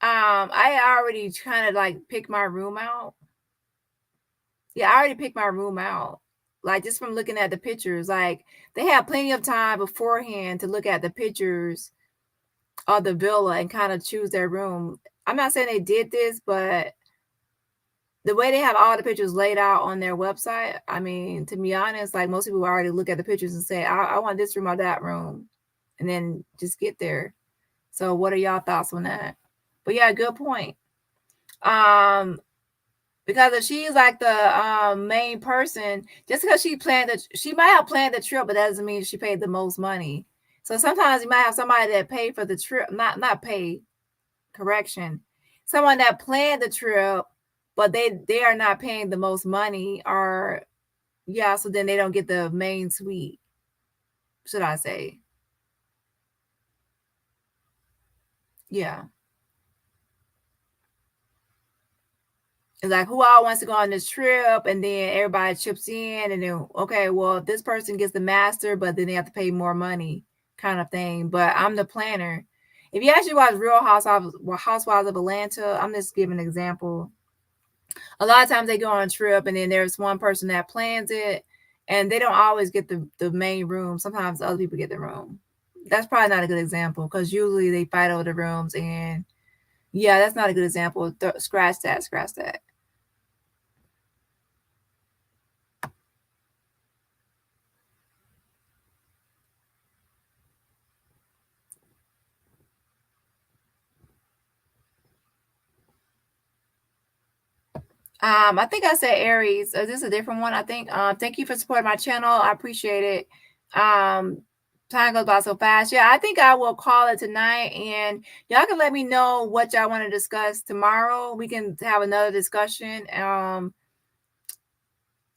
I already kind of like picked my room out. Yeah, I already picked my room out. Like just from looking at the pictures, like they had plenty of time beforehand to look at the pictures of the villa and kind of choose their room. I'm not saying they did this, but the way they have all the pictures laid out on their website, I mean, to be honest, like most people already look at the pictures and say, I want this room or that room, and then just get there. So what are y'all thoughts on that? But yeah, good point. Because if she's like the main person, just because she might have planned the trip, but that doesn't mean she paid the most money. So sometimes you might have somebody that paid for the trip, not pay, correction, someone that planned the trip, but they are not paying the most money, or yeah, so then they don't get the main suite, should I say? Yeah. It's like who all wants to go on this trip, and then everybody chips in, and then okay, well, this person gets the master, but then they have to pay more money, kind of thing. But I'm the planner. If you actually watch Real Housewives of Atlanta, I'm just giving an example. A lot of times they go on a trip, and then there's one person that plans it, and they don't always get the main room. Sometimes other people get the room. That's probably not a good example because usually they fight over the rooms, and yeah, that's not a good example. Scratch that. I think I said Aries. Is this a different one? I think. Thank you for supporting my channel. I appreciate it. Time goes by so fast. Yeah, I think I will call it tonight, and y'all can let me know what y'all want to discuss tomorrow. We can have another discussion. I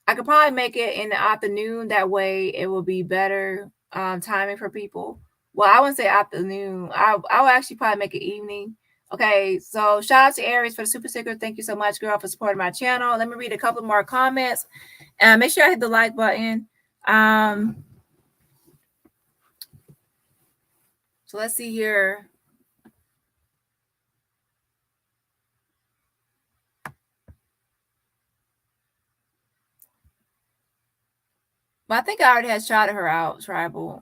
could probably make it in the afternoon. That way, it will be better timing for people. Well, I wouldn't say afternoon. I will actually probably make it evening. Okay, so shout out to Aries for the super sticker. Thank you so much, girl, for supporting my channel. Let me read a couple more comments. And make sure I hit the like button. So let's see here. Well, I think I already had shouted her out, Tribal.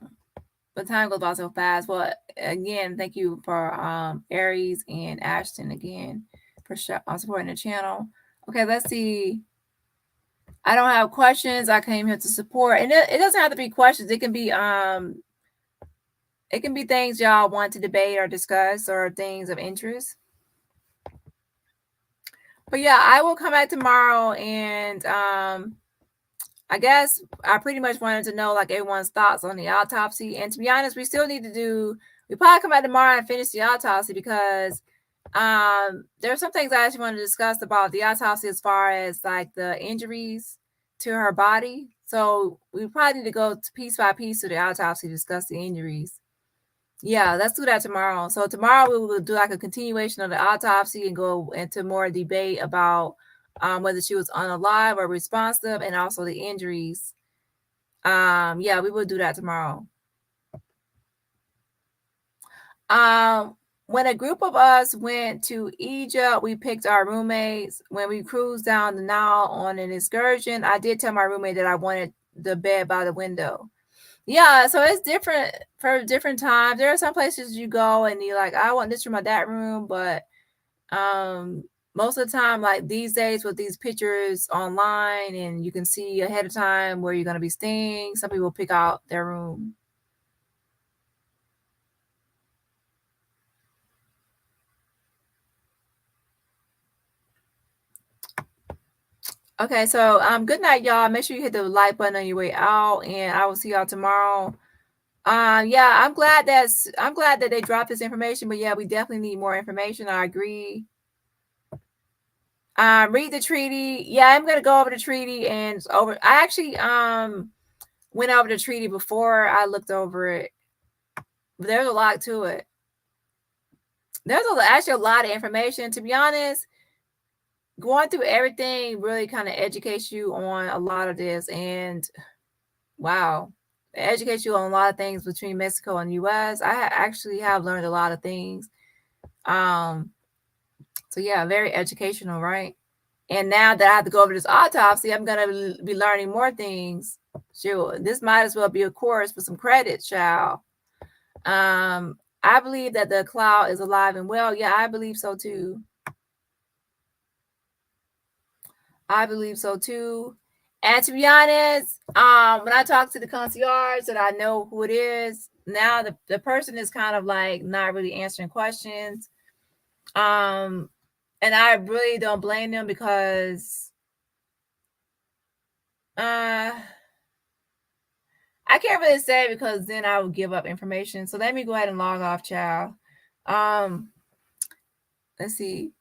But time goes by so fast. Well, again, thank you for Aries and Ashton again for supporting the channel. Okay, let's see. I don't have questions. I came here to support, and it doesn't have to be questions. It can be things y'all want to debate or discuss, or things of interest. But yeah, I will come back tomorrow, and I guess I pretty much wanted to know like everyone's thoughts on the autopsy. And to be honest, we still need to we probably come back tomorrow and finish the autopsy, because there are some things I actually want to discuss about the autopsy as far as like the injuries to her body. So we probably need to go piece by piece to the autopsy, discuss the injuries. Yeah, let's do that tomorrow. So tomorrow we will do like a continuation of the autopsy and go into more debate about whether she was unalive or responsive, and also the injuries. Yeah, we will do that tomorrow. When a group of us went to Egypt, we picked our roommates. When we cruised down the Nile on an excursion, I did tell my roommate that I wanted the bed by the window. Yeah, so it's different for different times. There are some places you go and you're like, I want this room or that room, but most of the time, like these days with these pictures online and you can see ahead of time where you're going to be staying, some people pick out their room. Okay, so good night, y'all. Make sure you hit the like button on your way out, and I will see y'all tomorrow. Yeah, I'm glad that they dropped this information, but yeah, we definitely need more information. I agree. Read the treaty. Yeah, I'm gonna go over the treaty and over. I actually went over the treaty before I looked over it. But there's a lot to it. There's actually a lot of information. To be honest, going through everything really kind of educates you on a lot of this, and wow, it educates you on a lot of things between Mexico and US. I actually have learned a lot of things. So yeah, very educational, right? And now that I have to go over this autopsy, I'm gonna be learning more things. Sure, this might as well be a course for some credit, child. I believe that the cloud is alive and well. Yeah, I believe so too. I believe so too. And to be honest, when I talk to the concierge that I know who it is, now the person is kind of like not really answering questions. And I really don't blame them because I can't really say because then I would give up information. So let me go ahead and log off, child. Let's see.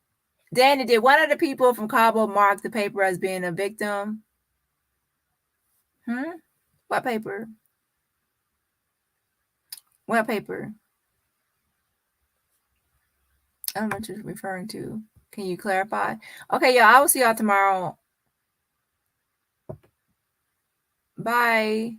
Dani, did one of the people from Cabo mark the paper as being a victim? What paper? What paper? I don't know what you're referring to. Can you clarify? Okay, y'all. I will see y'all tomorrow. Bye.